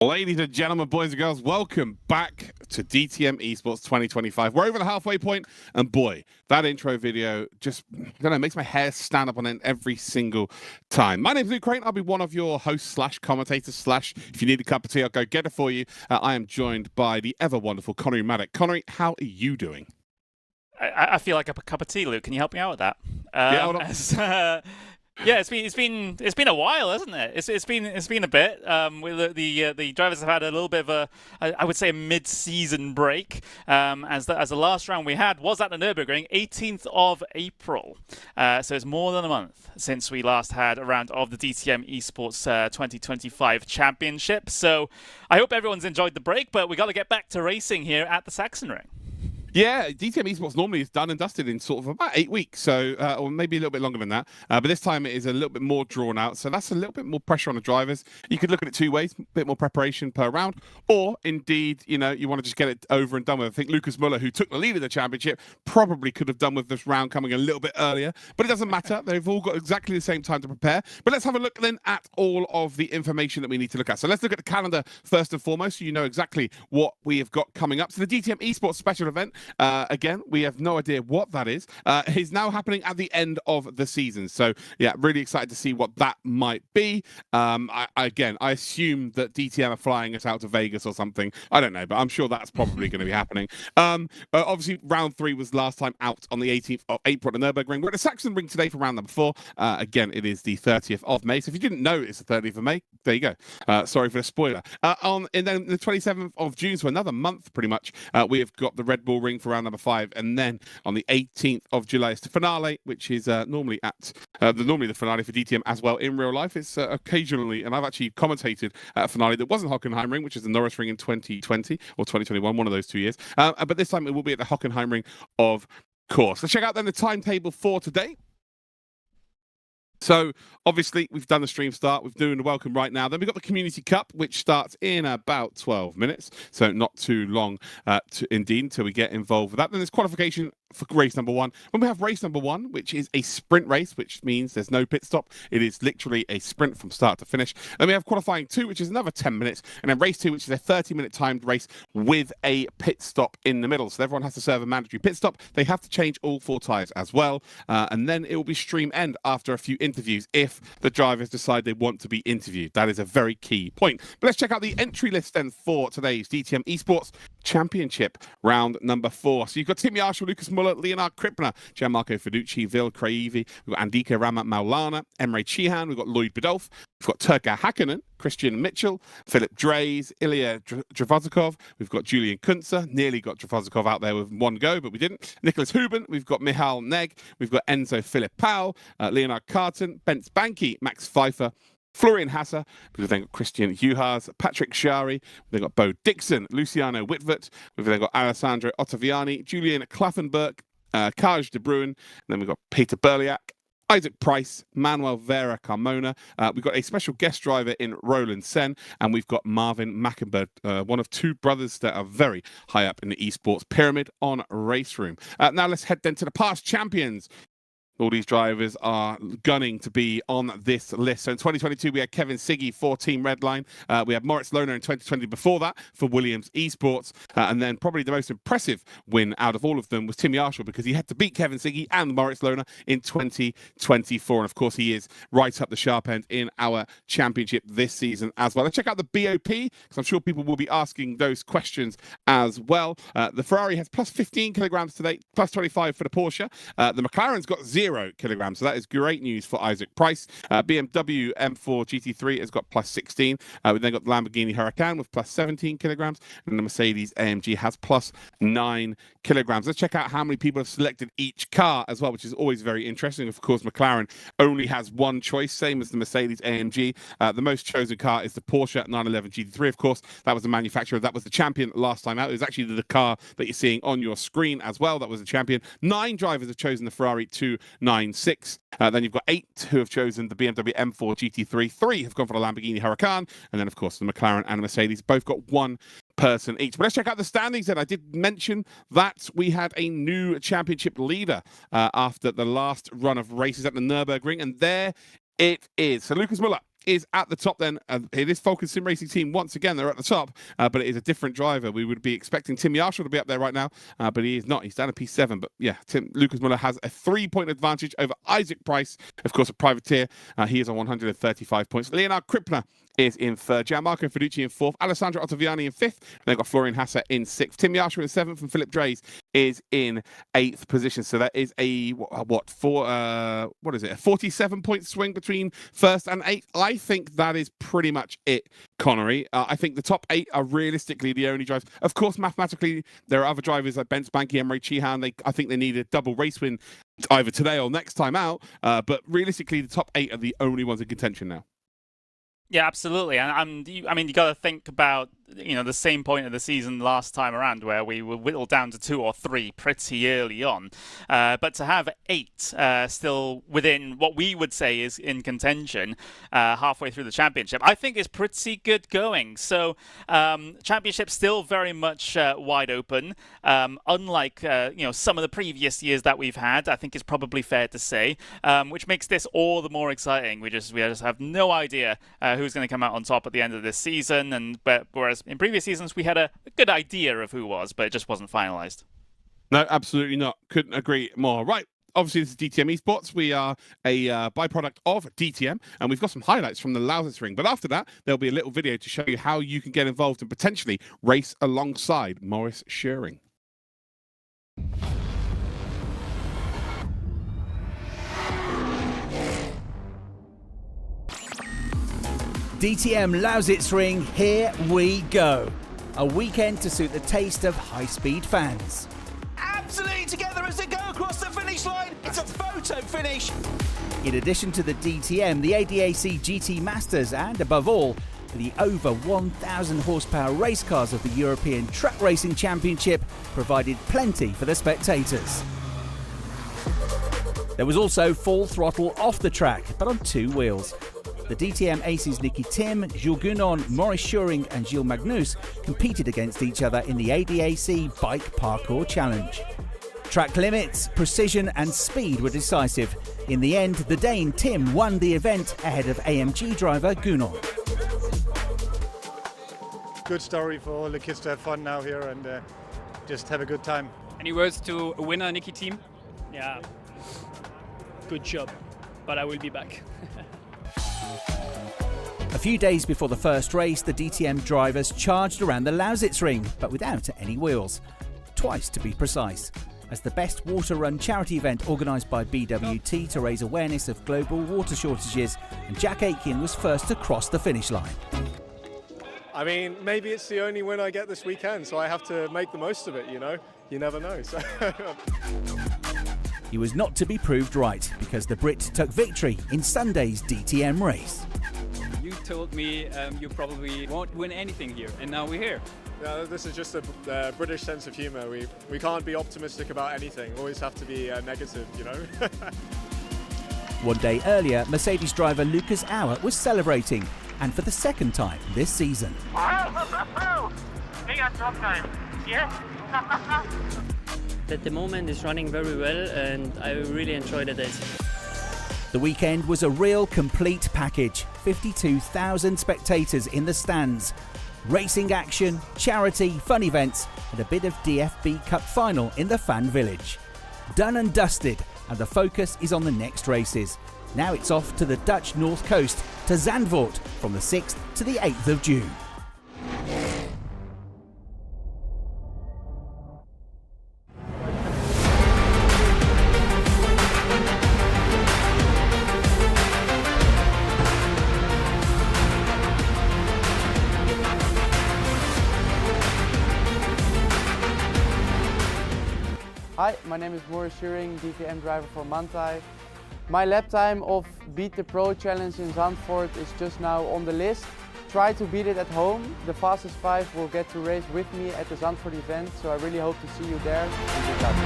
Ladies and gentlemen, boys and girls, welcome back to DTM eSports 2025. We're over the halfway point, and boy, that intro video just, I don't know, makes my hair stand up on end every single time. My name's Luke Crane. I'll be one of your hosts slash commentators slash, if you need a cup of tea, I'll go get it for you. I am joined by the ever wonderful Connery Maddock. Connery, how are you doing? I feel like a cup of tea, Luke. Can you help me out with that? Yeah, hold on. Yeah, it's been a while, hasn't it? It's been a bit. The drivers have had a little bit of I would say a mid-season break. As the last round we had was at the Nürburgring, 18th of April. So it's more than a month since we last had a round of the DTM eSports 2025 Championship. So I hope everyone's enjoyed the break, but we got to get back to racing here at the Sachsenring. Yeah, DTM eSports normally is done and dusted in sort of about 8 weeks, so or maybe a little bit longer than that. But this time it is a little bit more drawn out, so that's a little bit more pressure on the drivers. You could look at it two ways: a bit more preparation per round, or indeed, you want to just get it over and done with. I think Lucas Muller, who took the lead of the championship, probably could have done with this round coming a little bit earlier, but it doesn't matter. They've all got exactly the same time to prepare. But let's have a look then at all of the information that we need to look at. So let's look at the calendar first and foremost, so you know exactly what we have got coming up. So the DTM eSports special event, again, we have no idea what that is now happening at the end of the season. So yeah, really excited to see what that might be. I assume that DTM are flying us out to Vegas or something. I don't know, but I'm sure that's probably going to be happening. Obviously, round 3 was last time out on the 18th of April at the Nürburgring. We're at the Sachsenring today for round number 4. Again, it is the 30th of May. So if you didn't know it's the 30th of May, there you go. Sorry for the spoiler. And then the 27th of June, so another month pretty much, we have got the Red Bull Ring for round number 5, and then on the 18th of July is the finale, which is normally the finale for DTM as well in real life. It's occasionally, and I've actually commentated at a finale that wasn't Hockenheimring, which is the Norris Ring in 2020 or 2021, one of those 2 years. But this time it will be at the Hockenheimring, of course. Let's check out then the timetable for today. So, obviously, we've done the stream start. We're doing the welcome right now. Then we've got the Community Cup, which starts in about 12 minutes. So, not too long, indeed, until we get involved with that. Then there's qualification for race number 1. When we have race number 1, which is a sprint race, which means there's no pit stop. It is literally a sprint from start to finish. Then we have qualifying 2, which is another 10 minutes. And then race 2, which is a 30-minute timed race with a pit stop in the middle. So, everyone has to serve a mandatory pit stop. They have to change all 4 tyres as well. And then it will be stream end after a few interviews if the drivers decide they want to be interviewed. That is a very key point. But let's check out the entry list then for today's DTM eSports Championship round number 4. So you've got Tim Yarshall, Lucas Muller, Leonard Krippner, Gianmarco Fiducci, Vil Craivi, we've got Andika Rama Maulana, Emre Chihan, we've got Lloyd Bidolf, we've got Turka Hakkinen, Christian Mitchell, Philip Drays, Ilya Dravozikov, we've got Julian Kunze, nearly got Dravozikov out there with one go, but we didn't. Nicholas Huben, we've got Michal Neg, we've got Enzo Philip Powell, Leonard Carton, Bence Banky, Max Pfeiffer, Florian Hasser, we've then got Christian Juhas, Patrick Shari, we've got Bo Dixon, Luciano Whitvet, we've then got Alessandro Ottaviani, Julian Klaffenberg, Kaj de Bruin, and then we've got Peter Berliak, Isaac Price, Manuel Vera Carmona. We've got a special guest driver in Roland Sen, and we've got Marvin Mackenberg, one of 2 brothers that are very high up in the esports pyramid on Race Room. Now let's head then to the past champions. All these drivers are gunning to be on this list. So in 2022, we had Kevin Siggy for Team Redline. We had Moritz Lohner in 2020 before that for Williams Esports. And then probably the most impressive win out of all of them was Tim Yarshall, because he had to beat Kevin Siggy and Moritz Lohner in 2024. And of course, he is right up the sharp end in our championship this season as well. Let's check out the BOP, because I'm sure people will be asking those questions as well. The Ferrari has plus 15 kilograms today, plus 25 for the Porsche. The McLaren's got 0 kilograms, so that is great news for Isaac Price. BMW M4 GT3 has got plus 16. We then got the Lamborghini Huracan with plus 17 kilograms, and the Mercedes AMG has plus 9 kilograms. Let's check out how many people have selected each car as well, which is always very interesting. Of course, McLaren only has one choice, same as the Mercedes AMG. The most chosen car is the Porsche 911 GT3. Of course, that was the manufacturer. That was the champion last time out. It was actually the car that you're seeing on your screen as well. That was the champion. 9 drivers have chosen the Ferrari 296. Then you've got 8 who have chosen the BMW M4 GT3. 3 have gone for the Lamborghini Huracan. And then, of course, the McLaren and the Mercedes both got 1 person each. But let's check out the standings then. I did mention that we had a new championship leader after the last run of races at the Nürburgring. And there it is. So Lucas Muller is at the top then. It is Falcon Sim Racing Team once again. They're at the top, but it is a different driver. We would be expecting Tim Yarshall to be up there right now, but he is not. He's down to P7. But yeah, Lucas Muller has a 3-point advantage over Isaac Price, of course, a privateer. He is on 135 points. Leonard Krippner is in third. Gianmarco Fiducci in fourth. Alessandro Ottaviani in fifth. And they've got Florian Hasser in sixth. Tim Yarshall in seventh, and Philip Dreys is in eighth position. So that is a a 47-point swing between first and eighth. I think that is pretty much it, Connery. I think the top 8 are realistically the only drivers. Of course, mathematically, there are other drivers like Ben Spanky, Emery Chihan. I think they need a double race win either today or next time out. But realistically, the top 8 are the only ones in contention now. Yeah, absolutely. And I mean, you got to think about, the same point of the season last time around where we were whittled down to 2 or 3 pretty early on. But to have 8 still within what we would say is in contention halfway through the championship, I think is pretty good going. So championship still very much wide open. Unlike, some of the previous years that we've had, I think it's probably fair to say, which makes this all the more exciting. We just have no idea who's going to come out on top at the end of this season, whereas in previous seasons we had a good idea of who was, but it just wasn't finalized. No, absolutely not. Couldn't agree more. Right. Obviously, this is DTM eSports. We are a byproduct of DTM, and we've got some highlights from the Sachsenring. But after that, there'll be a little video to show you how you can get involved and potentially race alongside Maurice Schuring. DTM Sachsenring, here we go. A weekend to suit the taste of high-speed fans. Absolutely together as they go across the finish line. It's a photo finish. In addition to the DTM, the ADAC GT Masters, and above all, the over 1,000 horsepower race cars of the European Truck Racing Championship provided plenty for the spectators. There was also full throttle off the track, but on 2 wheels. The DTM aces Nicky Tim, Jules Gounon, Maurice Schuring and Gilles Magnus competed against each other in the ADAC Bike Parkour Challenge. Track limits, precision and speed were decisive. In the end, the Dane Tim won the event ahead of AMG driver Gounon. Good story for all the kids to have fun now here and just have a good time. Any words to a winner, Nicky Team? Yeah, good job, but I will be back. A few days before the first race, the DTM drivers charged around the Sachsenring, but without any wheels. Twice to be precise, as the Best Water Run charity event organised by BWT to raise awareness of global water shortages, and Jack Aitken was first to cross the finish line. I mean, maybe it's the only win I get this weekend, so I have to make the most of it, You never know. So. He was not to be proved right, because the Brit took victory in Sunday's DTM race. You told me you probably won't win anything here, and now we're here. Yeah, this is just a British sense of humour. We can't be optimistic about anything. Always have to be negative, One day earlier, Mercedes driver Lucas Auer was celebrating, and for the second time this season. At the moment it's running very well and I really enjoy the days. The weekend was a real complete package. 52,000 spectators in the stands. Racing action, charity, fun events, and a bit of DFB Cup final in the fan village. Done and dusted, and the focus is on the next races. Now it's off to the Dutch north coast, to Zandvoort, from the 6th to the 8th of June. Hi, my name is Maurice Schuring, DTM driver for Manthey. My lap time of Beat the Pro Challenge in Zandvoort is just now on the list. Try to beat it at home. The fastest 5 will get to race with me at the Zandvoort event, so I really hope to see you there. And good luck.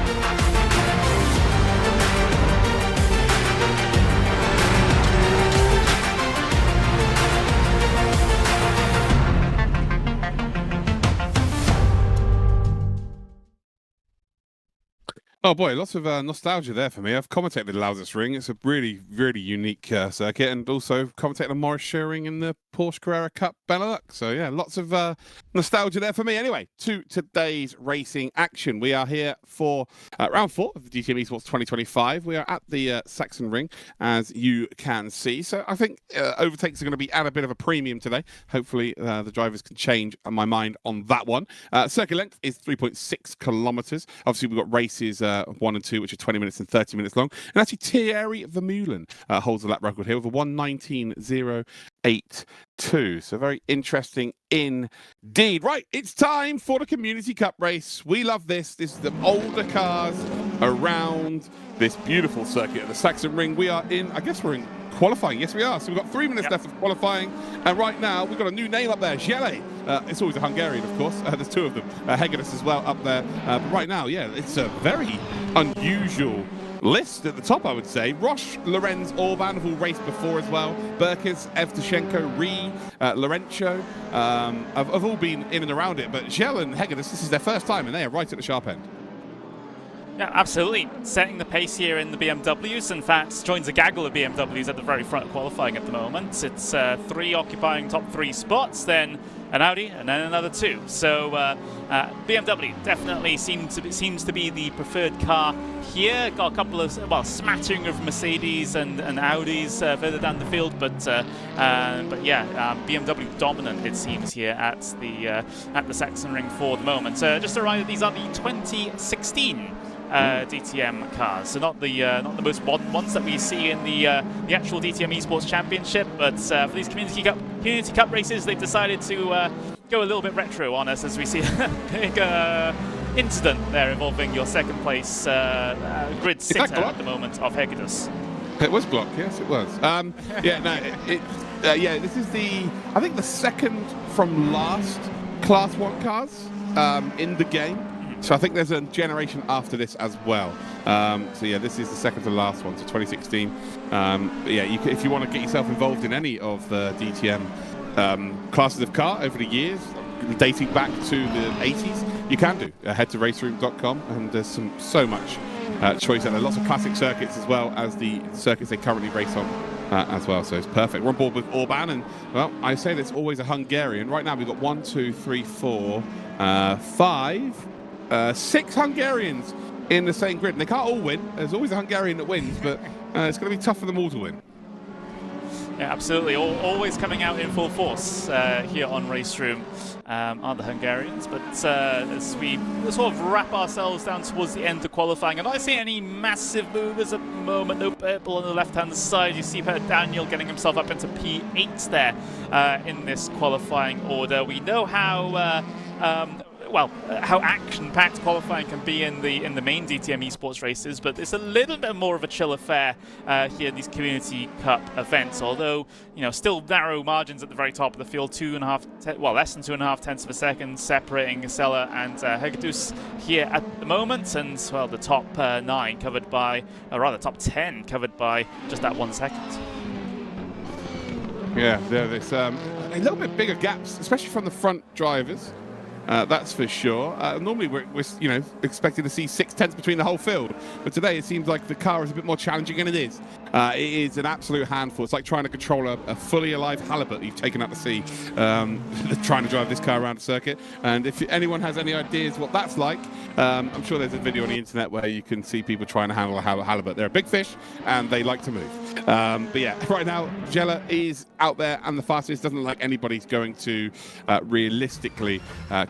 Oh boy, lots of nostalgia there for me. I've commentated the Sachsenring. It's a really, really unique circuit, and also commentated on Morris Schuring in the Porsche Carrera Cup Benelux. So yeah, lots of nostalgia there for me. Anyway, to today's racing action. We are here for round 4 of the DTM eSports 2025. We are at the Sachsenring, as you can see. So I think overtakes are going to be at a bit of a premium today. Hopefully the drivers can change my mind on that one. Circuit length is 3.6 kilometers. Obviously, we've got races 1 and 2, which are 20 minutes and 30 minutes long. And actually, Thierry Vermeulen holds the lap record here with a 1:19.082. So very interesting indeed. Right, it's time for the Community Cup race. We love this. This is the older cars around this beautiful circuit at the Sachsenring. We are in, I guess we're in qualifying. Yes, we are. So we've got 3 minutes left of qualifying. And right now, we've got a new name up there, Gele. It's always a Hungarian, of course. There's 2 of them. Hegedus as well up there. But right now, yeah, it's a very unusual list at the top, I would say. Roche, Lorenz, Orban have all raced before as well. Berkes, Evtushenko, Lorenzo have all been in and around it. But Gele and Hegedus, this is their first time, and they are right at the sharp end. Yeah, absolutely. Setting the pace here in the BMWs. In fact, joins a gaggle of BMWs at the very front of qualifying at the moment. It's 3 occupying top 3 spots, then an Audi, and then another 2. So BMW definitely seems to be the preferred car here. Got a couple of, well, smattering of Mercedes and Audis further down the field, but yeah, BMW dominant, it seems, here at the Sachsenring for the moment. Just a reminder, these are the 2016 DTM cars, so not the most modern ones that we see in the actual DTM eSports Championship, but for these Community Cup races, they've decided to go a little bit retro on us, as we see a big incident there involving your second place grid sitter at the moment of Hegedus. It was Glock, yes, it was. Yeah, no, yeah, this is I think the second from last Class 1 cars in the game. So I think there's a generation after this as well. So yeah, this is the second to last one, so 2016. But yeah, if you want to get yourself involved in any of the DTM classes of car over the years, dating back to the 80s, you can do. Head to raceroom.com, and there's so much choice out there. Lots of classic circuits as well as the circuits they currently race on as well. So it's perfect. We're on board with Orban, and well, I say there's always a Hungarian. Right now we've got 1, 2, 3, 4, 5. 6 Hungarians in the same grid. And they can't all win. There's always a Hungarian that wins, but it's going to be tough for them all to win. Yeah, absolutely. Always coming out in full force here on Race Room are the Hungarians. But as we sort of wrap ourselves down towards the end of qualifying, I'm not seeing any massive movers at the moment. No purple on the left-hand side. You see Daniel getting himself up into P8 there in this qualifying order. We know how how action-packed qualifying can be in the main DTM eSports races, but it's a little bit more of a chill affair here in these Community Cup events. Although, you know, still narrow margins at the very top of the field, less than 2.5 tenths of a second separating Sella and Hegedus here at the moment, and well, the top 9 covered by, top 10 covered by just that 1 second. Yeah, there's a little bit bigger gaps, especially from the front drivers. That's for sure. Normally we're expecting to see 6 tenths between the whole field, but today it seems like the car is a bit more challenging, and it is. It is an absolute handful. It's like trying to control a fully alive halibut you've taken out to sea, trying to drive this car around the circuit. And if anyone has any ideas what that's like, I'm sure there's a video on the internet where you can see people trying to handle a halibut. They're a big fish and they like to move. But yeah, right now Gele is out there and the fastest. Doesn't look like anybody's going to realistically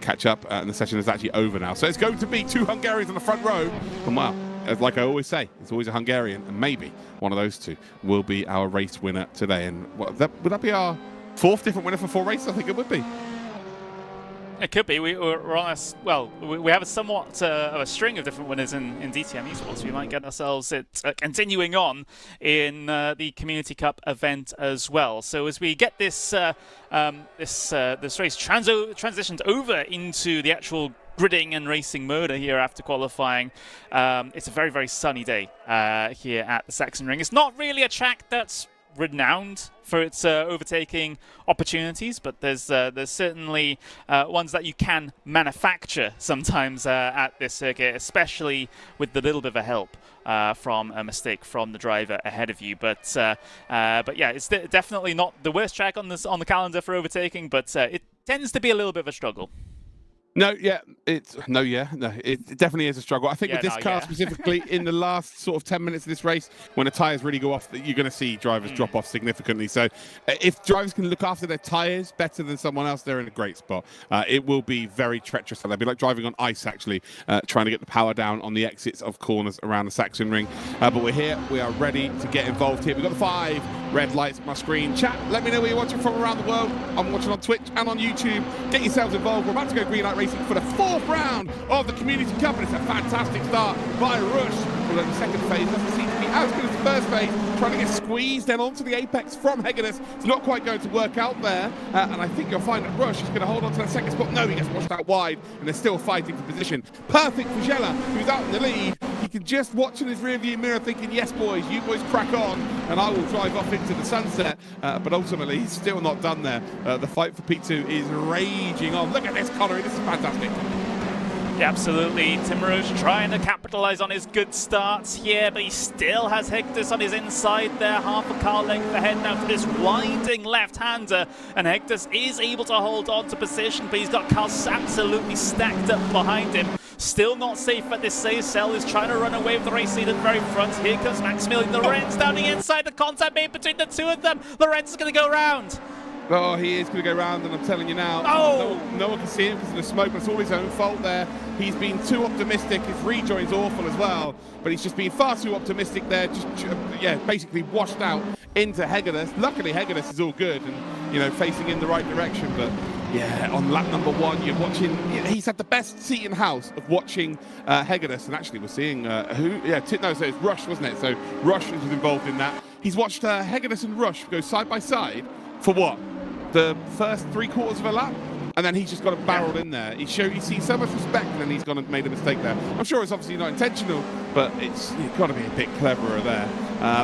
catch up, and the session is actually over now. So it's going to be 2 Hungarians on the front row, and well, like I always say, it's always a Hungarian, and maybe one of those 2 will be our race winner today. And would that be our 4th different winner for 4 races? I think it would be. It could be. We're on we have a somewhat of a string of different winners in DTM eSports. We might get ourselves continuing on in the Community Cup event as well. So as we get this this race transitioned over into the actual gridding and racing mode here after qualifying, it's a very, very sunny day here at the Sachsenring. It's not really a track that's renowned for its overtaking opportunities, but there's certainly ones that you can manufacture sometimes at this circuit, especially with the little bit of help from a mistake from the driver ahead of you. But yeah, it's definitely not the worst track on the calendar for overtaking, but it tends to be a little bit of a struggle. No, it definitely is a struggle. I think with this car specifically, in the last sort of 10 minutes of this race, when the tyres really go off, you're going to see drivers drop off significantly. So if drivers can look after their tyres better than someone else, they're in a great spot. It will be very treacherous. It'll be like driving on ice, actually, trying to get the power down on the exits of corners around the Sachsenring. But we're here. We are ready to get involved here. We've got the 5 red lights on my screen. Chat, let me know where you're watching from around the world. I'm watching on Twitch and on YouTube. Get yourselves involved. We're about to go green light racing for the 4th round of the Community Cup, and it's a fantastic start by Rush. Although the second phase doesn't seem to be as good as the first phase, trying to get squeezed then onto the apex from Hegedus. It's not quite going to work out there, and I think you'll find that Rush is going to hold on to that second spot. No, he gets washed out wide, and they're still fighting for position. Perfect for Jella, who's out in the lead. He can just watch in his rearview mirror thinking, yes, boys, you boys crack on, and I will drive off into the sunset. But ultimately, he's still not done there. The fight for P2 is raging on. Look at this, Connery. This is fantastic. Yeah, absolutely. Tim Roche trying to capitalize on his good starts here, but he still has Hegedus on his inside there, half a car length ahead now for this winding left-hander, and Hegedus is able to hold on to position, but he's got cars absolutely stacked up behind him. Still not safe at this save. Cell is trying to run away with the race lead at the very front. Here comes Maximilian Lorenz down the inside. The contact made between the two of them. Lorenz is going to go round. Oh, he is going to go round, and I'm telling you now, no one can see him because of the smoke, but it's all his own fault there. He's been too optimistic. His rejoin's awful as well, but he's just been far too optimistic there. Basically washed out into Hegedus. Luckily, Hegedus is all good and, facing in the right direction, but yeah, on lap number 1, you're watching. He's had the best seat in house of watching Hegedus, and actually we're seeing so it's Rush, wasn't it? So Rush was involved in that. He's watched Hegedus and Rush go side by side for what? The first 3/4 of a lap, and then he's just got barreled in there. He sees so much respect, and then he's gone and made a mistake there. I'm sure it's obviously not intentional, but you've got to be a bit cleverer there.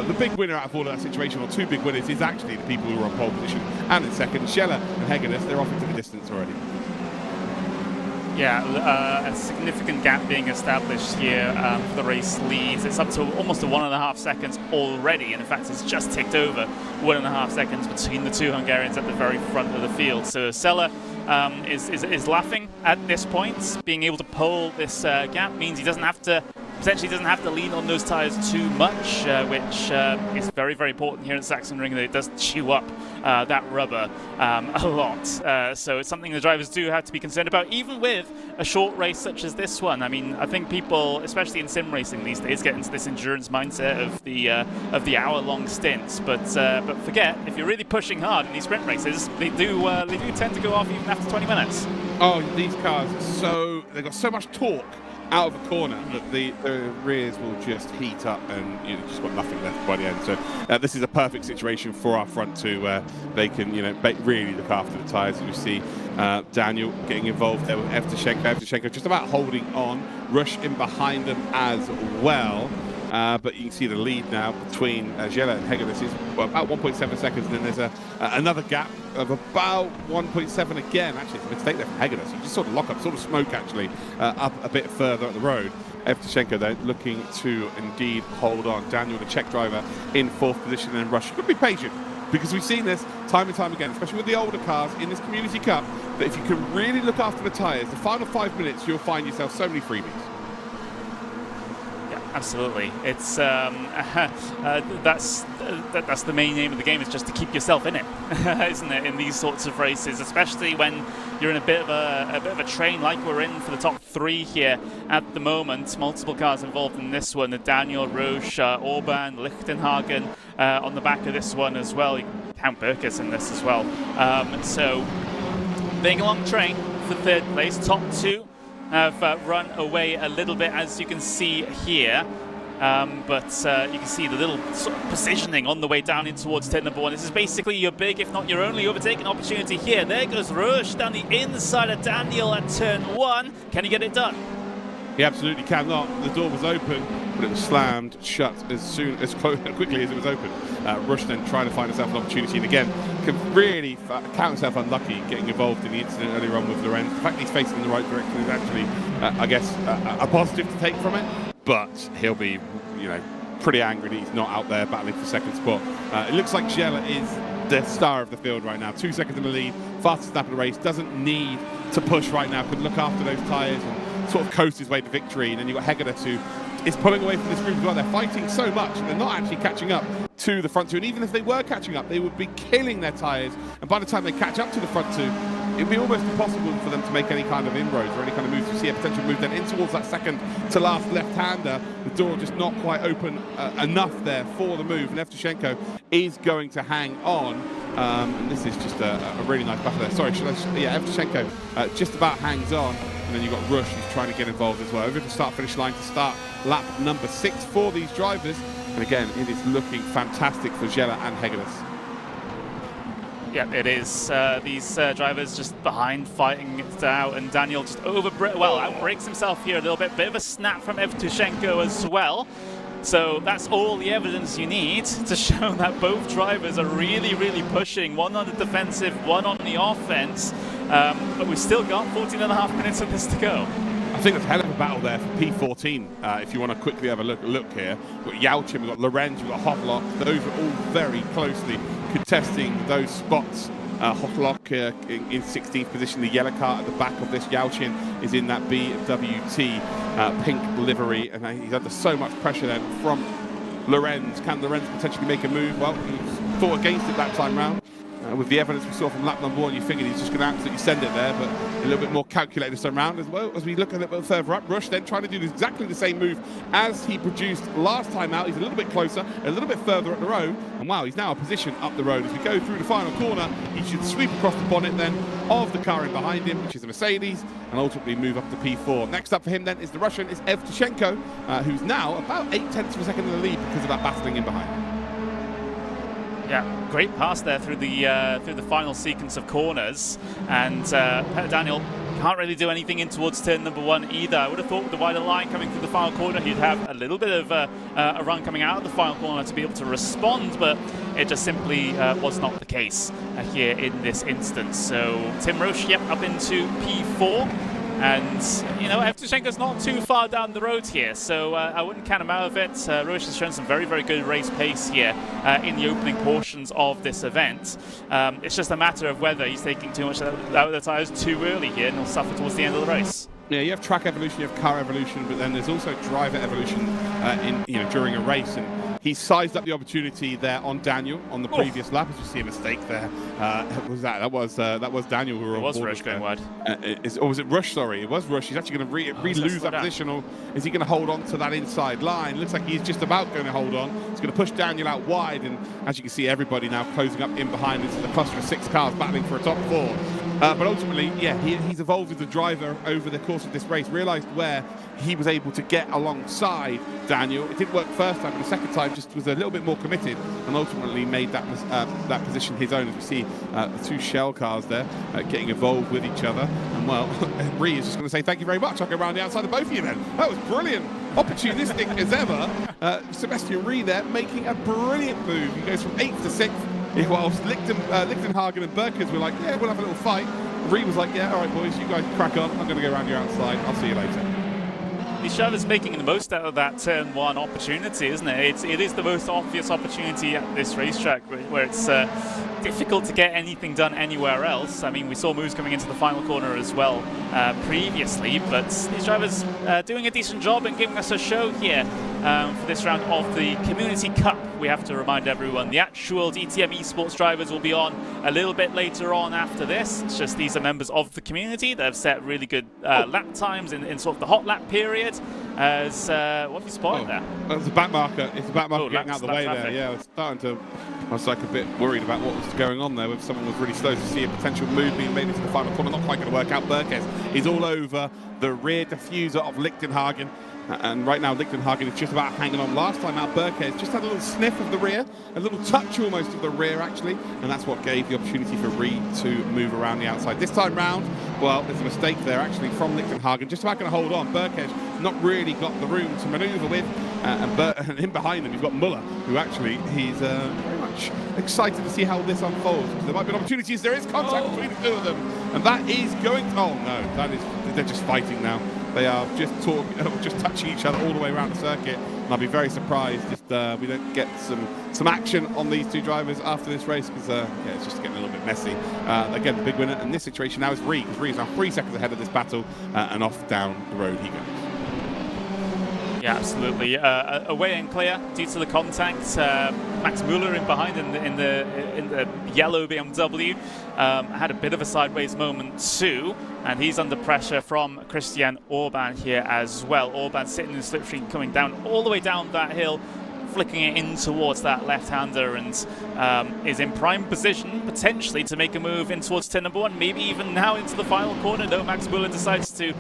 The big winner out of all of that situation, or 2 big winners, is actually the people who are on pole position and in second. Scheller and Hegedus, they're off into the distance already. Yeah, a significant gap being established here for the race leads. It's up to almost 1.5 seconds already, and in fact it's just ticked over 1.5 seconds between the 2 Hungarians at the very front of the field. So Seller is laughing at this point. Being able to pull this gap means he potentially doesn't have to lean on those tyres too much, which is very, very important here at Sachsenring, that it does chew up that rubber a lot. So it's something the drivers do have to be concerned about, even with a short race such as this one. I mean, I think people, especially in sim racing these days, get into this endurance mindset of the hour-long stints. But forget, if you're really pushing hard in these sprint races, they do tend to go off even after 20 minutes. Oh, these cars they've got so much torque out of a corner that the rears will just heat up, and you've just got nothing left by the end. So this is a perfect situation for our front two, where they can really look after the tyres. You see Daniel getting involved there with Evtushenko just about holding on. Rush in behind them as well. But you can see the lead now between Jella and Hegedus is about 1.7 seconds, and then there's another gap of about 1.7 again. Actually, it's a mistake there from Hegedus. You just sort of lock up, sort of smoke actually, up a bit further up the road. Evtushenko, though, looking to indeed hold on. Daniel, the Czech driver, in 4th position, and Rush. You've got to be patient, because we've seen this time and time again, especially with the older cars in this Community Cup, that if you can really look after the tyres, the final 5 minutes, you'll find yourself so many freebies. Absolutely, it's that's the main aim of the game, is just to keep yourself in it, isn't it? In these sorts of races, especially when you're in a bit of a train like we're in for the top 3 here at the moment. Multiple cars involved in this one: Daniel, Roche, Orban, Lichtenhagen on the back of this one as well. You can count Burkus in this as well. So big long train for 3rd place. Top 2 have run away a little bit, as you can see here, but you can see the little sort of positioning on the way down in towards turn number 1. This is basically your big, if not your only, overtaking opportunity here. There goes Roche down the inside of Daniel at turn 1. Can he get it done? He absolutely cannot. The door was open, but it was slammed shut as quickly as it was open. Rush then trying to find herself an opportunity, and again, can really count himself unlucky getting involved in the incident earlier on with Lorenz. The fact that he's facing in the right direction is actually, I guess, a positive to take from it, but he'll be, you know, pretty angry that he's not out there battling for second spot. It looks like Gjella is the star of the field right now. 2 seconds in the lead, fastest lap of the race, doesn't need to push right now, could look after those tyres and sort of coast his way to victory. And then you've got Hegedus, who is pulling away from this group as well. They're fighting so much, they're not actually catching up to the front two. And even if they were catching up, they would be killing their tyres. And by the time they catch up to the front two, it would be almost impossible for them to make any kind of inroads or any kind of moves. You see a potential move then in towards that second to last left-hander. The door just not quite open enough there for the move. And Evtushenko is going to hang on. And this is just a really nice battle there. Sorry, Evtushenko just about hangs on. And then you've got Rush, who's trying to get involved as well. Over the start-finish line to start lap number 6 for these drivers. And again, it is looking fantastic for Gjella and Hegedus. Yeah, it is. These drivers just behind fighting it out, and Daniel just outbreaks himself here a little bit. Bit of a snap from Evtushenko as well. So that's all the evidence you need to show that both drivers are really, really pushing. One on the defensive, one on the offense. But we've still got 14.5 minutes of this to go. I think that's a hell of a battle there for P14. If you want to quickly have a look here, we've got Yauchin, we've got Lorenz, we've got Hotlock. Those are all very closely contesting those spots. Hotlock in 16th position, the yellow car at the back of this. Yauchin is in that BWT pink livery, and he's under so much pressure then from Lorenz. Can Lorenz potentially make a move? Well, he fought against it that time round. With the evidence we saw from lap number 1, you figured he's just going to absolutely send it there, but a little bit more calculated this time round as well. As we look a little bit further up, Rush then trying to do exactly the same move as he produced last time out. He's a little bit closer, a little bit further up the road, and wow, he's now a position up the road. As we go through the final corner, he should sweep across the bonnet then of the car in behind him, which is a Mercedes, and ultimately move up to P4. Next up for him then is the Russian, is Evtushenko, who's now about 0.8 of a second in the lead because of that battling in behind. Yeah, great pass there through the final sequence of corners, and Peter Daniel can't really do anything in towards turn number 1 either. I would have thought with the wider line coming through the final corner, he'd have a little bit of a run coming out of the final corner to be able to respond, but it just simply was not the case here in this instance. So Tim Roche, yep, up into P4. And, you know, Evtushenko's not too far down the road here, so I wouldn't count him out of it. Roche has shown some very, very good race pace here in the opening portions of this event. It's just a matter of whether he's taking too much out of the tyres too early here, and he'll suffer towards the end of the race. Yeah, you have track evolution, you have car evolution, but then there's also driver evolution during a race. And he sized up the opportunity there on Daniel on the previous lap. As you see a mistake there. That was Daniel who were on board. It was Rush going wide. Or was it Rush? Sorry, it was Rush. He's actually going to lose that position, or is he going to hold on to that inside line? Looks like he's just about going to hold on. He's going to push Daniel out wide, and as you can see, everybody now closing up in behind. This is a cluster of 6 cars battling for a top 4. But ultimately, yeah, he's evolved as a driver over the course of this race, realised where he was able to get alongside Daniel. It didn't work first time, but the second time just was a little bit more committed, and ultimately made that position his own. As we see the 2 Shell cars there getting involved with each other. And well, Ree is just going to say thank you very much. I'll go around the outside of both of you then. That was brilliant. Opportunistic as ever. Sebastian Ree there making a brilliant move. He goes from 8th to 6th. Whilst Lichtenhagen and Berkers were like, yeah, we'll have a little fight. Ree was like, yeah, all right, boys, you guys crack on. I'm going to go around your outside. I'll see you later. Shava's making the most out of that turn 1 opportunity, isn't it? It is the most obvious opportunity at this racetrack where it's difficult to get anything done anywhere else. I mean, we saw moves coming into the final corner as well previously, but these drivers doing a decent job and giving us a show here for this round of the Community Cup. We have to remind everyone the actual DTM eSports drivers will be on a little bit later on after this. It's just these are members of the community that have set really good lap times in sort of the hot lap period. As what have you spotted there? That's a back marker. It's a back marker getting out of the way there. Yeah, I was like a bit worried about what was going on there. If someone was really slow to see a potential move being made into the final corner, not quite going to work out. Berkes is all over the rear diffuser of Lichtenhagen. And right now, Lichtenhagen is just about hanging on. Last time out, Berkes just had a little sniff of the rear, a little touch almost of the rear, actually. And that's what gave the opportunity for Reed to move around the outside. This time round, well, there's a mistake there, actually, from Lichtenhagen. Just about going to hold on. Berkes not really got the room to manoeuvre with. And in behind him, you've got Muller, who actually, he's very much excited to see how this unfolds. There might be opportunities. There is contact between the two of them, and that is going. Oh no, they're just fighting now. They are just touching each other all the way around the circuit. And I'll be very surprised if we don't get some action on these two drivers after this race, because yeah, it's just getting a little bit messy. Again, the big winner in this situation now is Ree, because Ree is now 3 seconds ahead of this battle, and off down the road he goes. Yeah, absolutely. Away and clear due to the contact. Max Muller in behind in the yellow BMW had a bit of a sideways moment too, and he's under pressure from Christian Orban here as well. Orban sitting in the slipstream, coming down all the way down that hill, flicking it in towards that left-hander, and is in prime position potentially to make a move in towards turn number 1, maybe even now into the final corner. Though Max Muller decides to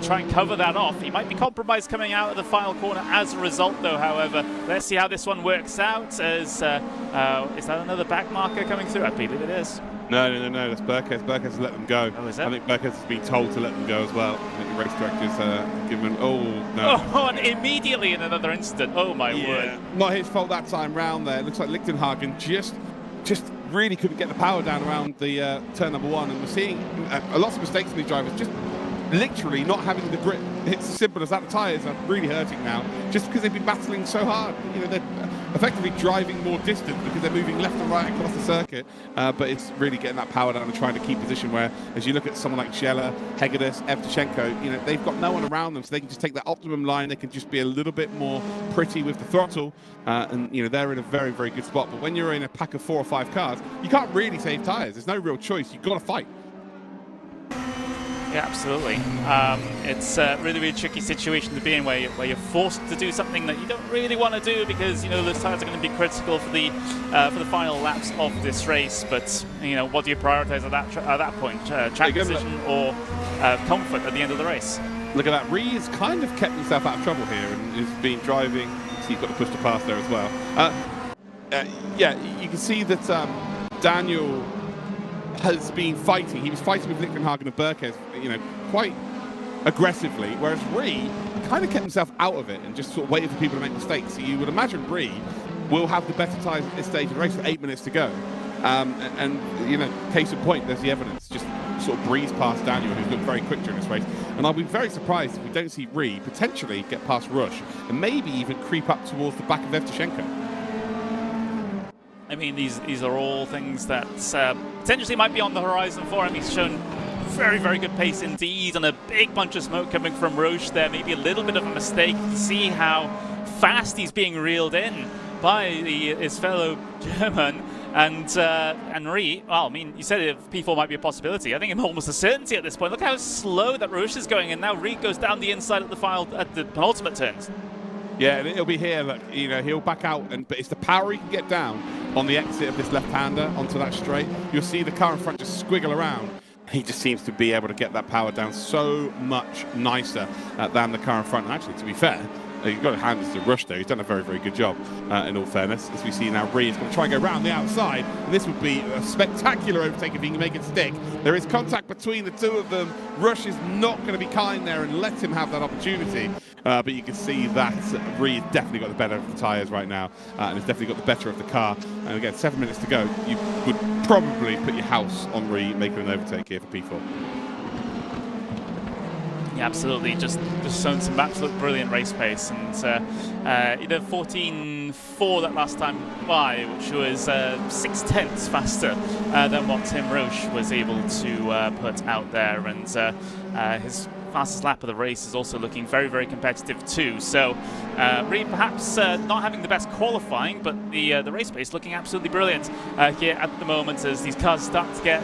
try and cover that off. He might be compromised coming out of the final corner as a result, though. However, let's see how this one works out. As is that another back marker coming through? I believe it is. No, that's Burkes. Burkes has let them go. Oh, is it? I think Burkes has been told to let them go as well. I think the race director's given. Oh no! Oh, and immediately in another incident. Oh my word! Not his fault that time round. There, it looks like Lichtenhagen just really couldn't get the power down around the turn number 1, and we're seeing lots of mistakes in these drivers. Just literally not having the grip. It's as simple as that. The tyres are really hurting now, just because they've been battling so hard. You know, they're effectively driving more distance because they're moving left and right across the circuit, but it's really getting that power down and trying to keep position, where as you look at someone like Scheller, Hegedus, Evtushenko, you know, they've got no one around them, so they can just take that optimum line. They can just be a little bit more pretty with the throttle, and you know, they're in a very, very good spot. But when you're in a pack of 4 or 5 cars, you can't really save tyres. There's no real choice. You've got to fight. Yeah, absolutely. It's a really, really tricky situation to be in, where you're forced to do something that you don't really want to do, because you know those tyres are going to be critical for the final laps of this race. But you know, what do you prioritise at that point? Track position or comfort at the end of the race? Look at that. Ree has kind of kept himself out of trouble here and has been driving. So you've got to push to pass there as well. Yeah, you can see that Daniel has been fighting. He was fighting with Lichtenhagen and Burkes, you know, quite aggressively, whereas Ree kind of kept himself out of it and just sort of waited for people to make mistakes. So you would imagine Ree will have the better tyres at this stage of the race with 8 minutes to go. And you know, case in point, there's the evidence. Just sort of breeze past Daniel, who's looked very quick during this race. And I'll be very surprised if we don't see Ree potentially get past Rush and maybe even creep up towards the back of Evtushenko. I mean, these are all things that potentially might be on the horizon for him. He's shown very, very good pace indeed, and a big bunch of smoke coming from Roche there. Maybe a little bit of a mistake. See how fast he's being reeled in by his fellow German. And Ree, well, I mean, you said if P4 might be a possibility. I think it's almost a certainty at this point. Look how slow that Roche is going, and now Ree goes down the inside at the penultimate turns. Yeah, and it'll be here. Look, you know, he'll back out, but it's the power he can get down on the exit of this left-hander onto that straight. You'll see the car in front just squiggle around. He just seems to be able to get that power down so much nicer than the car in front. And actually, to be fair, you've got to hand this to Rush there. He's done a very, very good job, in all fairness. As we see now, Ree is going to try and go round the outside. And this would be a spectacular overtake if he can make it stick. There is contact between the two of them. Rush is not going to be kind there and let him have that opportunity. But you can see that Ree has definitely got the better of the tyres right now, and has definitely got the better of the car. And again, 7 minutes to go. You would probably put your house on Ree making an overtake here for P4. Yeah, absolutely. Just shown some absolute brilliant race pace, and either 14.4 that last time by, which was 6/10 faster than what Tim Roche was able to put out there, and his fastest lap of the race is also looking very, very competitive too. So Ree perhaps not having the best qualifying, but the race pace looking absolutely brilliant here at the moment, as these cars start to get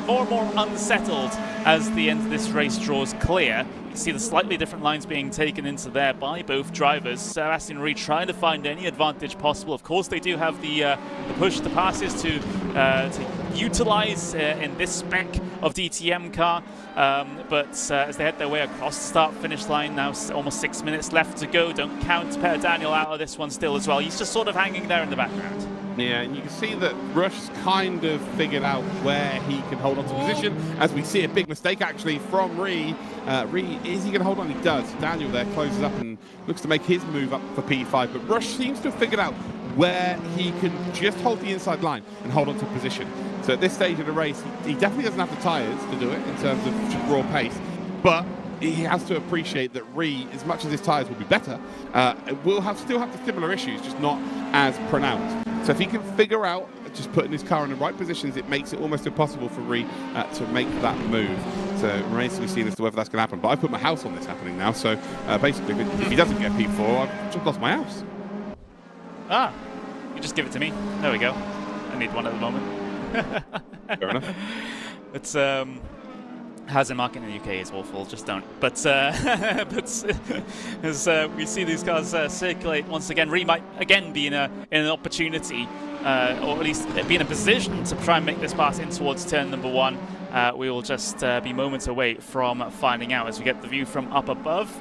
more and more unsettled as the end of this race draws clear. You see the slightly different lines being taken into there by both drivers. Sebastian Ree trying to find any advantage possible. Of course, they do have the push to passes to utilize in this spec of DTM car, but as they head their way across the start-finish line, now almost 6 minutes left to go. Don't count Per Daniel out of this one still as well. He's just sort of hanging there in the background. Yeah, and you can see that Rush's kind of figured out where he can hold on to position, as we see a big mistake actually from Ree. Ree, is he going to hold on? He does. Daniel there closes up and looks to make his move up for P5, but Rush seems to have figured out where he can just hold the inside line and hold on to position. So at this stage of the race, he definitely doesn't have the tyres to do it in terms of raw pace, but he has to appreciate that Ree, as much as his tyres will be better, will still have the similar issues, just not as pronounced. So if he can figure out just putting his car in the right positions, it makes it almost impossible for Ree to make that move. So it remains to be seen as to whether that's going to happen. But I put my house on this happening now, so basically if he doesn't get P4, I've just lost my house. Ah, you just give it to me. There we go. I need one at the moment. Fair enough. It's housing market in the UK is awful. Just don't. But as we see these cars circulate once again, Ree might again be in an opportunity, or at least be in a position to try and make this pass in towards turn number 1. We will just be moments away from finding out as we get the view from up above.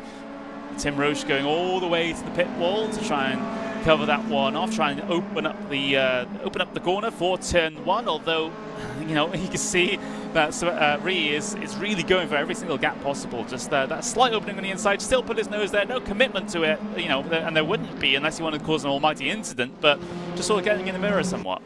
Tim Roche going all the way to the pit wall to try and cover that one off, trying to open up the corner for turn 1. Although, you know, you can see that Ree is really going for every single gap possible. Just that slight opening on the inside, still put his nose there, no commitment to it, you know, and there wouldn't be unless you want to cause an almighty incident, but just sort of getting in the mirror somewhat.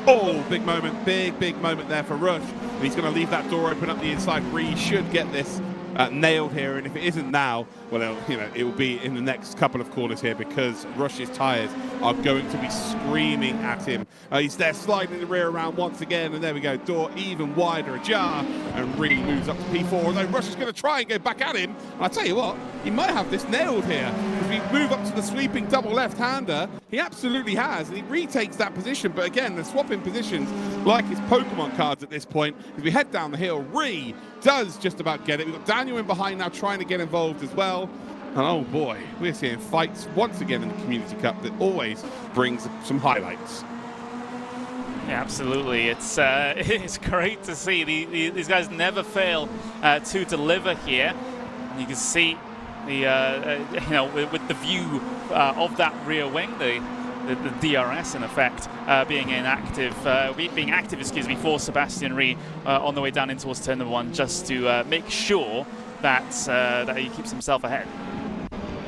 Oh, big moment, big moment there for Rush. And he's going to leave that door open up the inside. Ree should get this nailed here, and if it isn't now, well, you know, it will be in the next couple of corners here, because Rush's tyres are going to be screaming at him. He's there sliding the rear around once again, and there we go, door even wider ajar, and Ree moves up to P4, although Rush is going to try and go back at him. And I tell you what, he might have this nailed here. If we move up to the sweeping double left-hander, he absolutely has, and he retakes that position. But again, they're swapping positions like his Pokemon cards at this point. As we head down the hill, Ree does just about get it. We've got Daniel in behind now trying to get involved as well. And oh boy, we're seeing fights once again in the Community Cup that always brings some highlights. Yeah, absolutely. It's great to see. These guys never fail to deliver here. And you can see you know, with the view of that rear wing, the DRS in effect being active for Sebastian Ree on the way down in towards turn number 1, just to make sure that he keeps himself ahead.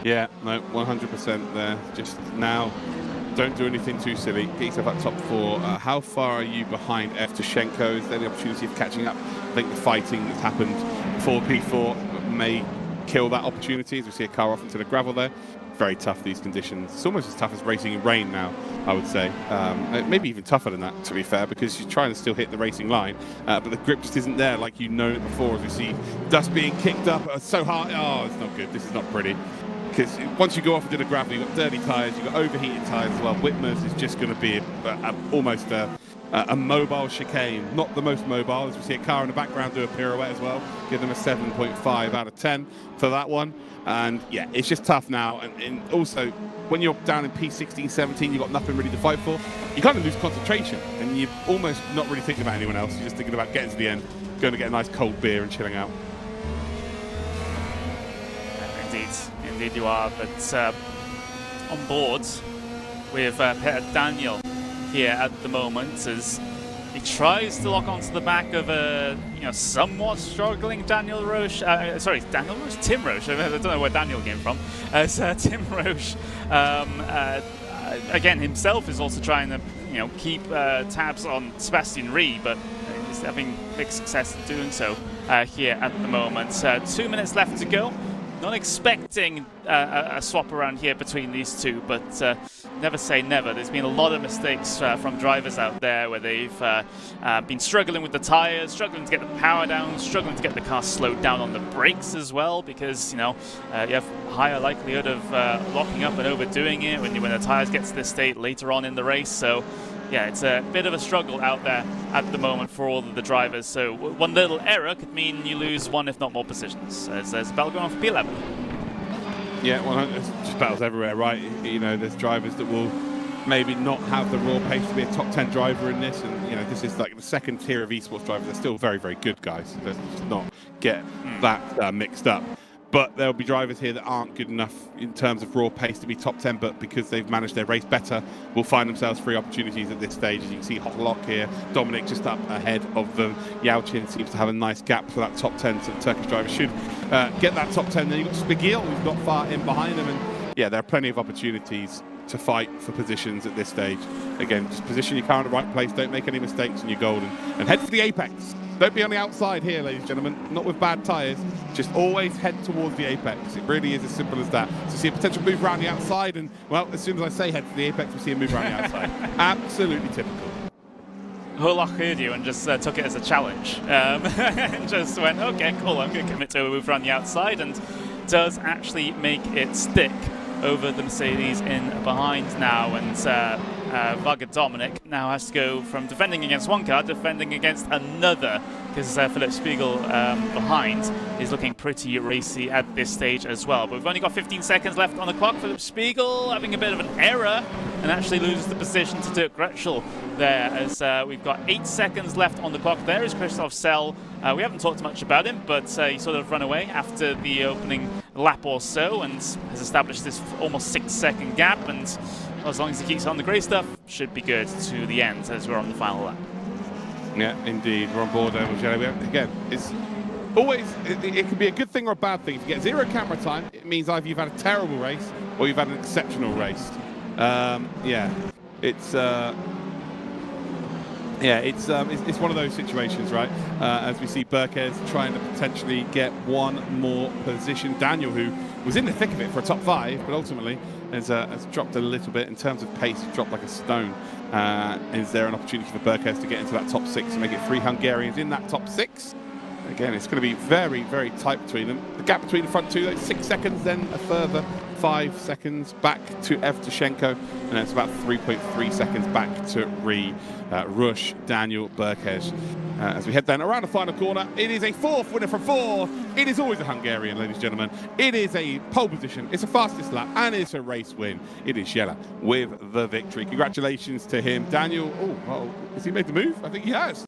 Yeah, no, 100% there. Just now, don't do anything too silly. Get yourself up top 4. How far are you behind Evtushenko? Is there the opportunity of catching up? I think the fighting that's happened for P4 may kill that opportunity, as we see a car off into the gravel there. Very tough, these conditions. It's almost as tough as racing in rain now, I would say. Maybe even tougher than that, to be fair, because you're trying to still hit the racing line, but the grip just isn't there like you know it before, as we see dust being kicked up so hard. Oh, it's not good. This is not pretty. Because once you go off into the gravel, you've got dirty tyres, you've got overheated tyres as well. Whitmer's is just going to be almost a mobile chicane. Not the most mobile, as we see a car in the background do a pirouette as well. Give them a 7.5 out of 10 for that one. And yeah, it's just tough now. And also, when you're down in P16, 17, you've got nothing really to fight for, you kind of lose concentration. And you're almost not really thinking about anyone else. You're just thinking about getting to the end, going to get a nice cold beer and chilling out. Indeed you are. But on board with Daniel here at the moment, as he tries to lock onto the back of a somewhat struggling Daniel Roche. Daniel Roche? Tim Roche. I don't know where Daniel came from. Tim Roche, again, himself is also trying to keep tabs on Sebastian Ree, but he's having big success in doing so here at the moment. 2 minutes left to go. Not expecting a swap around here between these two, but never say never. There's been a lot of mistakes from drivers out there where they've been struggling with the tyres, struggling to get the power down, struggling to get the car slowed down on the brakes as well, because you have higher likelihood of locking up and overdoing it when the tyres get to this state later on in the race. So yeah, it's a bit of a struggle out there at the moment for all of the drivers. So one little error could mean you lose one, if not more, positions. There's a battle going on for P11. Yeah, well, there's just battles everywhere, right? There's drivers that will maybe not have the raw pace to be a top 10 driver in this, and this is like the second tier of esports drivers. They're still very, very good guys. Let's just not get that mixed up. But there'll be drivers here that aren't good enough in terms of raw pace to be top 10, but because they've managed their race better, will find themselves free opportunities at this stage. As you can see, Hotlock here, Dominic just up ahead of them. Yalchin seems to have a nice gap for that top 10, so the Turkish driver should get that top 10. Then you've got Spigil, who's not far in behind them, and yeah, there are plenty of opportunities to fight for positions at this stage. Again, just position your car in the right place, don't make any mistakes, and you're golden. And head for the apex. Don't be on the outside here, ladies and gentlemen, not with bad tyres. Just always head towards the apex. It really is as simple as that. So see a potential move around the outside, and, well, as soon as I say head for the apex, we see a move around the outside. Absolutely typical. Hulloch heard you and just took it as a challenge. And just went, okay, cool, I'm going to commit to a move around the outside, and does actually make it stick over the Mercedes in behind now. And Varga Dominic now has to go from defending against one car, defending against another, because Philip Spiegel behind is looking pretty racy at this stage as well. But we've only got 15 seconds left on the clock. Philip Spiegel having a bit of an error and actually loses the position to Dirk Gretschel there, as we've got 8 seconds left on the clock. There is Christoph Sell. We haven't talked much about him, but he sort of run away after the opening lap or so and has established this almost 6-second gap, and as long as he keeps on the grey stuff, should be good to the end as we're on the final lap. Yeah, indeed. We're on board with Jelly. Again, it's always, it can be a good thing or a bad thing. If you get 0 camera time, it means either you've had a terrible race or you've had an exceptional race. Yeah, it's one of those situations, right? As we see Berquez trying to potentially get one more position. Daniel, who was in the thick of it for a top 5, but ultimately has dropped a little bit in terms of pace. He's dropped like a stone. Is there an opportunity for Berquez to get into that top 6 and make it 3 Hungarians in that top 6? Again, it's going to be very, very tight between them. The gap between the front two, those 6 seconds, then a further 5 seconds back to Evtushenko, and it's about 3.3 seconds back to Rush, Daniel, Berquez. As we head down around the final corner, it is a 4th winner from 4. It is always a Hungarian, ladies and gentlemen. It is a pole position, it's a fastest lap, and it's a race win. It is Jelle with the victory. Congratulations to him. Daniel, has he made the move? I think he has.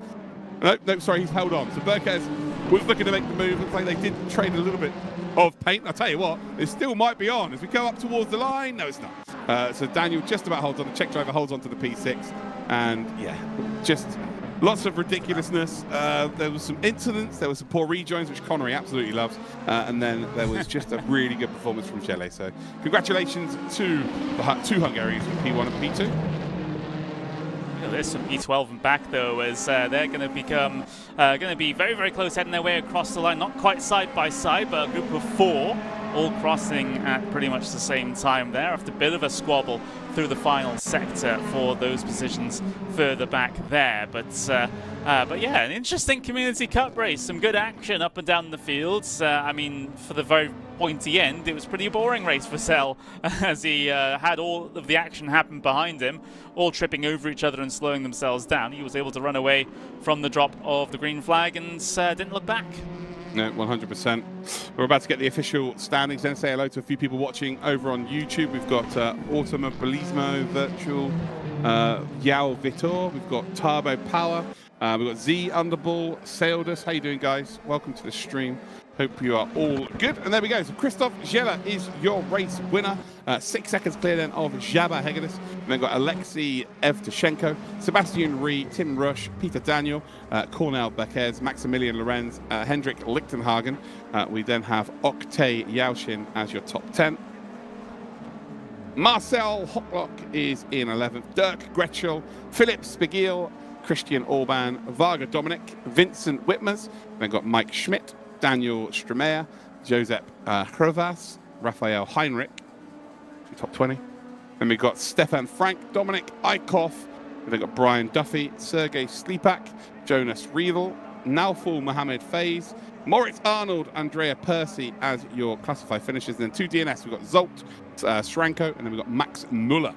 No, sorry, he's held on. So Berquez was looking to make the move. Looks like they did trade a little bit of paint. I'll tell you what, it still might be on. As we go up towards the line, no, it's not. So Daniel just about holds on. The Czech driver holds on to the P6. And, yeah, just lots of ridiculousness. There was some incidents. There was some poor rejoins, which Connery absolutely loves. And then there was just a really good performance from Jelle. So congratulations to the 2 Hungarians from P1 and P2. There's some E12 and back though, as they're going to be very, very close, heading their way across the line. Not quite side by side, but a group of 4 all crossing at pretty much the same time there, after a bit of a squabble through the final sector for those positions further back there. But yeah, an interesting Community Cup race, some good action up and down the fields. I mean, for the very pointy end, it was a pretty boring race for Sell, as he had all of the action happen behind him, all tripping over each other and slowing themselves down. He was able to run away from the drop of the green flag and didn't look back. No, 100%. We're about to get the official standings, then say hello to a few people watching over on YouTube. We've got Automobilismo Virtual, Yao Vitor, we've got Turbo Power, we've got Z Underball, Saildus. How you doing, guys? Welcome to the stream. Hope you are all good. And there we go. So Christoph Jelle is your race winner. 6 seconds clear then of Jabba Hegedus. And then got Alexei Evtushenko, Sebastian Ree, Tim Rush, Peter Daniel, Cornel Berquez, Maximilian Lorenz, Hendrik Lichtenhagen. We then have Oktay Yaushin as your top 10. Marcel Hocklock is in 11th. Dirk Gretschel, Philip Spiegel, Christian Orban, Varga Dominic, Vincent Whitmers. Then got Mike Schmidt, Daniel Stremeyer, Josep Hrvas, Raphael Heinrich, top 20. Then we've got Stefan Frank, Dominic Eichhoff. Then got Brian Duffy, Sergei Slipak, Jonas Riedel, Naufal Mohamed Faze, Moritz Arnold, Andrea Percy as your classified finishers. And then 2 DNS, we've got Zolt, Schranko, and then we've got Max Muller,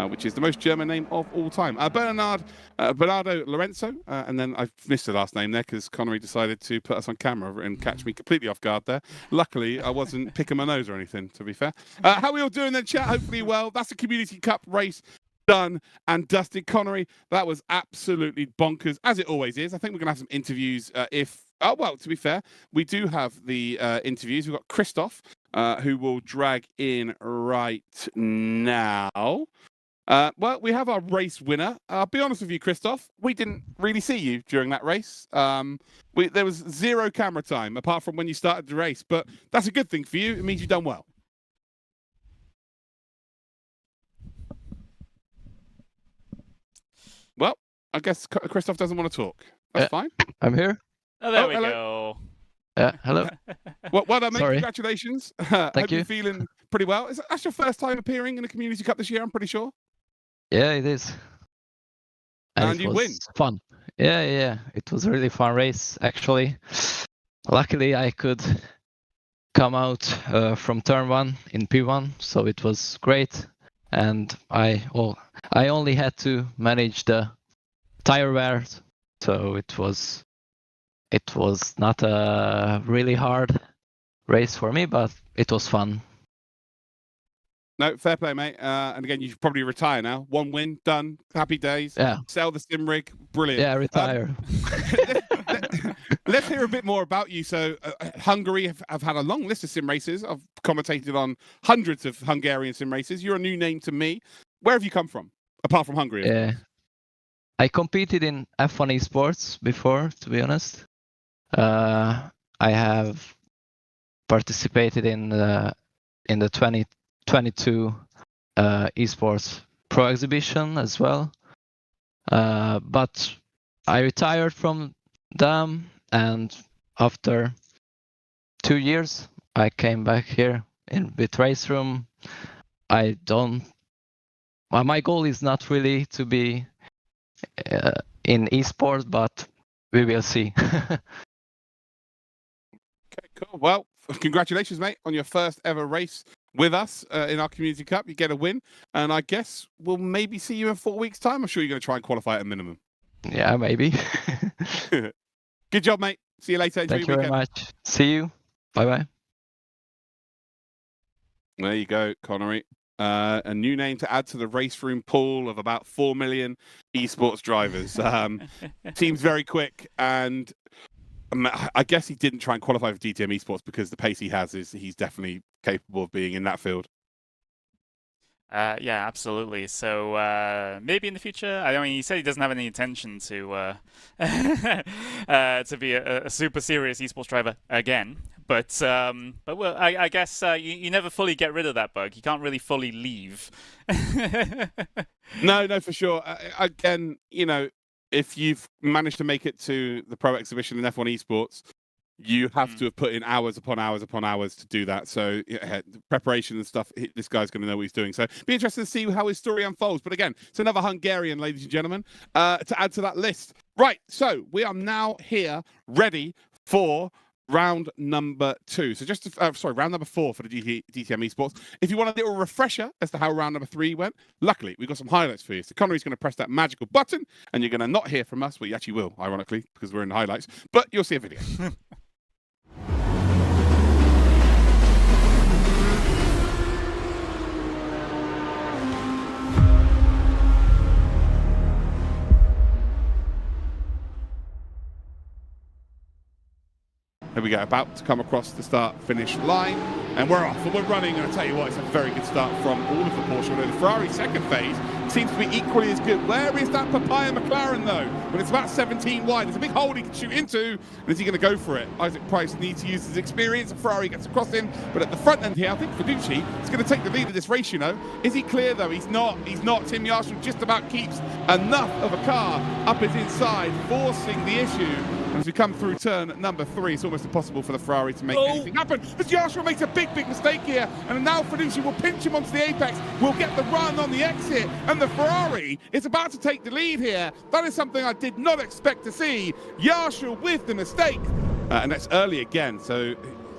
which is the most German name of all time. Bernardo Lorenzo, and then I've missed the last name there because Connery decided to put us on camera and catch me completely off guard there. Luckily, I wasn't picking my nose or anything, to be fair. How are we all doing then, chat? Hopefully well. That's a Community Cup race done and dusted. Connery, that was absolutely bonkers, as it always is. I think we're going to have some interviews well, to be fair, we do have the interviews. We've got Christoph, who will drag in right now. Well, we have our race winner. I'll be honest with you, Christoph, we didn't really see you during that race. There was 0 camera time, apart from when you started the race, but that's a good thing for you. It means you've done well. I guess Christoph doesn't want to talk. That's fine. I'm here. Oh, there Oh, we hello. go. Yeah, hello. Well done, mate. Sorry. Congratulations. Hope Thank you're you. feeling pretty well. That's your first time appearing in a Community Cup this year, I'm pretty sure. Yeah, it is. And it you was win. fun. Yeah. It was a really fun race, actually. Luckily, I could come out from turn 1 in P1, so it was great. And I only had to manage the tire wear, so it was not a really hard race for me, but it was fun. No, fair play, mate. And again, you should probably retire now. 1 win, done. Happy days. Yeah. Sell the sim rig. Brilliant. Yeah, retire. Let's hear a bit more about you. So, Hungary have had a long list of sim races. I've commentated on hundreds of Hungarian sim races. You're a new name to me. Where have you come from, apart from Hungary? Yeah. I competed in F1 eSports before, to be honest. I have participated in the 2022 eSports Pro Exhibition as well. But I retired from them, and after 2 years, I came back here with Race Room. My goal is not really to be in esports, but we will see. Okay, cool. Well, congratulations, mate, on your first ever race with us in our Community Cup. You get a win, and I guess we'll maybe see you in 4 weeks' time. I'm sure you're going to try and qualify at a minimum. Yeah, maybe. Good job, mate. See you later. Enjoy Thank your you weekend. very much. See you. Bye-bye. There you go, Connery. A new name to add to the race room pool of about 4 million esports drivers. Seems very quick, and I guess he didn't try and qualify for DTM esports because the pace he has is he's definitely capable of being in that field. Yeah, absolutely. So maybe in the future. I mean, he said he doesn't have any intention to be a super serious esports driver again. But well, I guess you never fully get rid of that bug. You can't really fully leave. No, for sure. Again, if you've managed to make it to the Pro Exhibition in F1 esports, you have to have put in hours upon hours upon hours to do that. So preparation and stuff, this guy's going to know what he's doing. So be interested to see how his story unfolds. But again, it's another Hungarian, ladies and gentlemen, to add to that list. Right, so we are now here ready for round number 2. So round number 4 for the DTM esports. If you want a little refresher as to how round number 3 went, luckily we've got some highlights for you. So Connery's going to press that magical button, and you're going to not hear from us. Well, you actually will, ironically, because we're in the highlights, but you'll see a video. Here we go, about to come across the start-finish line, and we're off, and we're running, and I tell you what, it's a very good start from all of the Porsche. Although the Ferrari second phase seems to be equally as good. Where is that papaya McLaren, though? When it's about 17 wide, there's a big hole he can shoot into, and is he going to go for it? Isaac Price needs to use his experience, Ferrari gets across him, but at the front end here, I think Fiducci is going to take the lead of this race, Is he clear, though? He's not. Tim Yarshall just about keeps enough of a car up his inside, forcing the issue. As we come through turn number 3, it's almost impossible for the Ferrari to make anything happen. As Yarshall makes a big mistake here, and now Fiducci will pinch him onto the apex, will get the run on the exit, and the Ferrari is about to take the lead here. That is something I did not expect to see. Yarshall with the mistake. And that's early again, so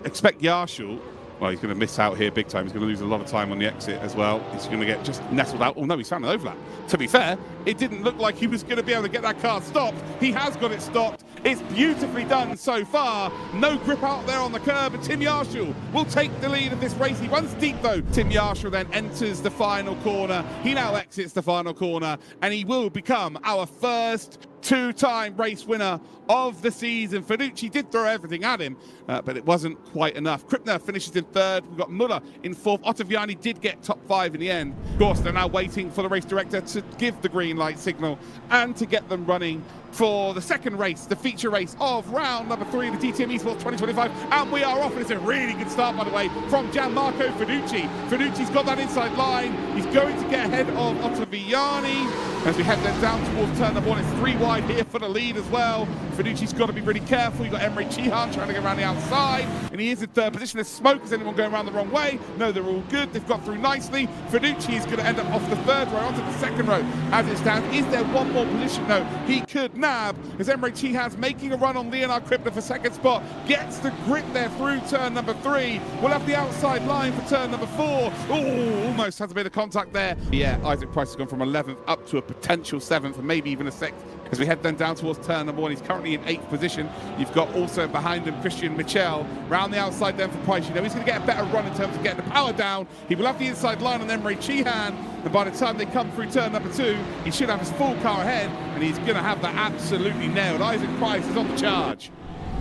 expect Yarshall. Well, he's going to miss out here big time. He's going to lose a lot of time on the exit as well. He's going to get just nestled out. Oh, no, he's found an overlap. To be fair, it didn't look like he was going to be able to get that car stopped. He has got it stopped. It's beautifully done so far. No grip out there on the curb, and Tim Yarshall will take the lead of this race. He runs deep, though. Tim Yarshall then enters the final corner. He now exits the final corner, and he will become our first 2-time race winner of the season. Fiducci did throw everything at him, but it wasn't quite enough. Krippner finishes in 3rd. We've got Muller in 4th. Ottaviani did get top 5 in the end. Of course, they're now waiting for the race director to give the green light signal and to get them running for the second race, the feature race of round number 3 of the DTM eSports 2025. And we are off, and it's a really good start, by the way, from Gianmarco Fiducci. Fiducci's got that inside line. He's going to get ahead of Ottaviani. As we head then down towards turn number 1, it's 3 wide here for the lead as well. Fiduci's got to be really careful. You've got Emre Cihan trying to go around the outside, and he is in third position. There's smoke. Is anyone going around the wrong way? No, they're all good. They've got through nicely. Fiduci is going to end up off the third row onto the second row as it stands. Is there one more position? No, he could nab as Emre Cihan's making a run on Leonard Kripner for second spot. Gets the grip there through turn number 3. We'll have the outside line for turn number 4. Oh, almost has a bit of contact there. Yeah, Isaac Price has gone from 11th up to a potential 7th and maybe even a 6th. As we head then down towards turn number 1, he's currently in 8th position. You've got also behind him Christian Michel. Round the outside then for Price. You know he's going to get a better run in terms of getting the power down. He will have the inside line on Emre Cihan. And by the time they come through turn number 2, he should have his full car ahead. And he's going to have that absolutely nailed. Isaac Price is on the charge.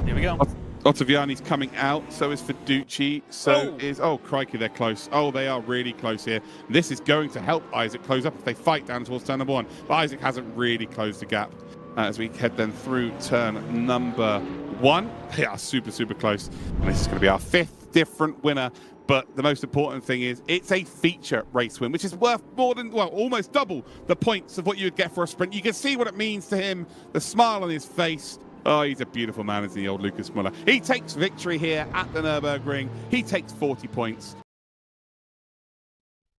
Here we go. Ottaviani's coming out, so is Fiduci, oh crikey, they're close. Oh, they are really close here. This is going to help Isaac close up if they fight down towards turn number 1. But Isaac hasn't really closed the gap as we head then through turn number 1. They are super, super close. And this is going to be our 5th different winner. But the most important thing is it's a feature race win, which is worth more than, well, almost double the points of what you would get for a sprint. You can see what it means to him, the smile on his face. Oh, he's a beautiful man, isn't he, old Lucas Muller? He takes victory here at the Nürburgring. He takes 40 points.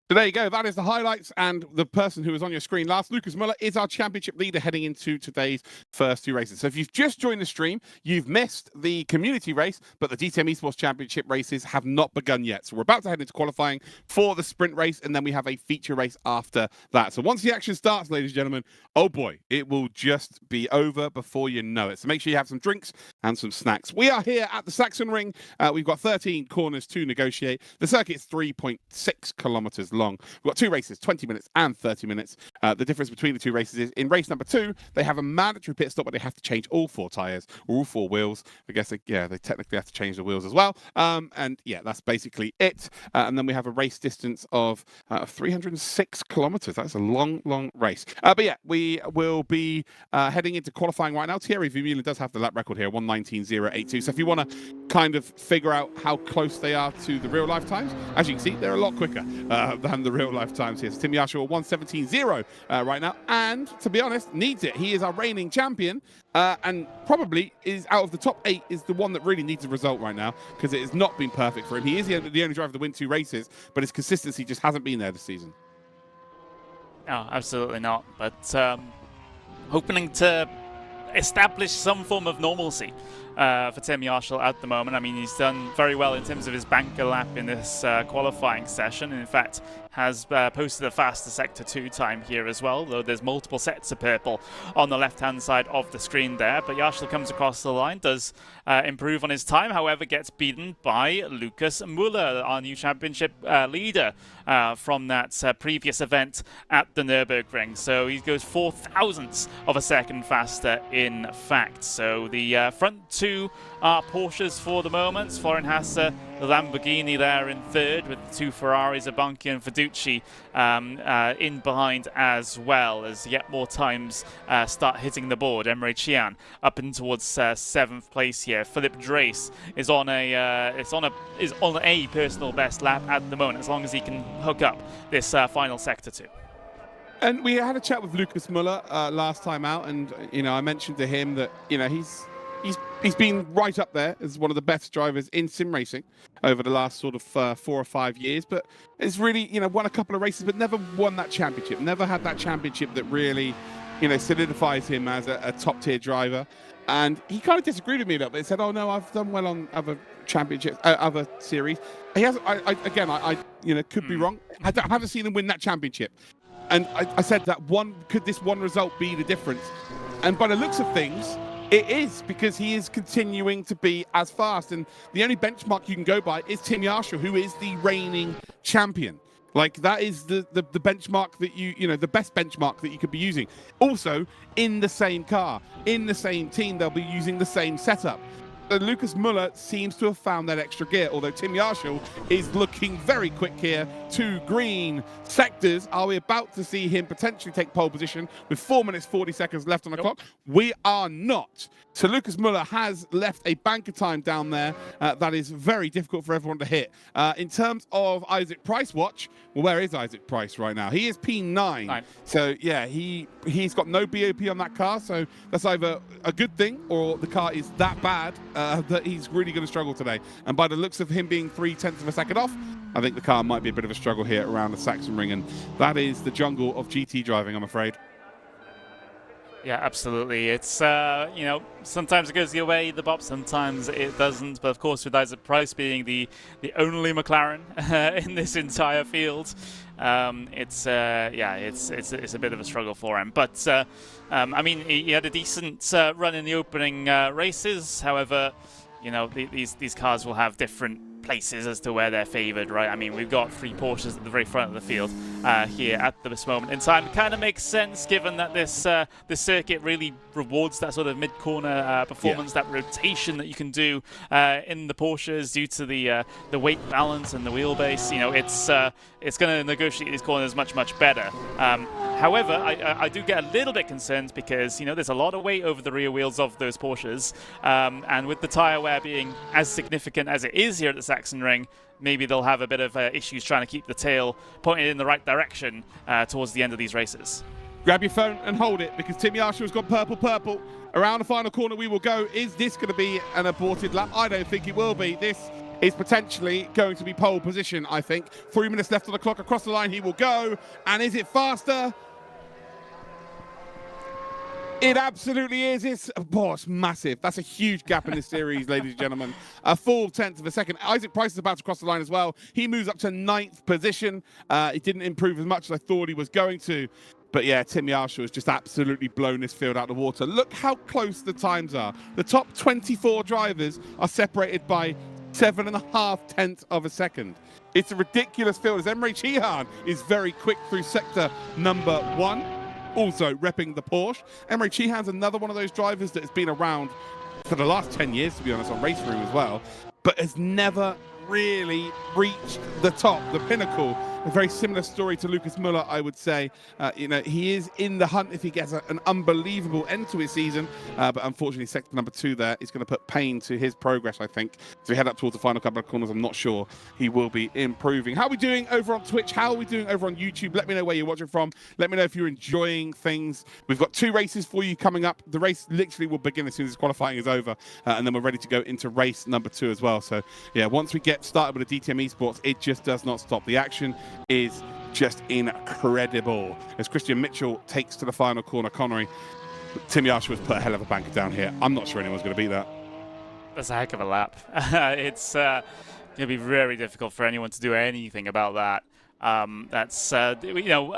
So there you go. That is the highlights and the person who was on your screen last. Lucas Muller is our championship leader heading into today's first 2 races. So if you've just joined the stream, you've missed the community race, but the DTM eSports Championship races have not begun yet. So we're about to head into qualifying for the sprint race, and then we have a feature race after that. So once the action starts, ladies and gentlemen, oh boy, it will just be over before you know it. So make sure you have some drinks and some snacks. We are here at the Sachsenring. We've got 13 corners to negotiate. The circuit's 3.6 kilometers long. We've got 2 races, 20 minutes and 30 minutes. The difference between the 2 races is in race number 2, they have a mandatory pit stop, but they have to change all 4 tyres or all 4 wheels. I guess they technically have to change the wheels as well. And yeah, that's basically it. And then we have a race distance of 306 kilometers. That's a long, long race. But yeah, we will be heading into qualifying right now. Thierry Vermeulen does have the lap record here, 1:19.082. So if you want to kind of figure out how close they are to the real life times, as you can see, they're a lot quicker than the real life times here. So Tim Yashua 1:17.0 right now, and to be honest, needs it. He is our reigning champion, and probably is out of the top 8 is the one that really needs a result right now, because it has not been perfect for him. He is the only driver to win 2 races, but his consistency just hasn't been there this season. No, absolutely not. But hoping to establish some form of normalcy for Tim Yarshall at the moment. I mean, he's done very well in terms of his banker lap in this qualifying session, and in fact has posted a faster Sector 2 time here as well, though there's multiple sets of purple on the left-hand side of the screen there. But Yarshall comes across the line, does improve on his time, however gets beaten by Lucas Muller, our new championship leader from that previous event at the Nürburgring. So he goes 4 thousandths of a second faster in fact. So the front 2 are Porsches for the moment. Florian Hasse, the Lamborghini there in 3rd, with the 2 Ferraris, Abanki and Fiduci in behind as well, as yet more times start hitting the board. Emre Cihan up in towards 7th place here. Philip Drace is on a personal best lap at the moment, as long as he can hook up this final Sector 2. And we had a chat with Lucas Muller last time out, and I mentioned to him that he's been right up there as one of the best drivers in sim racing over the last sort of 4 or 5 years, but it's really won a couple of races but never won that championship, never had that championship that really solidifies him as a top tier driver. And he kind of disagreed with me a little bit. He said, oh no, I've done well on other championships, other series. He has, I could be wrong. I haven't seen him win that championship. And I said that could this one result be the difference? And by the looks of things, it is, because he is continuing to be as fast. And the only benchmark you can go by is Tim Yarshall, who is the reigning champion. Like, that is the benchmark that the best benchmark that you could be using. Also, in the same car, in the same team, they'll be using the same setup. Lucas Muller seems to have found that extra gear, although Tim Yarshall is looking very quick here to green sectors. Are we about to see him potentially take pole position with 4 minutes 40 seconds left on the clock? We are not. So Lucas Muller has left a bank of time down there that is very difficult for everyone to hit. In terms of Isaac Price watch, well, where is Isaac Price right now? He is P9. So yeah, he's got no BOP on that car, so that's either a good thing or the car is that bad that he's really going to struggle today. And by the looks of him being 0.3 of a second off, I think the car might be a bit of a struggle here around the Sachsenring, and that is the jungle of GT driving, I'm afraid. Yeah, absolutely. It's, you know, sometimes it goes your way, the Bob, sometimes it doesn't. But of course, with Isaac Price being the only McLaren in this entire field, it's a bit of a struggle for him. But, I mean, he had a decent run in the opening races. However, you know, these cars will have different places as to where they're favoured, right? I mean, we've got 3 Porsches at the very front of the field here at this moment in time. It kind of makes sense given that this circuit really rewards that sort of mid-corner performance, that rotation that you can do in the Porsches due to the weight balance and the wheelbase. You know, it's going to negotiate these corners much better. However, I do get a little bit concerned because, you know, there's a lot of weight over the rear wheels of those Porsches, and with the tyre wear being as significant as it is here at the Sachsenring, maybe they'll have a bit of issues trying to keep the tail pointed in the right direction towards the end of these races. Grab your phone and hold it, because Tim Yarshall's got purple. Around the final corner we will go. Is this going to be an aborted lap? I don't think it will be. This is potentially going to be pole position, I think. 3 minutes left on the clock. Across the line he will go. And is it faster? It absolutely is. It's massive. That's a huge gap in this series, ladies and gentlemen. A full 1/10 of a second. Isaac Price is about to cross the line as well. He moves up to 9th position. He didn't improve as much as I thought he was going to. But yeah, Tim Yarshall has just absolutely blown this field out of the water. Look how close the times are. The top 24 drivers are separated by 7.5 of a second. It's a ridiculous field, as Emre Cihan is very quick through sector number 1. Also repping the Porsche. Emre Cihan's another one of those drivers that has been around for the last 10 years, to be honest, on Race Room as well, but has never really reached the top, the pinnacle. A very similar story to Lucas Muller, I would say. You know, he is in the hunt if he gets an unbelievable end to his season, but unfortunately sector number 2 there is going to put pain to his progress, I think. As we head up towards the final couple of corners, I'm not sure he will be improving. How are we doing over on Twitch? How are we doing over on YouTube? Let me know where you're watching from. Let me know if you're enjoying things. We've got 2 races for you coming up. The race literally will begin as soon as qualifying is over, and then we're ready to go into race number 2 as well. So yeah, once we get started with the DTM eSports, it just does not stop. The action is just incredible. As Christian Mitchell takes to the final corner, Connery, Tim Yarshall has put a hell of a banker down here. I'm not sure anyone's going to beat that. That's a heck of a lap. It's going to be very difficult for anyone to do anything about that. That's you know,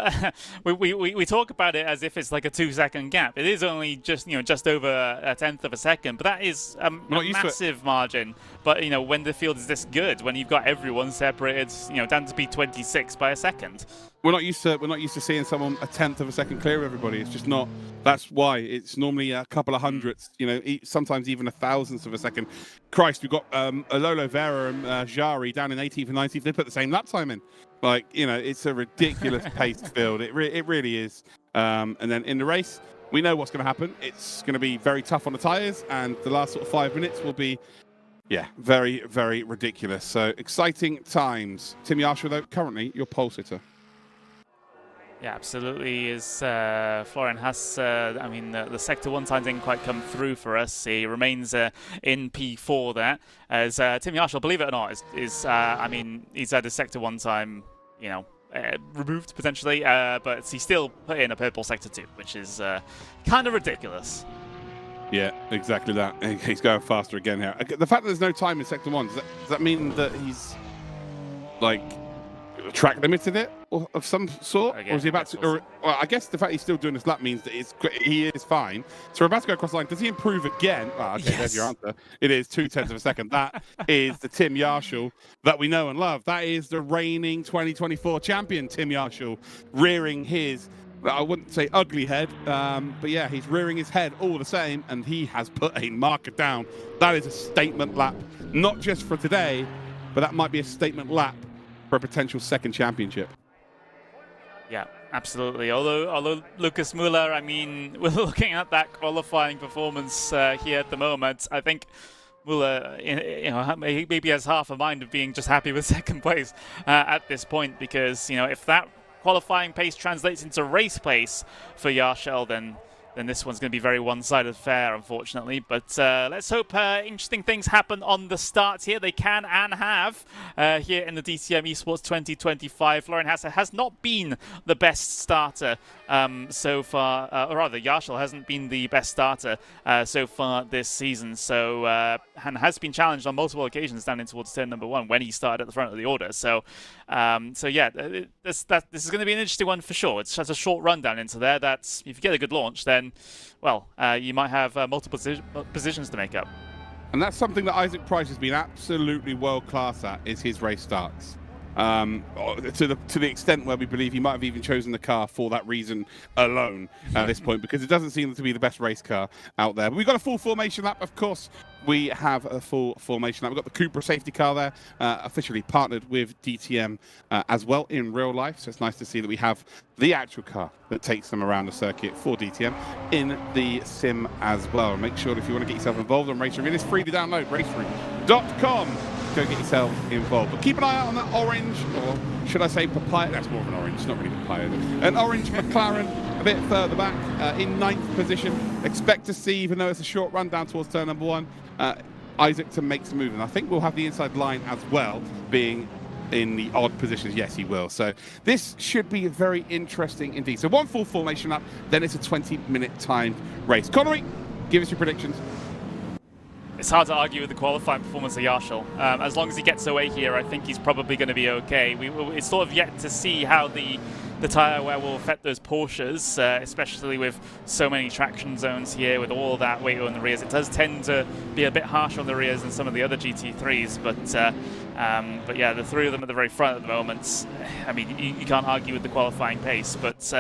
we talk about it as if it's like a 2-second gap. It is only just, you know, just over a 1/10 of a second, but that is a massive margin. But you know, when the field is this good, when you've got everyone separated, you know, down to be 26 by a second. We're not used to seeing someone a 1/10 of a second clear of everybody. It's just not. That's why it's normally a couple of hundredths. You know, sometimes even a 1,000th of a second. Christ, we've got Alolo Vera and Jari down in 18th and 19th. They put the same lap time in. Like, you know, it's a ridiculous paced field. It really is. And then in the race, we know what's going to happen. It's going to be very tough on the tyres, and the last sort of 5 minutes will be, yeah, very, very ridiculous. So exciting times. Tim Yarshall, though, currently your pole sitter. Yeah, absolutely. Is Florian Haas, I mean, the Sector 1 time didn't quite come through for us. He remains in P4 there. As Tim Yarshall, believe it or not, I mean, he's had a Sector 1 time, you know, removed potentially, but he still put in a purple Sector 2, which is kind of ridiculous. Yeah, exactly that. He's going faster again here. The fact that there's no time in Sector 1, does that mean that he's, like, track limited it of some sort? Or is he about to? Or, well, I guess the fact he's still doing this lap means that he is fine. So we're about to go across the line. Does he improve again? Oh, okay, yes. There's your answer. It is 0.2 of a second. That is the Tim Yarshall that we know and love. That is the reigning 2024 champion, Tim Yarshall, rearing his I wouldn't say ugly head, but yeah, he's rearing his head all the same, and he has put a marker down. That is a statement lap, not just for today, but that might be a statement lap for a potential second championship. Yeah, absolutely. Although Lucas Müller, I mean, we're looking at that qualifying performance here at the moment. I think Müller, you know, maybe has half a mind of being just happy with second place at this point, because, you know, if that qualifying pace translates into race pace for Yarshel, then this one's going to be very one-sided affair, unfortunately. But let's hope interesting things happen on the start here. They can and have here in the DTM eSports 2025. Florian Hasse has not been the best starter so far, or rather, Yarshel hasn't been the best starter so far this season. So and has been challenged on multiple occasions down in towards turn number 1 when he started at the front of the order. So yeah, this is going to be an interesting one for sure. It's just a short rundown into there. That's, if you get a good launch, then, well, you might have multiple positions to make up. And that's something that Isaac Price has been absolutely world-class at, is his race starts. To the extent where we believe he might have even chosen the car for that reason alone at this point, because it doesn't seem to be the best race car out there. But we've got a full formation lap, of course. We have a full formation lap. We've got the Cupra safety car there, officially partnered with DTM as well in real life. So it's nice to see that we have the actual car that takes them around the circuit for DTM in the sim as well. And make sure that if you want to get yourself involved on Racering, it is free to download, racering.com. Go get yourself involved. But keep an eye out on that orange, or should I say papaya? That's more of an orange, not really papaya. An orange McLaren a bit further back in 9th position. Expect to see, even though it's a short run down towards turn number 1, Isaac to make some move. And I think we'll have the inside line as well, being in the odd positions. Yes, he will. So this should be very interesting indeed. So one full formation up, then it's a 20-minute timed race. Connery, give us your predictions. It's hard to argue with the qualifying performance of Yarshel. As long as he gets away here, I think he's probably going to be okay. It's sort of yet to see how the tyre wear will affect those Porsches, especially with so many traction zones here, with all that weight on the rears. It does tend to be a bit harsh on the rears than some of the other GT3s, but yeah, the three of them at the very front at the moment, I mean, you can't argue with the qualifying pace, but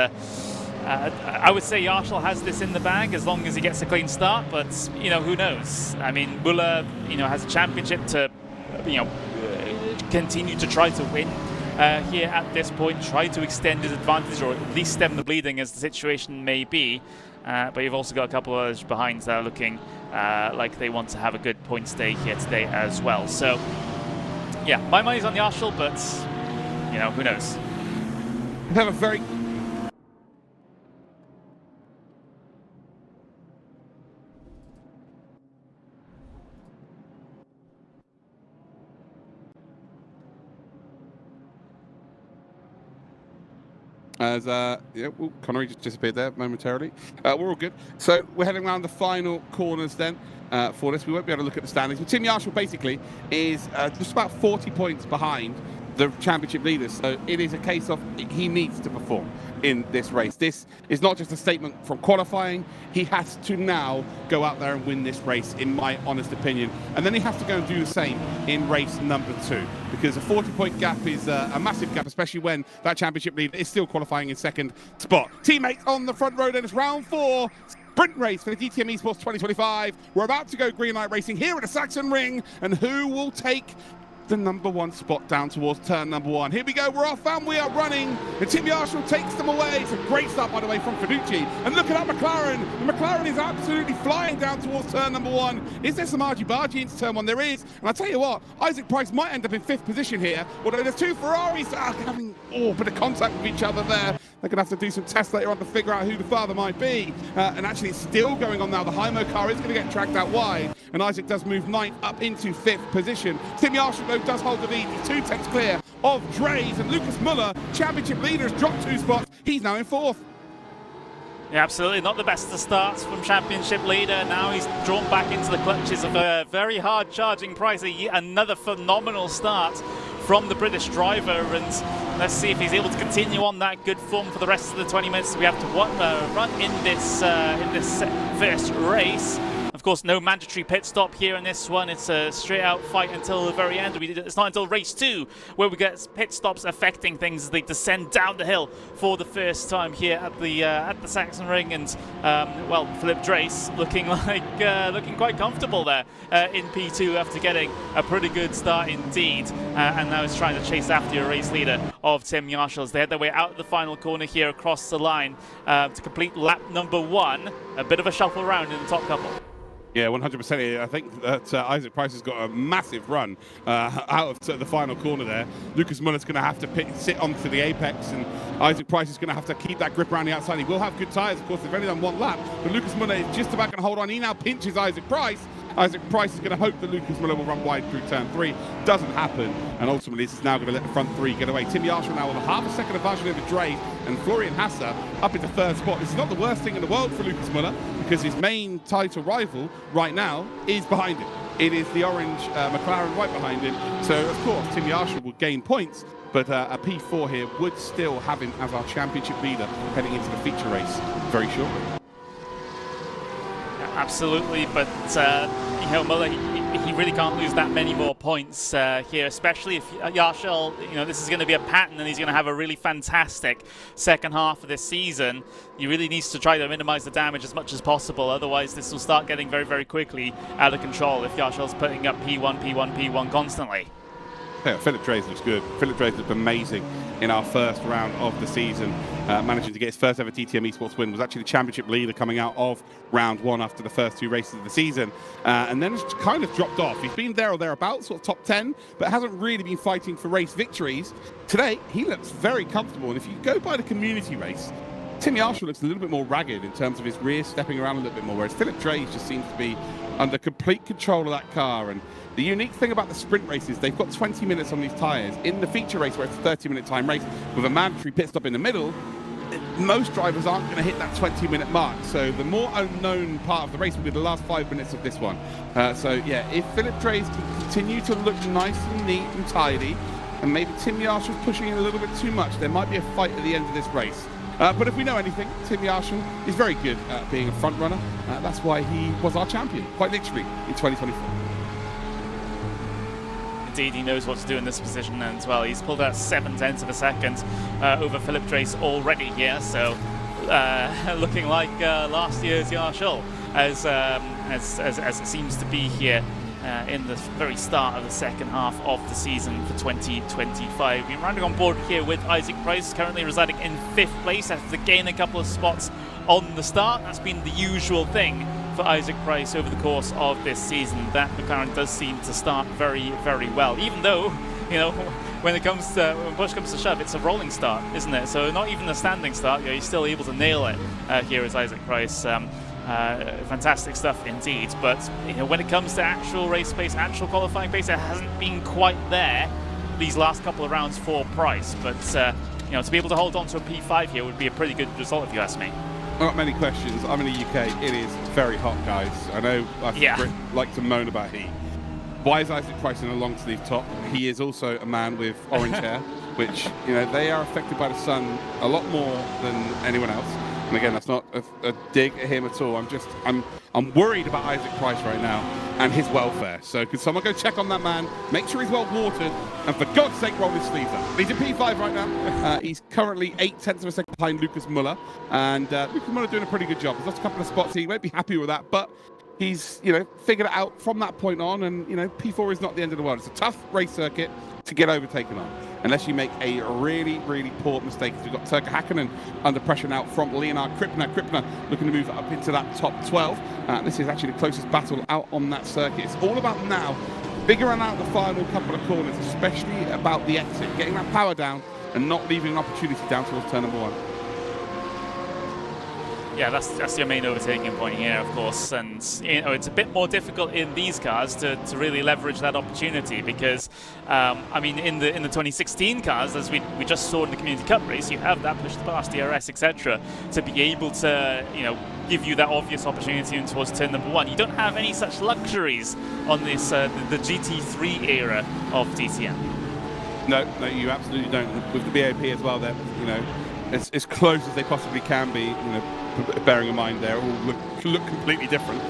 I would say Yarshel has this in the bag as long as he gets a clean start, but, you know, who knows? I mean, Müller, you know, has a championship to, you know, continue to try to win here at this point, try to extend his advantage, or at least stem the bleeding as the situation may be. But you've also got a couple of others behind that are looking like they want to have a good points day here today as well. So, yeah, my money's on Yarshel, but, you know, who knows? We have a very... As yeah, well, Connery just disappeared there momentarily. We're all good. So we're heading around the final corners then for this. We won't be able to look at the standings. But Tim Yarshel basically is just about 40 points behind the championship leaders. So it is a case of he needs to perform in this race. This is not just a statement from qualifying. He has to now go out there and win this race, in my honest opinion. And then he has to go and do the same in race number 2, because a 40-point gap is a massive gap, especially when that championship leader is still qualifying in 2nd spot. Teammates on the front row, then it's round 4. Sprint race for the DTM eSports 2025. We're about to go green light racing here at the Sachsenring, and who will take the number 1 spot down towards turn number 1. Here we go, we're off and we are running. And Tim Yarshel takes them away. It's a great start, by the way, from Fiducci. And look at that McLaren. The McLaren is absolutely flying down towards turn number 1. Is there some argy-bargy into turn 1? There is. And I'll tell you what, Isaac Price might end up in 5th position here, although there's 2 Ferraris having a bit of contact with each other there. They're going to have to do some tests later on to figure out who the father might be. And actually, it's still going on now. The Hymo car is going to get tracked out wide. And Isaac does move 9th up into 5th position. Tim Yarshel, though, does hold the lead. He's 2 tenths clear of Drees. And Lucas Müller, championship leader, has dropped 2 spots. He's now in 4th. Yeah, absolutely. Not the best of starts from championship leader. Now he's drawn back into the clutches of a very hard charging Price. Another phenomenal start from the British driver, and let's see if he's able to continue on that good form for the rest of the 20 minutes we have to run in this first race. Of course, no mandatory pit stop here in this one. It's a straight-out fight until the very end. It's not until race 2 where we get pit stops affecting things as they descend down the hill for the first time here at the Sachsenring. And well, Philip Drace looking quite comfortable there in P2 after getting a pretty good start indeed, and now is trying to chase after your race leader of Tim Yarshall as they head their way out of the final corner here across the line to complete lap number 1. A bit of a shuffle round in the top couple. Yeah, 100%. I think that Isaac Price has got a massive run out of the final corner there. Lucas Muller's going to have to sit onto the apex, and Isaac Price is going to have to keep that grip around the outside. He will have good tyres, of course. They've only done 1 lap, but Lucas Muller is just about going to hold on. He now pinches Isaac Price. Isaac Price is going to hope that Lucas Muller will run wide through turn 3. Doesn't happen, and ultimately this is now going to let the front 3 get away. Tim Yarshall now with a half a second advantage over Dre and Florian Hassa up into 3rd spot. This is not the worst thing in the world for Lucas Muller because his main title rival right now is behind him. It is the orange McLaren right behind him. So, of course, Tim Yarshall will gain points, but a P4 here would still have him as our championship leader heading into the feature race very shortly. Absolutely, but you know, Muller, he really can't lose that many more points here, especially if Yarshall, you know, this is going to be a pattern and he's going to have a really fantastic second half of this season. He really needs to try to minimize the damage as much as possible, otherwise this will start getting very, very quickly out of control if Yarshall's putting up P1, P1, P1 constantly. Yeah, Philip Drace looks good. Philip Drace looked amazing in our first round of the season, managing to get his first ever DTM eSports win. Was actually the championship leader coming out of round 1 after the first 2 races of the season, and then it's kind of dropped off. He's been there or thereabouts, sort of top 10, but hasn't really been fighting for race victories. Today, he looks very comfortable, and if you go by the community race, Tim Yarshall looks a little bit more ragged in terms of his rear stepping around a little bit more, whereas Philip Drace just seems to be under complete control of that car. And the unique thing about the sprint races, they've got 20 minutes on these tyres. In the feature race, where it's a 30-minute time race with a mandatory pit stop in the middle, most drivers aren't going to hit that 20-minute mark. So the more unknown part of the race will be the last 5 minutes of this one. So yeah, if Philip Drace can continue to look nice and neat and tidy, and maybe Tim Yarshall's pushing in a little bit too much, there might be a fight at the end of this race. But if we know anything, Tim Yarshall is very good at being a front runner. That's why he was our champion, quite literally, in 2024. Indeed, he knows what to do in this position as well. He's pulled out 0.7 of a second over Philip Drace already here, so looking like last year's Yarshall as it seems to be here in the very start of the second half of the season for 2025. We're rounding on board here with Isaac Price, currently residing in 5th place after to gain a couple of spots on the start. That's been the usual thing for Isaac Price over the course of this season. That McLaren does seem to start very, very well, even though, you know, when push comes to shove, it's a rolling start, isn't it? So not even a standing start, you know, he's still able to nail it here as Isaac Price. Fantastic stuff indeed, but you know, when it comes to actual race pace, actual qualifying pace, it hasn't been quite there these last couple of rounds for Price. But you know, to be able to hold on to a P5 here would be a pretty good result if you ask me. Not many questions. I'm in the UK. It is very hot, guys. I know I like to moan about heat. Why is Isaac Price in a long sleeve top? He is also a man with orange hair, which, you know, they are affected by the sun a lot more than anyone else. And again, that's not a dig at him at all. I'm worried about Isaac Price right now and his welfare. So could someone go check on that man, make sure he's well watered, and for God's sake, roll his sleeves up. He's in P5 right now. He's currently 0.8 of a second behind Lucas Muller, and Lucas Muller doing a pretty good job. There's lost a couple of spots. He won't be happy with that, but he's, you know, figured it out from that point on, and, you know, P4 is not the end of the world. It's a tough race circuit to get overtaken on, unless you make a really, really poor mistake. We've got Turka Hakkinen under pressure now from Leonard Kripner. Kripner looking to move up into that top 12. This is actually the closest battle out on that circuit. It's all about now figuring out the final couple of corners, especially about the exit, getting that power down and not leaving an opportunity down towards turn number 1. Yeah, that's your main overtaking point here, of course, and you know, it's a bit more difficult in these cars to really leverage that opportunity because, I mean, in the 2016 cars, as we just saw in the Community Cup race, you have that push to pass, DRS, etc., to be able to, you know, give you that obvious opportunity in towards turn number 1. You don't have any such luxuries on this the GT3 era of DTM. No, you absolutely don't. With the BAP as well, they're, you know, as close as they possibly can be, you know, bearing in mind they all look completely different.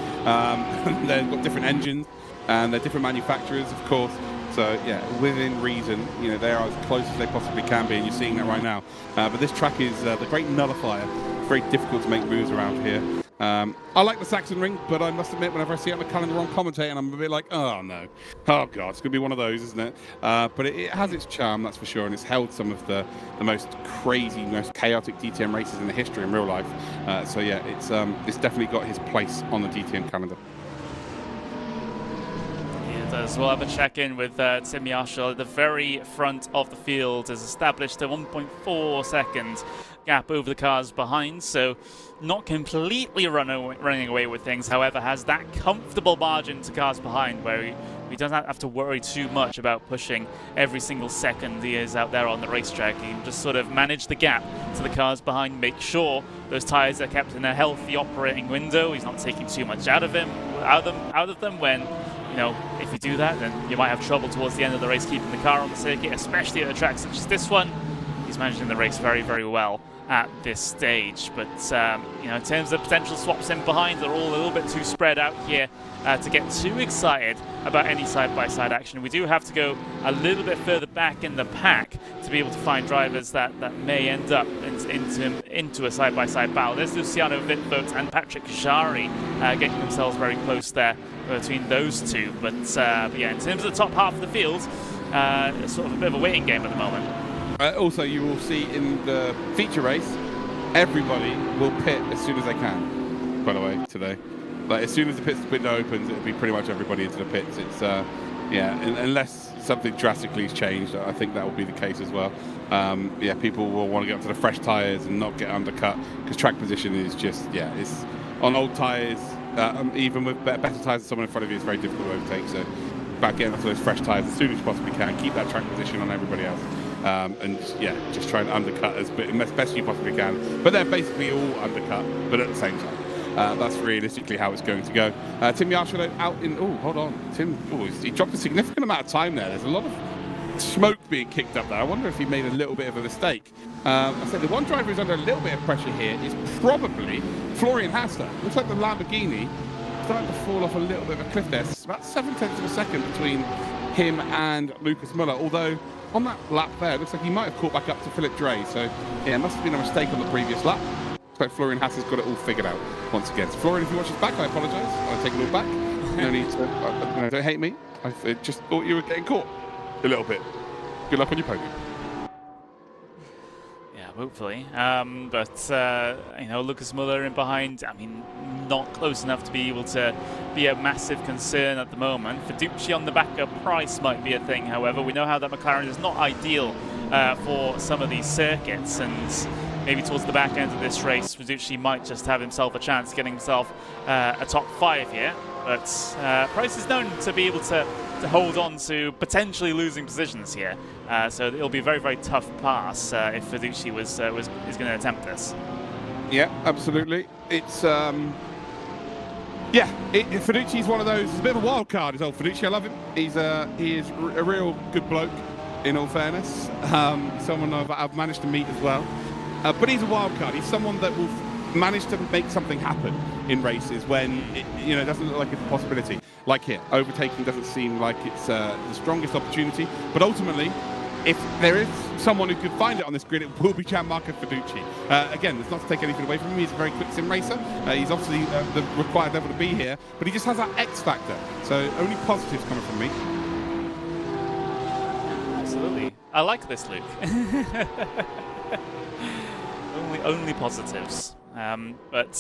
They've got different engines and they're different manufacturers, of course. So yeah, within reason, you know, they are as close as they possibly can be, and you're seeing that right now. But this track is the great nullifier. It's very difficult to make moves around here. I like the Sachsenring, but I must admit, whenever I see it on the calendar on commentating, I'm a bit like, oh no, oh god, it's gonna be one of those, isn't it? But it has its charm, that's for sure, and it's held some of the most crazy, most chaotic DTM races in the history in real life. So yeah, it's definitely got his place on the DTM calendar. We'll have a check-in with Tim Yarshall at the very front of the field. Has established a 1.4 second gap over the cars behind, so not completely running away with things, however has that comfortable margin to cars behind where he doesn't have to worry too much about pushing every single second he is out there on the racetrack. He can just sort of manage the gap to the cars behind, make sure those tyres are kept in a healthy operating window. He's not taking too much out of them when, you know, if you do that, then you might have trouble towards the end of the race keeping the car on the circuit, especially at a track such as this one. He's managing the race very, very well at this stage. But, you know, in terms of potential swaps in behind, they're all a little bit too spread out here to get too excited about any side-by-side action. We do have to go a little bit further back in the pack to be able to find drivers that may end up into a side-by-side battle. There's Luciano Wittvogt and Patrick Jarry getting themselves very close there between those two. But yeah, in terms of the top half of the field, it's sort of a bit of a waiting game at the moment. Also, you will see in the feature race, everybody will pit as soon as they can, by the way, today. Like, as soon as the pit window opens, it'll be pretty much everybody into the pits. It's, yeah, unless something drastically has changed, I think that will be the case as well. Yeah, people will want to get onto the fresh tyres and not get undercut, because track position is just, yeah, it's on old tyres, even with better tyres than someone in front of you, it's very difficult to overtake. So, back getting onto those fresh tyres as soon as you possibly can, keep that track position on everybody else. And yeah, just try and undercut as best you possibly can. But they're basically all undercut, but at the same time. That's realistically how it's going to go. Tim Yarshall out in... Oh, hold on. Tim, he dropped a significant amount of time there. There's a lot of smoke being kicked up there. I wonder if he made a little bit of a mistake. I said the one driver who's under a little bit of pressure here is probably Florian Haster. Looks like the Lamborghini starting to fall off a little bit of a cliff there. It's about 0.7 of a second between him and Lucas Muller, although on that lap there, it looks like he might have caught back up to Philip Drey. So yeah, it must have been a mistake on the previous lap. But Florian Hasser's got it all figured out once again. So Florian, if you watch this back, I apologise. I'll take it all back. No need to, don't hate me. I just thought you were getting caught a little bit. Good luck on your podium. Yeah, hopefully. But you know, Lucas Muller in behind, I mean, not close enough to be able to be a massive concern at the moment. Fiducci on the back of Price might be a thing, however. We know how that McLaren is not ideal for some of these circuits, and maybe towards the back end of this race, Fiducci might just have himself a chance getting himself a top 5 here. But Price is known to be able to hold on to potentially losing positions here. So it'll be a very, very tough pass if Fiducci is going to attempt this. Yeah, absolutely. It's yeah, Fiducci's one of those. He's a bit of a wild card. Is old Fiducci. I love him. He is a real good bloke. In all fairness, someone I've managed to meet as well. But he's a wild card. He's someone that will manage to make something happen in races when it doesn't look like it's a possibility. Like here, overtaking doesn't seem like it's the strongest opportunity. But ultimately, if there is someone who could find it on this grid, it will be Gianmarco Fiducci. Again, it's not to take anything away from him. He's a very quick sim racer. He's obviously the required level to be here, but he just has that X factor. So only positives coming from me. Absolutely. I like this, Luke. only positives. But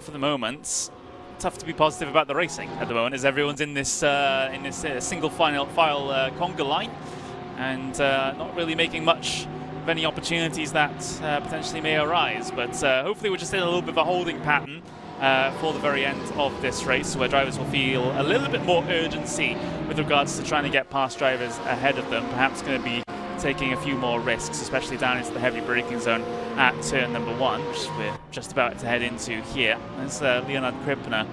for the moment, tough to be positive about the racing at the moment, as everyone's in this single file conga line, and not really making much of any opportunities that potentially may arise. But hopefully we're just in a little bit of a holding pattern for the very end of this race, where drivers will feel a little bit more urgency with regards to trying to get past drivers ahead of them. Perhaps going to be taking a few more risks, especially down into the heavy braking zone at turn number 1, which we're just about to head into here. There's Leonard Krippner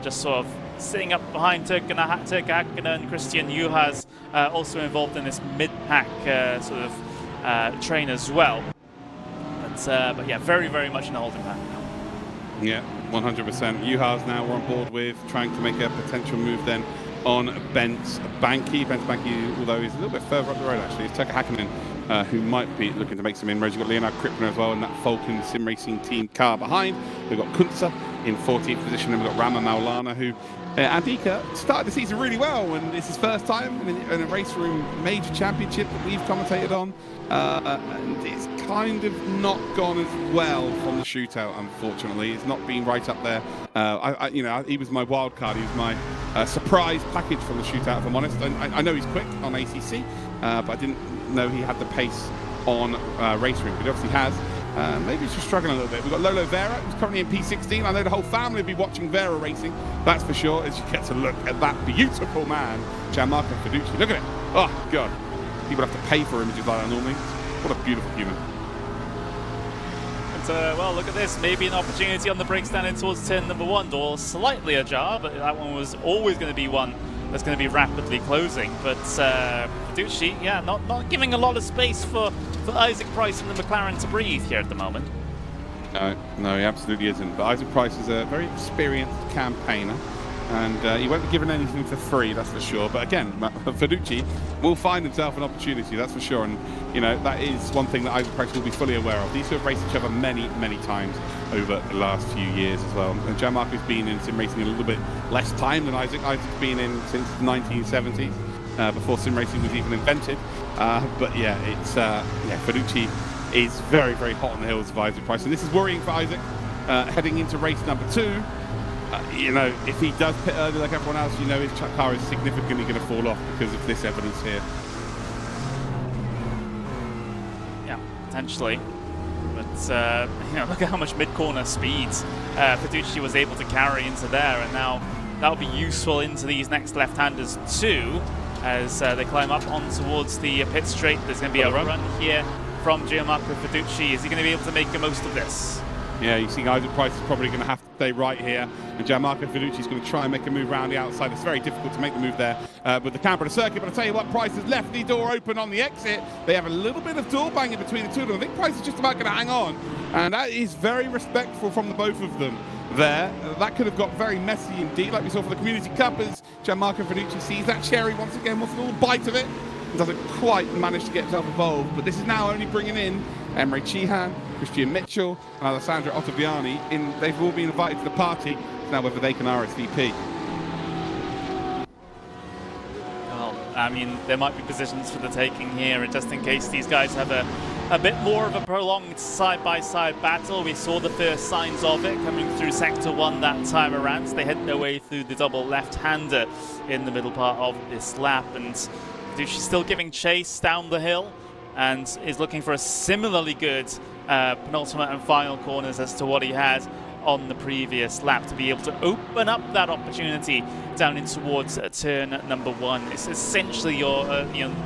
just sort of sitting up behind Turka Hakkinen, and Christian Juhas also involved in this mid-pack sort of train as well. But yeah, very, very much in the holding pattern now. Yeah, 100%. Juha's now we're on board with trying to make a potential move then on Bence Banky. Bence Banky, although he's a little bit further up the road actually, it's Tucker Hakkinen who might be looking to make some inroads. You've got Leonard Krippner as well in that Falcon Sim Racing team car behind. We've got Kunze in 14th position, and we've got Rama Maulana who Andika started the season really well, and it's his first time in a race room major championship that we've commentated on, and it's kind of not gone as well from the shootout, unfortunately. It's not been right up there. You know, he was my wild card. He was my surprise package from the shootout, if I'm honest. I know he's quick on ACC, but I didn't know he had the pace on race room, but he obviously has. Maybe he's just struggling a little bit. We've got Lolo Vera, who's currently in P16. I know the whole family will be watching Vera racing, that's for sure, as you get to look at that beautiful man, Gianmarco Fiducci. Look at it. Oh, God. People have to pay for images like that normally. What a beautiful human. And, well, look at this. Maybe an opportunity on the brakes down in towards turn number 1. Door slightly ajar, but that one was always going to be one that's going to be rapidly closing. But Fiducci, yeah, not giving a lot of space for Isaac Price from the McLaren to breathe here at the moment. No, he absolutely isn't. But Isaac Price is a very experienced campaigner, and he won't be given anything for free, that's for sure. But again, Fiducci will find himself an opportunity, that's for sure. And you know, that is one thing that Isaac Price will be fully aware of. These two have raced each other many, many times over the last few years as well. And Gianmarco's been in sim racing a little bit less time than Isaac. Isaac's been in since the 1970s. Before sim racing was even invented, but yeah, it's Fiducci is very, very hot on the heels of Isaac Price, and this is worrying for Isaac heading into race number 2. You know, if he does pit early like everyone else, you know his car is significantly going to fall off because of this evidence here. Yeah, potentially. But you know, look at how much mid-corner speed Fiducci was able to carry into there, and now that'll be useful into these next left-handers too. As they climb up on towards the pit straight. There's going to be a run here from Gianmarco Fiducci. Is he going to be able to make the most of this? Yeah, you see Isaac Price is probably going to have to stay right here, and Gianmarco Fiducci is going to try and make a move around the outside. It's very difficult to make the move there with the camber of the circuit, but I'll tell you what, Price has left the door open on the exit. They have a little bit of door banging between the two of them. I think Price is just about going to hang on, and that is very respectful from the both of them there. That could have got very messy indeed, like we saw for the Community Cup, as Gianmarco Fiducci sees that cherry once again, wants a little bite of it, and doesn't quite manage to get himself involved. But this is now only bringing in Emre Cihan, Christian Mitchell, and Alessandro Ottaviani. They've all been invited to the party. It's now whether they can RSVP. Well, I mean, there might be positions for the taking here, just in case these guys have a bit more of a prolonged side-by-side battle. We saw the first signs of it coming through Sector 1 that time around. So they head their way through the double left-hander in the middle part of this lap. And Fiducci's still giving chase down the hill and is looking for a similarly good penultimate and final corners as to what he had on the previous lap to be able to open up that opportunity down in towards turn number 1. It's essentially your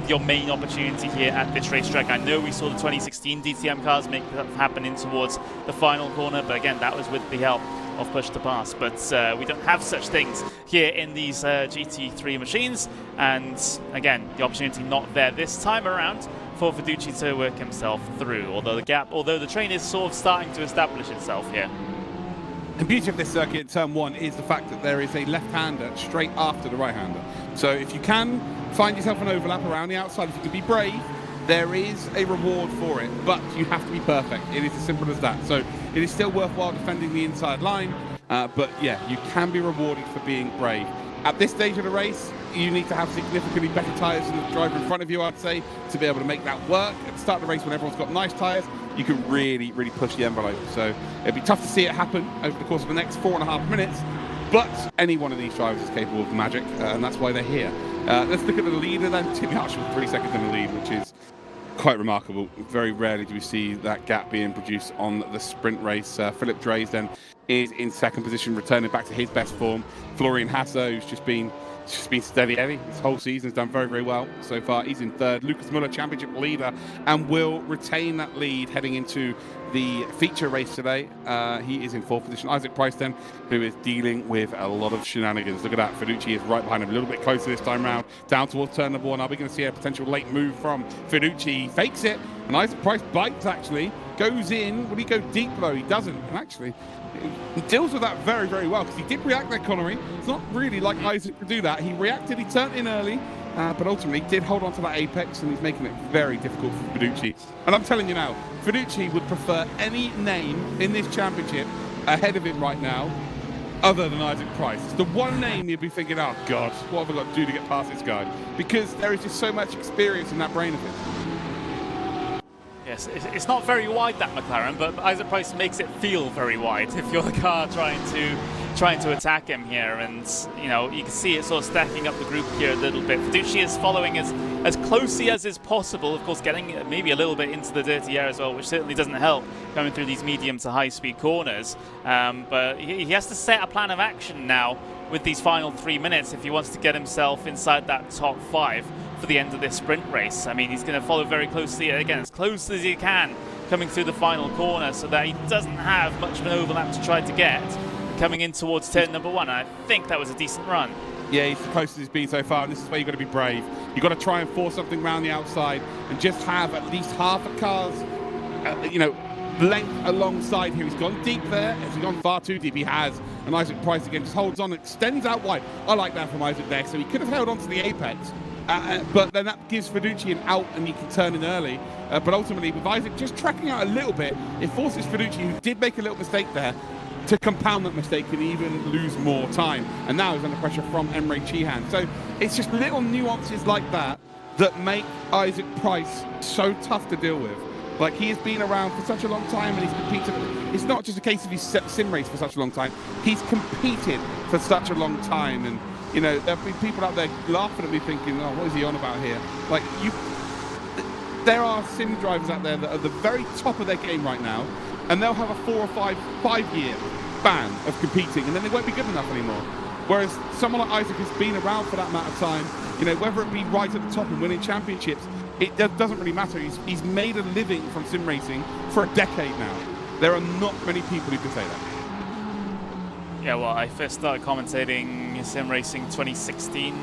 your main opportunity here at this racetrack. I know we saw the 2016 DTM cars make that happen in towards the final corner, but again, that was with the help of push to pass. But we don't have such things here in these GT3 machines, and again, the opportunity not there this time around for Fiducci to work himself through, although the train is sort of starting to establish itself here. The beauty of this circuit in turn 1 is the fact that there is a left-hander straight after the right-hander. So if you can find yourself an overlap around the outside, if you can be brave, there is a reward for it, but you have to be perfect. It is as simple as that. So it is still worthwhile defending the inside line, but yeah, you can be rewarded for being brave. At this stage of the race, you need to have significantly better tyres than the driver in front of you, I'd say, to be able to make that work. At the start of the race, when everyone's got nice tyres, you can really, really push the envelope. So it'd be tough to see it happen over the course of the next 4.5 minutes, but any one of these drivers is capable of magic, and that's why they're here. Let's look at the leader then. Timmy Archer with 3 seconds in the lead, which is quite remarkable. Very rarely do we see that gap being produced on the sprint race. Philip Dreys then is in second position, returning back to his best form. Florian Hasso, who's just been steady Eddie this whole season, has done very, very well so far. He's in third. Lucas Muller, championship leader, and will retain that lead heading into the feature race today. He is in fourth position. Isaac Price then, who is dealing with a lot of shenanigans. Look at that. Fiducci is right behind him, a little bit closer this time round, down towards turn number 1. Are we going to see a potential late move from Fiducci? He fakes it, and Isaac Price bites actually. goes in. Will he go deep though? He doesn't. And actually, he deals with that very, very well because he did react there, Connery. It's not really like Isaac to do that. He reacted, he turned in early, but ultimately did hold on to that apex, and he's making it very difficult for Fiducci. And I'm telling you now, Fiducci would prefer any name in this championship ahead of him right now other than Isaac Price. It's the one name you'd be thinking, oh God, what have I got to do to get past this guy? Because there is just so much experience in that brain of his. Yes, it's not very wide, that McLaren, but Isaac Price makes it feel very wide if you're the car trying to attack him here. And you know, you can see it sort of stacking up the group here a little bit. Fiducci is following as closely as is possible, of course getting maybe a little bit into the dirty air as well, which certainly doesn't help coming through these medium to high speed corners. But he has to set a plan of action now with these final 3 minutes if he wants to get himself inside that top 5 for the end of this sprint race. I mean, he's going to follow very closely, again, as close as he can, coming through the final corner so that he doesn't have much of an overlap to try to get coming in towards turn number 1. And I think that was a decent run. Yeah, he's the closest he's been so far, and this is where you've got to be brave. You've got to try and force something around the outside and just have at least half a car's, length alongside here. He's gone deep there. Has he gone far too deep? He has. And Isaac Price again just holds on, extends out wide. I like that from Isaac there. So he could have held on to the apex. But then that gives Fiducci an out and he can turn in early. But ultimately, with Isaac just tracking out a little bit, it forces Fiducci, who did make a little mistake there, to compound that mistake and even lose more time. And now he's under pressure from Emre Cihan. So it's just little nuances like that that make Isaac Price so tough to deal with. Like, he has been around for such a long time and he's competed. It's not just a case of he's sim race for such a long time. He's competed for such a long time. And you know, there'll be people out there laughing at me thinking, oh, what is he on about here? Like, there are sim drivers out there that are at the very top of their game right now, and they'll have a 4 or 5 year ban of competing, and then they won't be good enough anymore. Whereas someone like Isaac has been around for that amount of time, you know, whether it be right at the top and winning championships, it doesn't really matter. He's made a living from sim racing for a decade now. There are not many people who can say that. Yeah, well, I first started commentating sim racing 2016,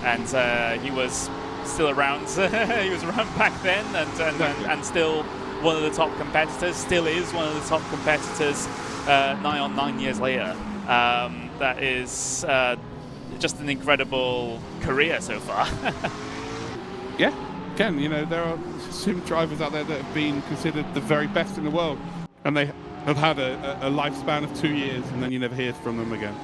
and he was still around. He was around back then, and still one of the top competitors. Still is one of the top competitors. 9 years later. That is just an incredible career so far. Yeah, again, you know, there are sim drivers out there that have been considered the very best in the world, and they have had a lifespan of 2 years, and then you never hear from them again.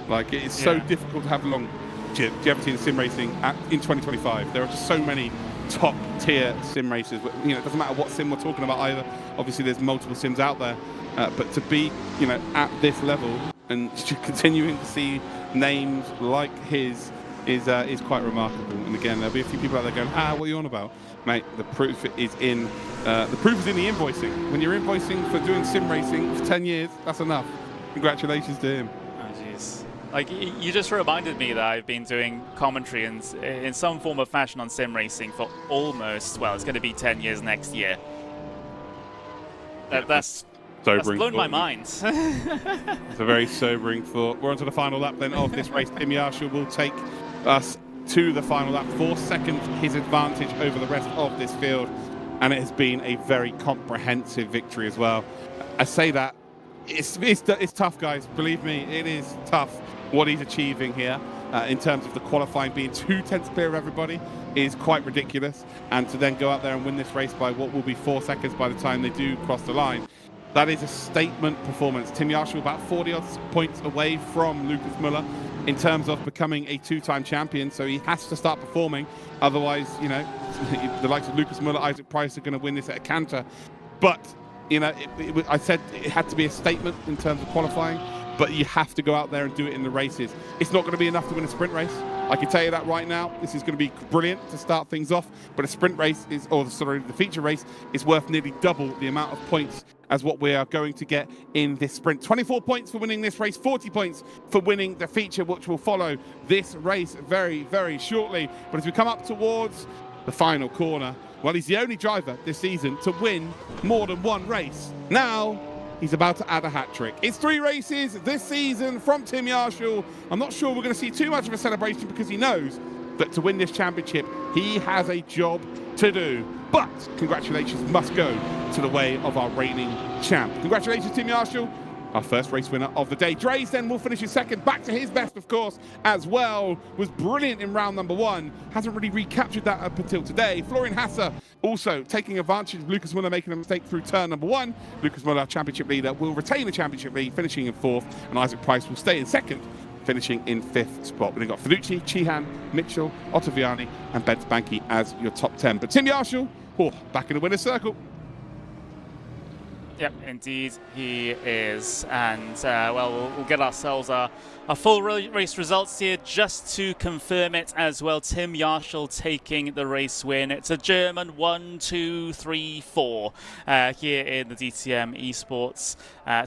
Like, it's so difficult to have longevity in sim racing in 2025. There are just so many top tier sim racers. You know, it doesn't matter what sim we're talking about either. Obviously, there's multiple sims out there, but to be, you know, at this level and continuing to see names like his is quite remarkable. And again, there'll be a few people out there going, what are you on about? Mate, the proof is in the invoicing. When you're invoicing for doing sim racing for 10 years, that's enough. Congratulations to him. Oh, jeez. Like, you just reminded me that I've been doing commentary in some form of fashion on sim racing for almost, well, it's going to be 10 years next year. That's blown my mind. It's a very sobering thought. We're on to the final lap then of this race. Tim Yarshall will take us to the final lap. 4 seconds his advantage over the rest of this field, and it has been a very comprehensive victory as well. I say that it's tough, guys. Believe me, it is tough what he's achieving here in terms of the qualifying. Being 2/10 clear of everybody is quite ridiculous, and to then go out there and win this race by what will be 4 seconds by the time they do cross the line, that is a statement performance. Tim Yarshall about 40 points away from Lucas Muller in terms of becoming a 2-time champion, so he has to start performing. Otherwise, you know, the likes of Lucas Muller, Isaac Price are going to win this at a canter. But, you know, I said it had to be a statement in terms of qualifying, but you have to go out there and do it in the races. It's not going to be enough to win a sprint race. I can tell you that right now. This is going to be brilliant to start things off, but a sprint race the feature race is worth nearly double the amount of points as what we are going to get in this sprint. 24 points for winning this race, 40 points for winning the feature, which will follow this race very, very shortly. But as we come up towards the final corner, well, he's the only driver this season to win more than one race. Now, he's about to add a hat-trick. It's 3 races this season from Tim Yarshall. I'm not sure we're going to see too much of a celebration because he knows that to win this championship, he has a job to do. But congratulations must go to the way of our reigning champ. Congratulations, Tim Yarshall, our first race winner of the day. Dre's then will finish in second, back to his best, of course, as well. Was brilliant in round number 1. Hasn't really recaptured that up until today. Florian Hasse also taking advantage of Lucas Muller making a mistake through turn number 1. Lucas Muller, championship leader, will retain the championship lead, finishing in 4th, and Isaac Price will stay in 2nd, finishing in 5th spot. We've got Feducci, Chihan, Mitchell, Ottaviani, and Ben Spanky as your top 10. But Tim Yarshall, back in the winner's circle. Yep, indeed he is. And, well, we'll get ourselves our full race results here just to confirm it as well. Tim Yarshall taking the race win. It's a German 1, 2, 3, 4 here in the DTM eSports.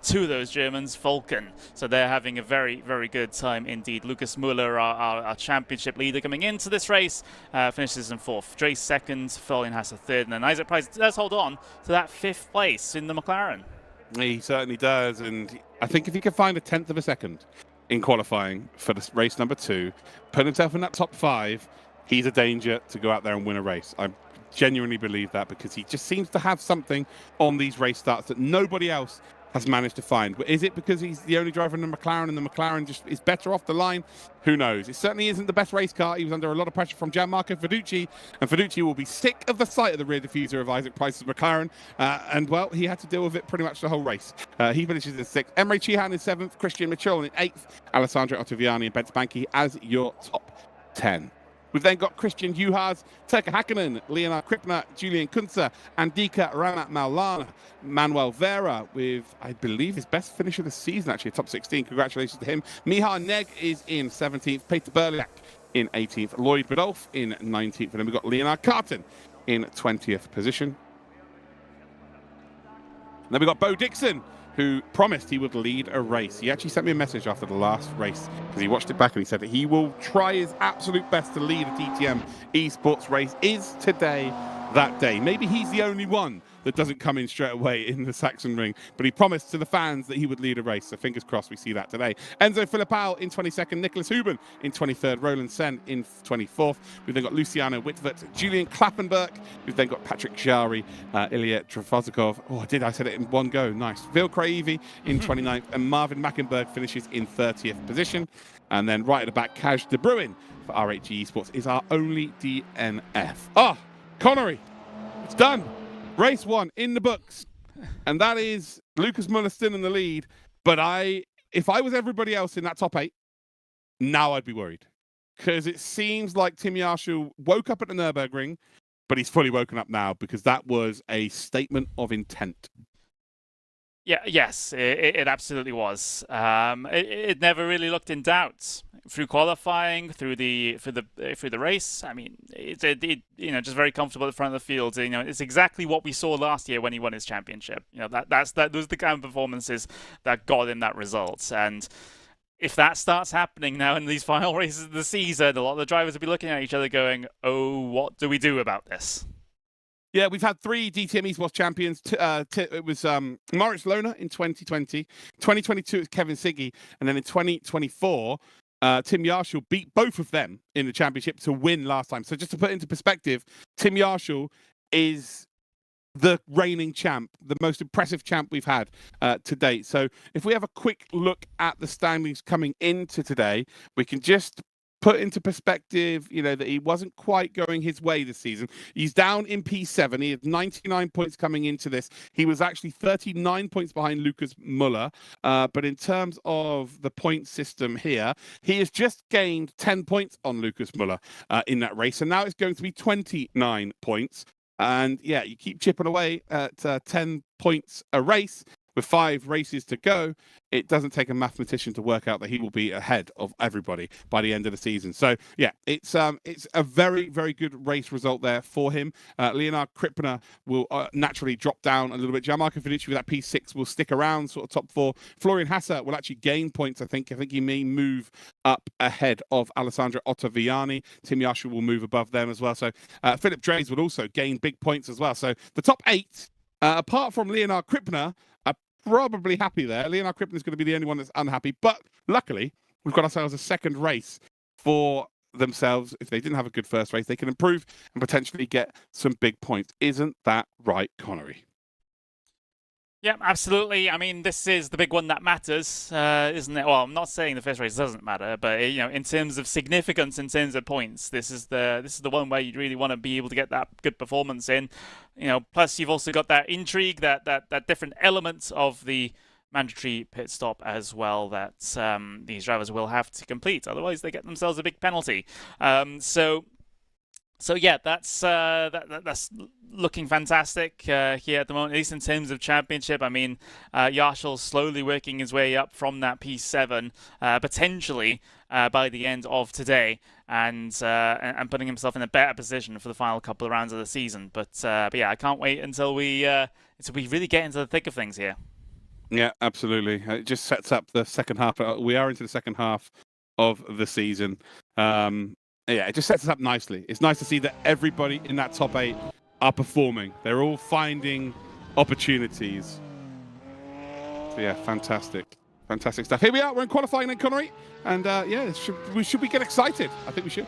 2 of those Germans, Vulcan. So they're having a very, very good time indeed. Lucas Muller, our championship leader coming into this race, finishes in 4th. Dre 2nd, Florian Hasse 3rd, and then Isaac Price does hold on to that 5th place in the McLaren. He certainly does, and I think if he can find a 1/10 of a second in qualifying for this race number 2, put himself in that top 5, he's a danger to go out there and win a race. I genuinely believe that, because he just seems to have something on these race starts that nobody else has managed to find. Is it because he's the only driver in the McLaren and the McLaren just is better off the line? Who knows? It certainly isn't the best race car. He was under a lot of pressure from Gianmarco Feducci, and Feducci will be sick of the sight of the rear diffuser of Isaac Price's McLaren, and, well, he had to deal with it pretty much the whole race. He finishes in 6th. Emre Chihan in 7th, Christian Mitchell in 8th, Alessandro Ottaviani and Ben Spanky as your top 10. We've then got Christian Juhas, Turka Hakkinen, Leonard Krippner, Julian Kunze, Andika Ramat Maulana, Manuel Vera with, I believe, his best finish of the season, actually, top 16. Congratulations to him. Mihar Neg is in 17th, Peter Berliak in 18th, Lloyd Badolf in 19th, and then we've got Leonard Carton in 20th position. And then we've got Bo Dixon, who promised he would lead a race. He actually sent me a message after the last race because he watched it back and he said that he will try his absolute best to lead a DTM eSports race. Is today that day? Maybe he's the only one that doesn't come in straight away in the Sachsenring, but he promised to the fans that he would lead a race, so fingers crossed we see that today. Enzo Filipao in 22nd, Nicholas Huben in 23rd, Roland Sen in 24th. We've then got Luciano Whitvert, Julian Klappenberg. We've then got Patrick Jari, Ilya Trafazikov. I said it in one go, nice. Vil Craivi in 29th, and Marvin Mackenberg finishes in 30th position. And then right at the back, Kaj de Bruin for RHG Esports is our only DNF. Connery, it's done. Race 1 in the books, and that is Lucas Muller still in the lead. But if I was everybody else in that top 8, now I'd be worried, because it seems like Tim Yarshall woke up at the Nürburgring, but he's fully woken up now, because that was a statement of intent. Yeah, yes, it absolutely was. It never really looked in doubt through qualifying, through the race. I mean, it just very comfortable at the front of the field. It's exactly what we saw last year when he won his championship. Those are the kind of performances that got him that result. And if that starts happening now in these final races of the season, a lot of the drivers will be looking at each other going, "Oh, what do we do about this?" Yeah, we've had 3 DTM eSports champions. It was Moritz Lohner in 2020. 2022, it was Kevin Siggy. And then in 2024, Tim Yarshall beat both of them in the championship to win last time. So just to put it into perspective, Tim Yarshall is the reigning champ, the most impressive champ we've had to date. So if we have a quick look at the standings coming into today, we can just put into perspective, that he wasn't quite going his way this season. He's down in P7. He had 99 points coming into this. He was actually 39 points behind Lucas Muller. But in terms of the point system here, he has just gained 10 points on Lucas Muller in that race. And now it's going to be 29 points. And yeah, you keep chipping away at 10 points a race. With 5 races to go, it doesn't take a mathematician to work out that he will be ahead of everybody by the end of the season. So yeah, it's a very, very good race result there for him. Leonard Krippner will naturally drop down a little bit. Gianmarco Feducci with that P6 will stick around, sort of top 4. Florian Hasse will actually gain points, I think. I think he may move up ahead of Alessandro Ottaviani. Tim Yarshall will move above them as well. So Philip Dre's will also gain big points as well. So the top 8, apart from Leonard Krippner, probably happy there. Leonard Krippner is going to be the only one that's unhappy, but luckily we've got ourselves a second race for themselves, if they didn't have a good first race, they can improve and potentially get some big points. Isn't that right, Connery? Yeah, absolutely. I mean, this is the big one that matters, isn't it? Well, I'm not saying the first race doesn't matter, but you know, in terms of significance, in terms of points, this is the one where you really want to be able to get that good performance in. You know, plus you've also got that intrigue, that different element of the mandatory pit stop as well that these drivers will have to complete. Otherwise, they get themselves a big penalty. So yeah, that's looking fantastic here at the moment, at least in terms of championship. I mean, Yarshall's slowly working his way up from that P7, potentially by the end of today, and putting himself in a better position for the final couple of rounds of the season. But yeah, I can't wait until we really get into the thick of things here. Yeah, absolutely. It just sets up the second half. We are into the second half of the season. Yeah, it just sets us up nicely. It's nice to see that everybody in that top 8 are performing. They're all finding opportunities. So yeah, fantastic. Fantastic stuff. Here we are. We're in qualifying then, Connery. And yeah, should we get excited? I think we should.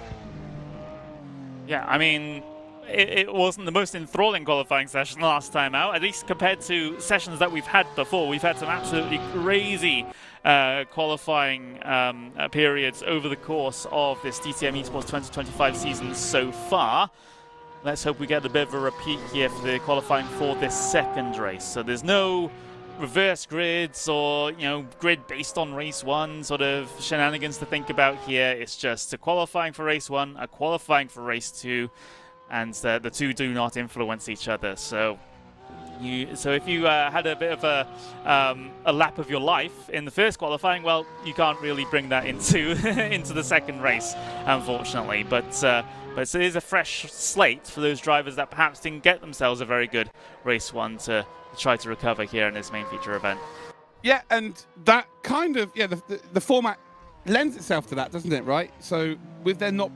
Yeah, I mean, it wasn't the most enthralling qualifying session last time out, at least compared to sessions that we've had before. We've had some absolutely crazy qualifying periods over the course of this DTM eSports 2025 season so far. Let's hope we get a bit of a repeat here for the qualifying for this second race. So there's no reverse grids or, you know, grid based on race 1 sort of shenanigans to think about here. It's just a qualifying for race 1, a qualifying for race 2, and the two do not influence each other. So if you had a bit of a lap of your life in the first qualifying, well, you can't really bring that into into the second race, unfortunately. But it is a fresh slate for those drivers that perhaps didn't get themselves a very good race 1 to try to recover here in this main feature event. Yeah, and that kind of the format lends itself to that, doesn't it? Right. So with there not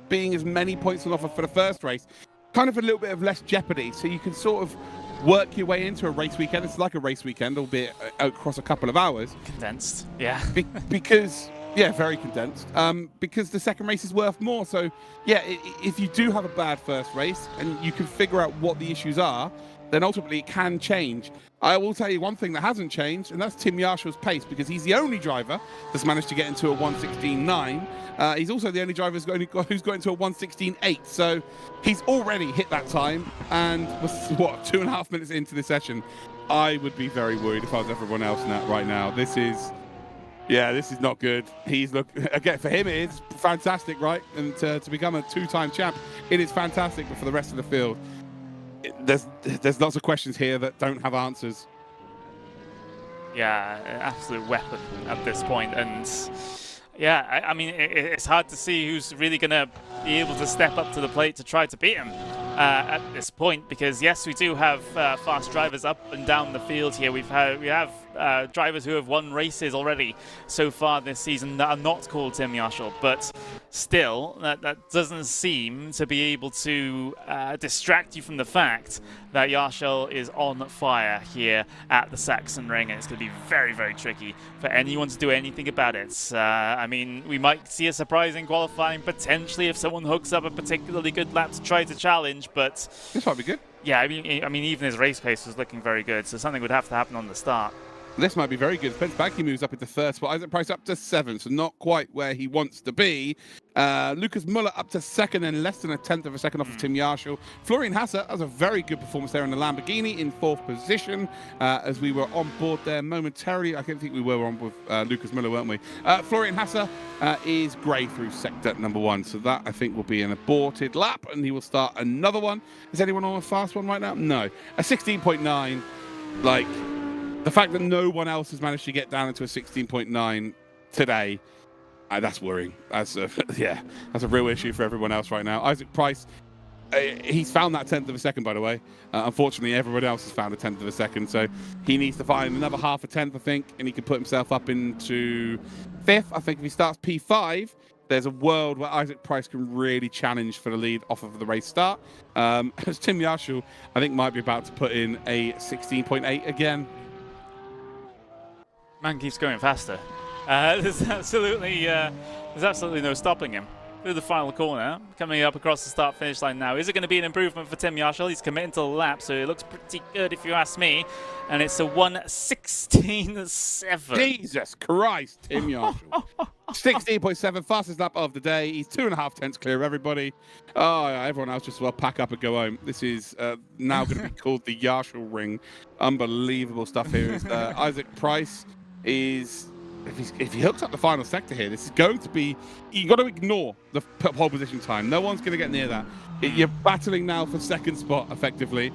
being as many points on offer for the first race, kind of a little bit of less jeopardy. So you can sort of work your way into a race weekend. It's like a race weekend, albeit across a couple of hours. Condensed, yeah. Because, yeah, very condensed. Because the second race is worth more. So, yeah, if you do have a bad first race and you can figure out what the issues are, then ultimately it can change. I will tell you one thing that hasn't changed, and that's Tim Yarshall's pace, because he's the only driver that's managed to get into a 1:16.9. He's also the only driver who's got into a 1:16.8. So he's already hit that time, and was, 2.5 minutes into the session. I would be very worried if I was everyone else in that right now. This is not good. Again, for him it is fantastic, right? And to become a 2-time champ, it is fantastic. But for the rest of the field, there's lots of questions here that don't have answers. Yeah, an absolute weapon at this point. And yeah, I mean, it's hard to see who's really going to be able to step up to the plate to try to beat him at this point, because yes, we do have fast drivers up and down the field here. We have drivers who have won races already so far this season that are not called Tim Yarshall, but still, that doesn't seem to be able to distract you from the fact that Yarshall is on fire here at the Sachsenring, and it's going to be very, very tricky for anyone to do anything about it. I mean, we might see a surprising qualifying potentially if someone hooks up a particularly good lap to try to challenge, but this might be good. Yeah, I mean, even his race pace was looking very good, so something would have to happen on the start. This might be very good. Spence Baggy moves up into third spot. Isaac Price up to 7, so not quite where he wants to be. Lucas Muller up to 2nd and less than a 10th of a second off of Tim Yarshall. Florian Hasser has a very good performance there in the Lamborghini in 4th position as we were on board there momentarily. I don't think we were on with Lucas Muller, weren't we? Florian Hasser is grey through sector number 1, so that I think will be an aborted lap, and he will start another one. Is anyone on a fast one right now? No. A 16.9, like... The fact that no one else has managed to get down into a 16.9 today, that's worrying. That's a real issue for everyone else right now. Isaac Price, he's found that 10th of a second, by the way. Unfortunately, everyone else has found a 10th of a second, so he needs to find another half a 10th, I think, and he can put himself up into 5th. I think if he starts P5, there's a world where Isaac Price can really challenge for the lead off of the race start. As Tim Yarshall, I think, might be about to put in a 16.8 again. Man keeps going faster. There's absolutely no stopping him. through the final corner, coming up across the start-finish line now. Is it going to be an improvement for Tim Yarshall? He's committing to the lap, so it looks pretty good if you ask me. And it's a 1:16.7. Jesus Christ, Tim Yarshall. 16.7, fastest lap of the day. He's 2.5 tenths clear of everybody. Oh, everyone else just well pack up and go home. This is now going to be called the Yarshall Ring. Unbelievable stuff here. Isaac Price is... If he hooks up the final sector here, this is going to be... You've got to ignore the pole position time. No one's going to get near that. You're battling now for second spot, effectively.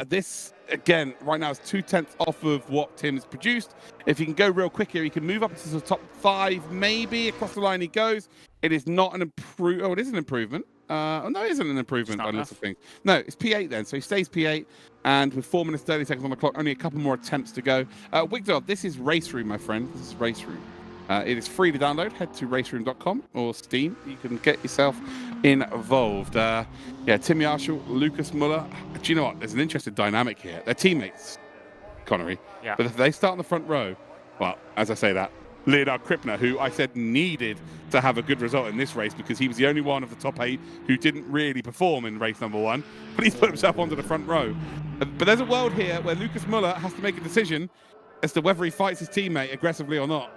This, again, right now is 2 tenths off of what Tim's produced. If he can go real quick here, he can move up to the top 5, maybe. Across the line he goes. It is not an improvement. Oh, it is an improvement. Oh, no, it isn't an improvement by lots of things. No, it's P8 then. So he stays P8. And with 4 minutes 30 seconds on the clock, only a couple more attempts to go. Wigdog, this is Race Room, my friend. This is Race Room. It is free to download. Head to raceroom.com or Steam. You can get yourself involved. Yeah, Tim Yarshall, Lucas Muller. Do you know what? There's an interesting dynamic here. They're teammates, Connery. Yeah. But if they start on the front row, well, as I say that, Leonard Krippner, who I said needed to have a good result in this race because he was the only one of the top 8 who didn't really perform in race number 1, but he's put himself onto the front row. But there's a world here where Lucas Muller has to make a decision as to whether he fights his teammate aggressively or not,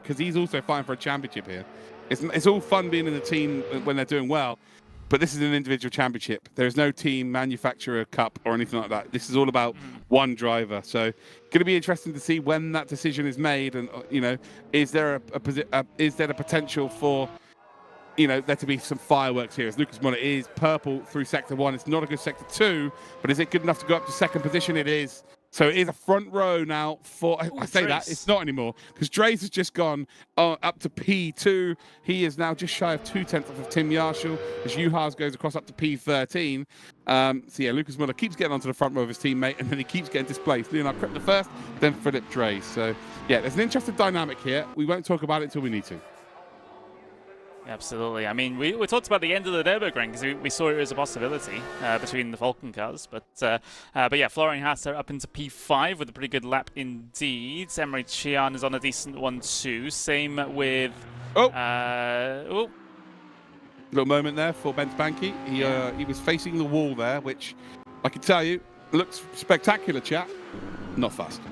because he's also fighting for a championship here. It's all fun being in a team when they're doing well, but this is an individual championship. There is no team manufacturer cup or anything like that. This is all about one driver. So going to be interesting to see when that decision is made, and is there a potential for there to be some fireworks here, as Lucas Muller is purple through sector 1. It's not a good sector 2, but is it good enough to go up to second position? It is. So it is a front row now for... I say Drace. that, it's not anymore, because Drace has just gone up to P2. He is now just shy of 2 tenths off of Tim Yarshall, as Juhas goes across up to P13. So yeah, Lucas Muller keeps getting onto the front row of his teammate, and then he keeps getting displaced. Leonard Krippner first, then Philip Drace. So yeah, there's an interesting dynamic here. We won't talk about it until we need to. Absolutely. I mean, we talked about the end of the Nürburgring because we saw it as a possibility between the Falcon cars. But yeah, Florian Hasser up into P5 with a pretty good lap indeed. Emre Can is on a decent one too. Same with... Little moment there for Ben Spanky. He was facing the wall there, which I can tell you looks spectacular, chat. Not fast.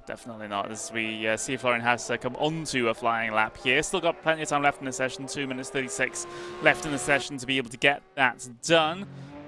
Definitely not, as we see Florian Haas come onto a flying lap here. Still got plenty of time left in the session, 2 minutes 36 left in the session to be able to get that done.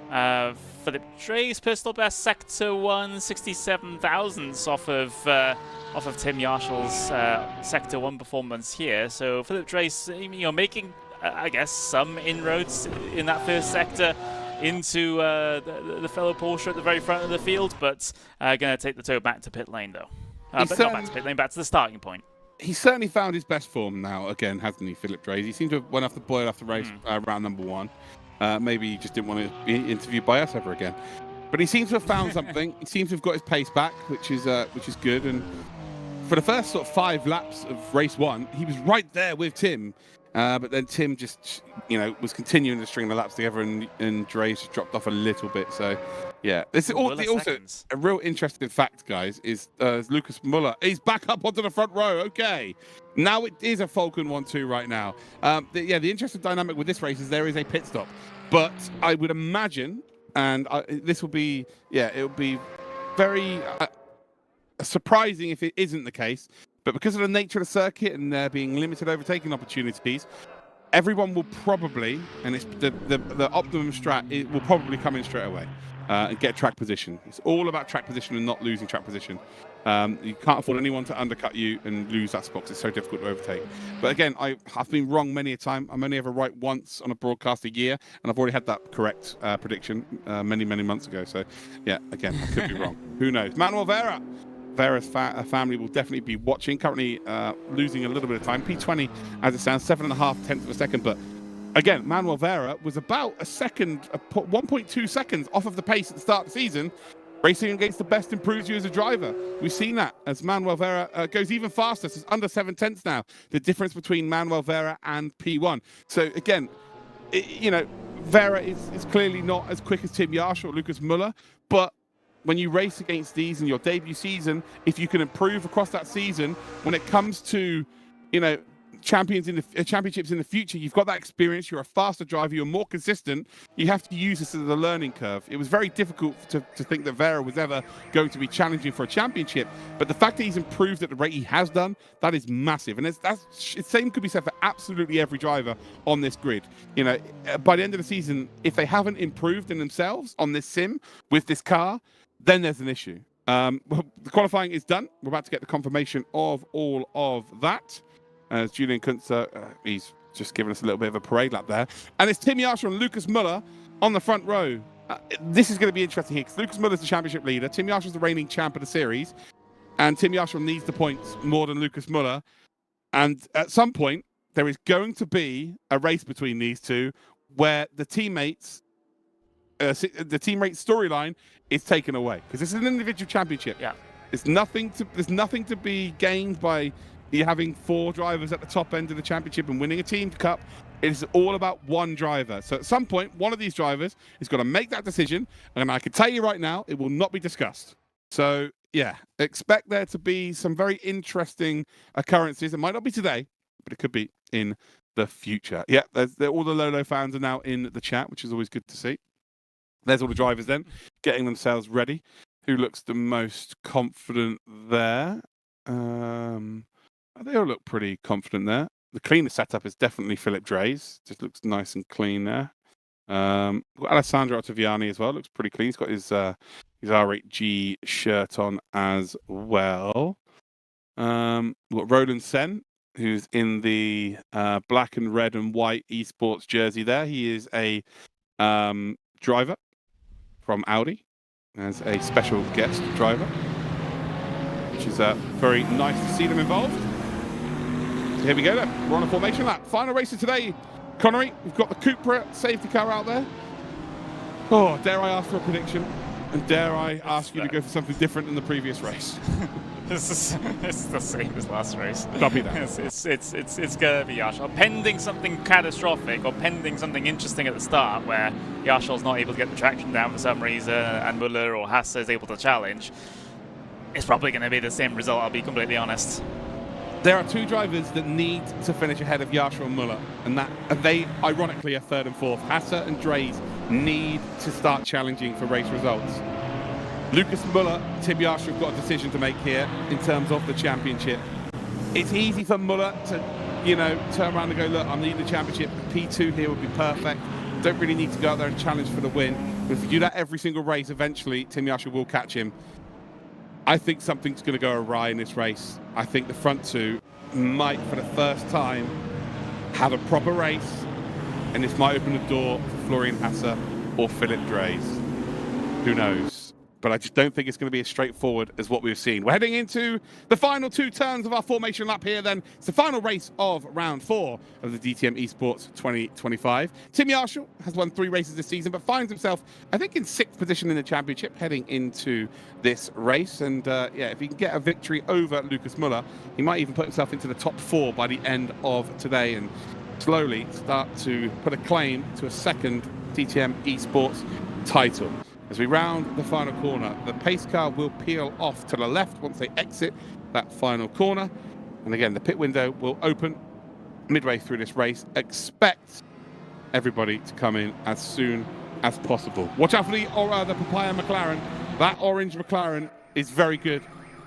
Philip Drace, personal best, sector 1, 67 thousandths off of Tim Yarshall's sector 1 performance here. So Philip Drace, making, I guess, some inroads in that first sector into the fellow Porsche at the very front of the field, but going to take the tow back to pit lane though. But not back to pit lane, back to the starting point. He's certainly found his best form now, again, hasn't he, Philip Drace? He seemed to have went off the boil after race round number 1. Maybe he just didn't want to be interviewed by us ever again. But he seems to have found something. He seems to have got his pace back, which is good. And for the first sort of 5 laps of race 1, he was right there with Tim. But then Tim just, was continuing to string the laps together, and Drace just dropped off a little bit. So, yeah. This is also a real interesting fact, guys, is Lucas Muller. He's back up onto the front row. Okay. Now it is a Falcon 1-2 right now. The interesting dynamic with this race is there is a pit stop. But I would imagine, and this will be, it will be very surprising if it isn't the case, but because of the nature of the circuit and there being limited overtaking opportunities, everyone will probably, and it's the optimum strat, it will probably come in straight away and get track position. It's all about track position and not losing track position. You can't afford anyone to undercut you and lose that spot because it's so difficult to overtake. But again, I've been wrong many a time. I'm only ever right once on a broadcast a year, and I've already had that correct prediction many months ago. So yeah, again, I could be wrong. Who knows? Manuel Vera. Vera's family will definitely be watching. Currently losing a little bit of time. P20 as it stands, 7.5 tenths of a second. But again, Manuel Vera was about 1.2 seconds off of the pace at the start of the season, racing against the best and proves you as a driver. We've seen that as Manuel Vera goes even faster. So it's under 7 tenths now, the difference between Manuel Vera and P1. So again, Vera is clearly not as quick as Tim Yarshall or Lucas Muller, but when you race against these in your debut season, if you can improve across that season, when it comes to, champions in the championships in the future, you've got that experience, you're a faster driver, you're more consistent, you have to use this as a learning curve. It was very difficult to think that Vera was ever going to be challenging for a championship, but the fact that he's improved at the rate he has done, that is massive. And the same could be said for absolutely every driver on this grid. You know, by the end of the season, if they haven't improved in themselves on this sim with this car, then there's an issue. The qualifying is done. We're about to get the confirmation of all of that. As Julian Kunzer, he's just given us a little bit of a parade lap there. And it's Tim Yarsha and Lucas Muller on the front row. This is going to be interesting here because Lucas Muller's the championship leader. Tim Yarsha's the reigning champ of the series. And Tim Yarsha needs the points more than Lucas Muller. And at some point, there is going to be a race between these two where the teammates, the teammate storyline is taken away. Because this is an individual championship. Yeah. There's nothing to be gained by you having 4 drivers at the top end of the championship and winning a team cup. It's all about one driver. So at some point, one of these drivers is going to make that decision. And I can tell you right now, it will not be discussed. So yeah, expect there to be some very interesting occurrences. It might not be today, but it could be in the future. Yeah, all the Lolo fans are now in the chat, which is always good to see. There's all the drivers then, getting themselves ready. Who looks the most confident there? They all look pretty confident there. The cleanest setup is definitely Philip Dre's. Just looks nice and clean there. We've got Alessandro Ottaviani as well. Looks pretty clean. He's got his R8G shirt on as well. We've got Roland Sen, who's in the black and red and white eSports jersey there. He is a driver from Audi as a special guest driver, which is very nice to see them involved. So here we go then. We're on a formation lap. Final race of today. Connery, we've got the Cupra safety car out there. Oh, dare I ask for a prediction? And dare I ask you to go for something different than the previous race? It's the same as last race. Copy that. It's gonna be Yarsha. Pending something catastrophic or pending something interesting at the start where Yarsha's not able to get the traction down for some reason and Muller or Hasse is able to challenge, it's probably going to be the same result, I'll be completely honest. There are 2 drivers that need to finish ahead of Yarsha and Muller, and they ironically are 3rd and 4th. Hasse and Dre's need to start challenging for race results. Lucas Muller, Tim Yarsha have got a decision to make here in terms of the championship. It's easy for Muller to, you know, turn around and go, look, I'm leading the championship. P2 here would be perfect. Don't really need to go out there and challenge for the win. But if you do that every single race, eventually Tim Yarsha will catch him. I think something's going to go awry in this race. I think the front 2 might, for the first time, have a proper race, and this might open the door for Florian Hasse or Philip Dre's. Who knows? But I just don't think it's going to be as straightforward as what we've seen. We're heading into the final 2 turns of our formation lap here then. It's the final race of round 4 of the DTM eSports 2025. Tim Yarsha has won 3 races this season, but finds himself, I think, in 6th position in the championship heading into this race. And yeah, if he can get a victory over Lucas Muller, he might even put himself into the top 4 by the end of today and slowly start to put a claim to a 2nd DTM eSports title. As we round the final corner, the pace car will peel off to the left once they exit that final corner. And again, the pit window will open midway through this race. Expect everybody to come in as soon as possible. Watch out for the Papaya McLaren. That orange McLaren is very good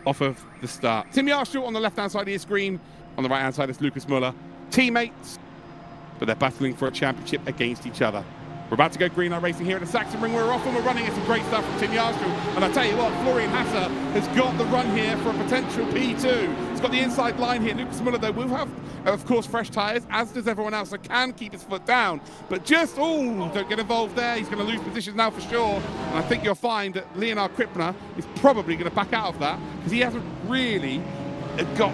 off of the start. Tim Yarsha on the left-hand side of your screen. On the right-hand side is Lucas Muller. Teammates, but they're battling for a championship against each other. We're about to go green light racing here at the Sachsenring. We're off and we're running. It's some great stuff from Tim Yarsha. And I tell you what, Florian Hasse has got the run here for a potential P2. He's got the inside line here. Lucas Muller, though, will have, of course, fresh tyres, as does everyone else, so can keep his foot down. But just, don't get involved there. He's going to lose positions now for sure. And I think you'll find that Leonard Krippner is probably going to back out of that because he hasn't really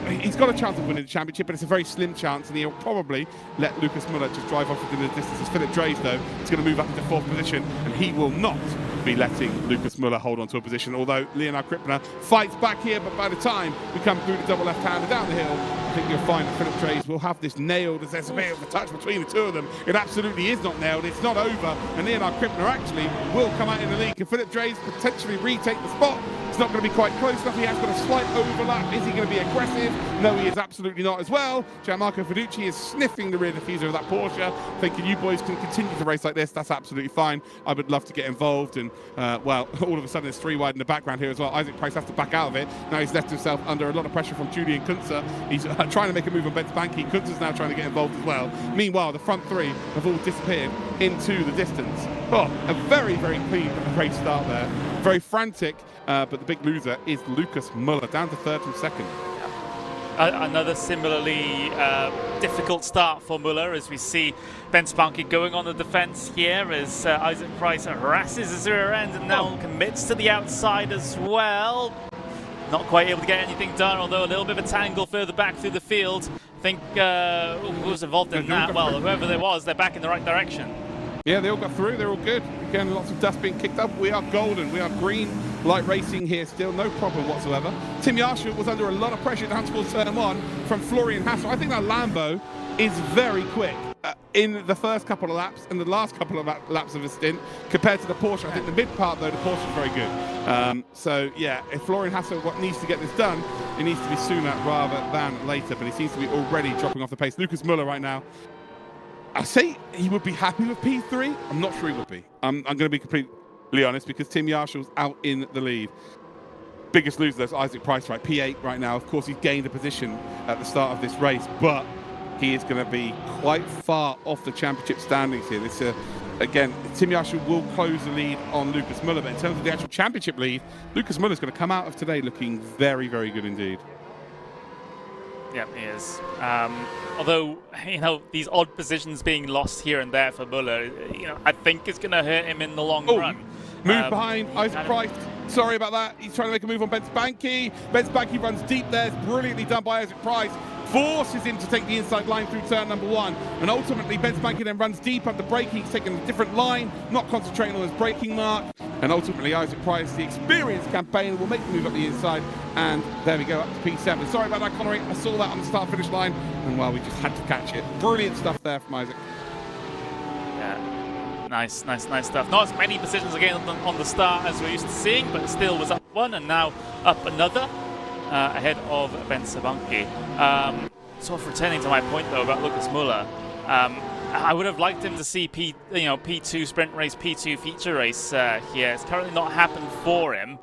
he's got a chance of winning the championship, but it's a very slim chance, and he'll probably let Lucas Muller just drive off into the distance. As Philip Dre's, though, is going to move up into 4th position, and he will not be letting Lucas Muller hold on to a position, although Leonard Krippner fights back here. But by the time we come through the double left-hander down the hill, I think you'll find that Philip Dre's will have this nailed, as there's a bit of a touch between the 2 of them. It absolutely is not nailed, it's not over, and Leonard Krippner actually will come out in the lead. Can Philip Dre's potentially retake the spot? It's not going to be quite close enough. He has got a slight overlap. Is he going to be aggressive? No, he is absolutely not as well. Gianmarco Fiducci is sniffing the rear diffuser of that Porsche, thinking you boys can continue to race like this. That's absolutely fine. I would love to get involved. And, well, all of a sudden there's 3 wide in the background here as well. Isaac Price has to back out of it. Now he's left himself under a lot of pressure from Julian Kunze. He's trying to make a move on Ben Spanky. Kunze's now trying to get involved as well. Meanwhile, the front 3 have all disappeared into the distance. Oh, a very, very clean race start there. Very frantic, but the big loser is Lucas Muller, down to 3rd from 2nd. Another similarly difficult start for Muller, as we see Ben Spanky going on the defense here as Isaac Price harasses his rear end and now commits to the outside as well. Not quite able to get anything done, although a little bit of a tangle further back through the field. I think who was involved in that? Well, whoever there was, they're back in the right direction. Yeah, they all got through. They're all good. Again, lots of dust being kicked up. We are golden. We are green light racing here still. No problem whatsoever. Tim Yarshall was under a lot of pressure down towards turn 1 from Florian Hassel. I think that Lambo is very quick in the first couple of laps and the last couple of laps of a stint compared to the Porsche. I think the mid part, though, the Porsche is very good. So, yeah, if Florian Hassel needs to get this done, it needs to be sooner rather than later. But he seems to be already dropping off the pace. Lucas Muller right now, I say he would be happy with P3. I'm not sure he would be. I'm going to be completely honest because Tim Yarshall's out in the lead. Biggest loser is Isaac Price, right? P8 right now. Of course, he's gained a position at the start of this race, but he is going to be quite far off the championship standings here. This, again, Tim Yarshall will close the lead on Lucas Muller, but in terms of the actual championship lead, Lucas Muller's going to come out of today looking very, very good indeed. Yeah, he is. Although, you know, these odd positions being lost here and there for Muller, you know, I think it's going to hurt him in the long run. Move behind Isaac Price. Sorry about that. He's trying to make a move on Ben Spanky. Ben Spanky runs deep there. It's brilliantly done by Isaac Price. Forces him to take the inside line through turn number 1. And ultimately, Ben Spanky then runs deep under braking. He's taking a different line, not concentrating on his braking mark. And ultimately, Isaac Price, the experienced campaigner, will make the move up the inside. And there we go, up to P7. Sorry about that, Connery. I saw that on the start-finish line. And, well, we just had to catch it. Brilliant stuff there from Isaac. Yeah, nice stuff. Not as many positions again on the start as we're used to seeing, but still was up 1 and now up another. Ahead of Ben Spanky. Sort of returning to my point though about Lucas Muller, I would have liked him to see P2 sprint race, P2 feature race here. It's currently not happened for him.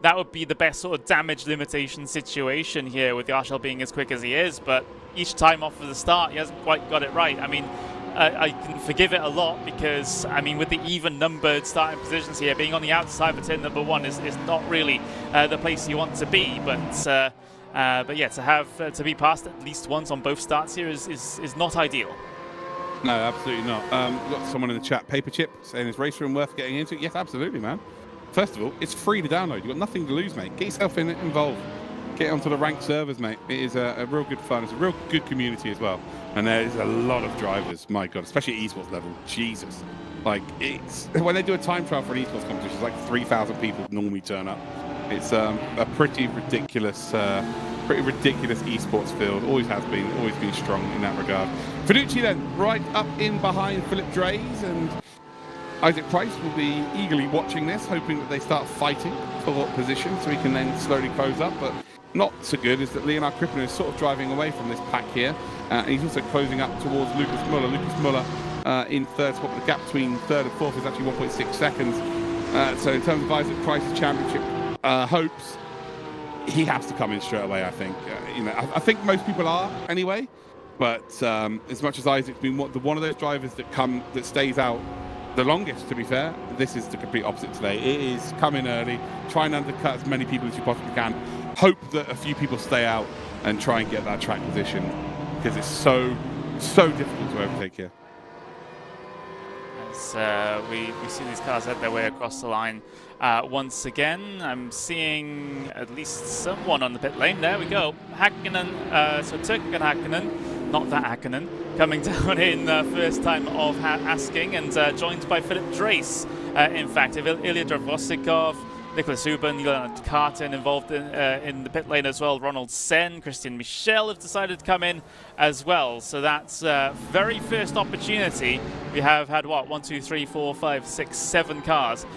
That would be the best sort of damage limitation situation here with Yarshall being as quick as he is, but each time off of the start he hasn't quite got it right. I mean, I can forgive it a lot because, I mean, with the even-numbered starting positions here, being on the outside for turn number 1 is not really the place you want to be. But yeah, to be passed at least once on both starts here is not ideal. No, absolutely not. We've got someone in the chat, Paper Chip, saying is race room worth getting into? Yes, absolutely, man. First of all, it's free to download. You've got nothing to lose, mate. Get yourself involved. Get onto the ranked servers, mate. It is a real good fun. It's a real good community as well. And there is a lot of drivers, my God, especially at eSports level. Jesus. Like, it's when they do a time trial for an eSports competition, it's like 3,000 people normally turn up. It's a pretty ridiculous eSports field. Always has been, always been strong in that regard. Fiducci then, right up in behind Philip Drays, and Isaac Price will be eagerly watching this, hoping that they start fighting for position so he can then slowly close up. But not so good is that Leonard Krippner is sort of driving away from this pack here. And he's also closing up towards Lucas Muller. Lucas Muller in 3rd spot, but the gap between 3rd and 4th is actually 1.6 seconds. So in terms of Isaac Price's championship hopes, he has to come in straight away, I think. I think most people are anyway. But as much as Isaac's been one of those drivers that stays out the longest, to be fair, this is the complete opposite today. It is come in early, try and undercut as many people as you possibly can. Hope that a few people stay out and try and get that track position because it's so difficult to overtake here. As we see these cars head their way across the line once again. I'm seeing at least someone on the pit lane. There we go. Hakkinen, so Turkic and Hakkinen, not that Hakkinen, coming down in first time of asking, and joined by Philip Drace. In fact, Ilya Dravosikov, Nicholas Huben, Leonard Carton involved in the pit lane as well. Ronald Sen, Christian Michel have decided to come in as well. So that's very first opportunity. We have had, what, 1, 2, 3, 4, 5, 6, 7 cars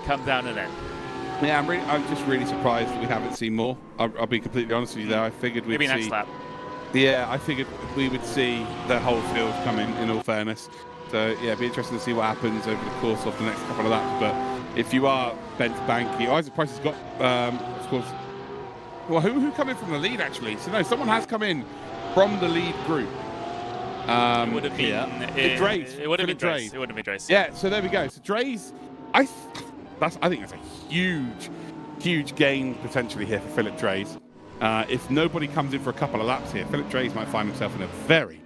come down and in. Yeah, I'm just really surprised that we haven't seen more. I'll be completely honest with you there. I figured we'd Maybe see... next lap. Yeah, I figured we would see the whole field come in all fairness. So, yeah, it'd be interesting to see what happens over the course of the next couple of laps. But if you are Bent Banky, Isaac Price has got, of course... Well, who come in from the lead, actually? So, no, someone has come in from the lead group. It would have been... Drays. It would have been Drays. It would have been Drays. Yeah, so there we go. So, Drays... I think that's a huge gain potentially here for Philip Drays. If nobody comes in for a couple of laps here, Philip Drays might find himself in a very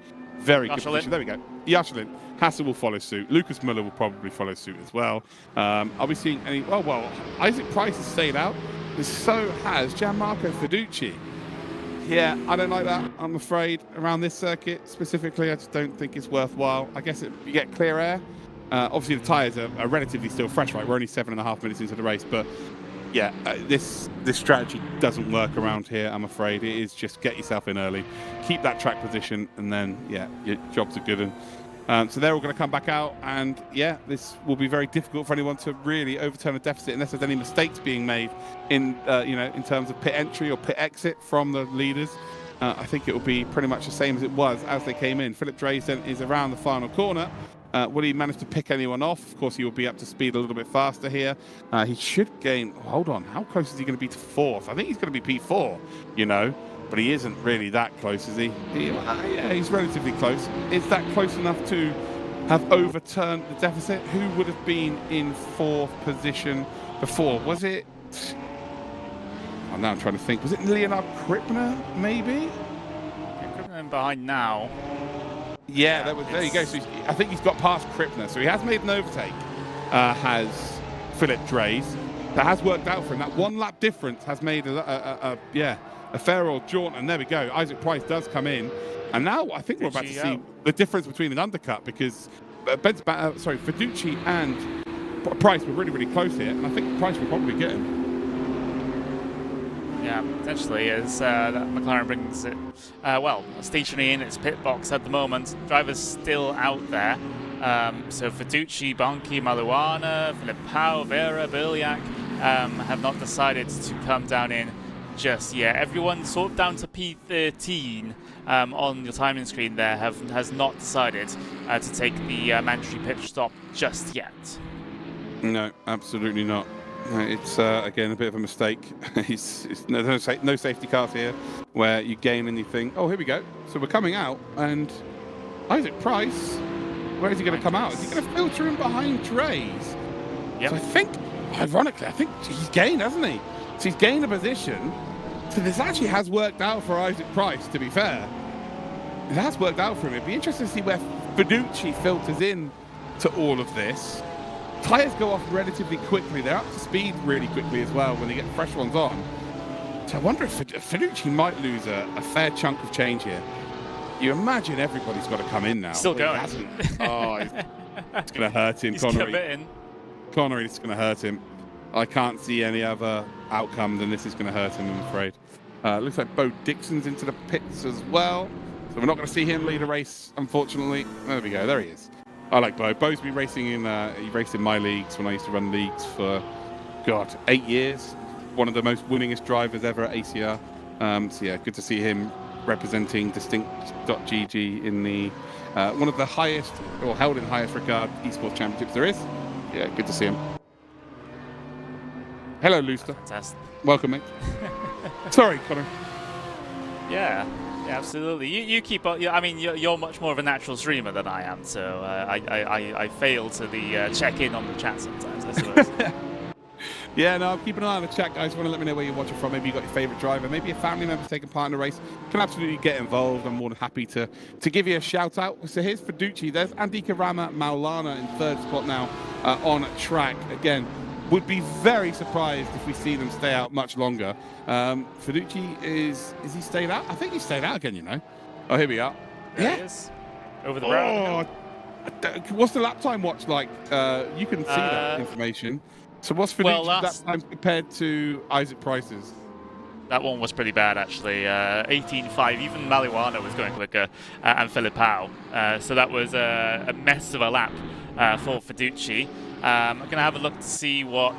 good position. There we go. Yashalin. Hassel will follow suit. Lucas Muller will probably follow suit as well. Are we seeing any... Well, Isaac Price has stayed out. So has Gianmarco Fiducci. Yeah, I don't like that, I'm afraid. Around this circuit specifically, I just don't think it's worthwhile. I guess you get clear air. Obviously, the tyres are relatively still fresh, right? We're only 7.5 minutes into the race, but yeah, this strategy doesn't work around here, I'm afraid. It is just get yourself in early, keep that track position, and then, yeah, your jobs are good. So they're all going to come back out, and yeah, this will be very difficult for anyone to really overturn a deficit unless there's any mistakes being made in, in terms of pit entry or pit exit from the leaders. I think it will be pretty much the same as it was as they came in. Philip Drays then is around the final corner. Will he manage to pick anyone off? Of course, he will be up to speed a little bit faster here. He should gain... hold on. How close is he going to be to fourth? I think he's going to be P4, but he isn't really that close, is he? Yeah, he's relatively close. Is that close enough to have overturned the deficit? Who would have been in fourth position before? Was it... now I'm trying to think. Was it Leonard Krippner, maybe? Krippner behind now. Yeah, there you go. So I think he's got past Krippner. So he has made an overtake, has Philip Drays. That has worked out for him. That one lap difference has made a fair old jaunt. And there we go. Isaac Price does come in. And now I think we're about to see the difference between an undercut because Fiducci and Price were really close here. And I think Price will probably get him. Yeah, potentially, as McLaren brings it, stationary in its pit box at the moment. Drivers still out there. So Fiducci, Banki, Maluana, Philip Pau, Vera, Berliak have not decided to come down in just yet. Everyone sort of down to P13 on your timing screen there has not decided to take the mandatory pit stop just yet. No, absolutely not. It's, again, a bit of a mistake. No safety cars here where you gain and you think, oh, here we go. So we're coming out, and Isaac Price, where is he going to come out? Is he going to filter in behind Drays? Yep. So I think, ironically, he's gained, hasn't he? So he's gained a position. So this actually has worked out for Isaac Price, to be fair. It has worked out for him. It'd be interesting to see where Fiducci filters in to all of this. Tyres go off relatively quickly. They're up to speed really quickly as well when they get fresh ones on. So I wonder if Fiducci might lose a fair chunk of change here. You imagine everybody's got to come in now. Still going. He hasn't. Oh, it's going to hurt him. He's committing. Connery, it's going to hurt him. I can't see any other outcome than this is going to hurt him, I'm afraid. Looks like Bo Dixon's into the pits as well. So we're not going to see him lead a race, unfortunately. There we go. There he is. I like Bo. Bo's been racing he raced in my leagues when I used to run leagues for, 8 years. One of the most winningest drivers ever at ACR. So yeah, good to see him representing Distinct.gg in the, one of the highest, or held in highest regard, eSports championships there is. Yeah, good to see him. Hello, Luster. Fantastic. Welcome, mate. Sorry, Connor. Yeah. Yeah, absolutely. You keep up. I mean, you're much more of a natural streamer than I am, so I fail to the check in on the chat sometimes, I suppose. Yeah, no, I'm keeping an eye on the chat, guys. Want to let me know where you're watching from? Maybe you got your favourite driver. Maybe a family member's taking part in the race. Can absolutely get involved. I'm more than happy to give you a shout out. So here's Fiducci. There's Andika Rama Maulana in third spot now on track again. Would be very surprised if we see them stay out much longer. Fiducci is he stayed out? I think he stayed out again, Oh, here we are. There he is. Over the brow. What's the lap time watch like? You can see that information. So what's Fiducci's lap time compared to Isaac Price's? That one was pretty bad, actually. 18.5. Even Maliwana was going quicker, and Philip Pau. So that was a mess of a lap for Fiducci. I'm going to have a look to see what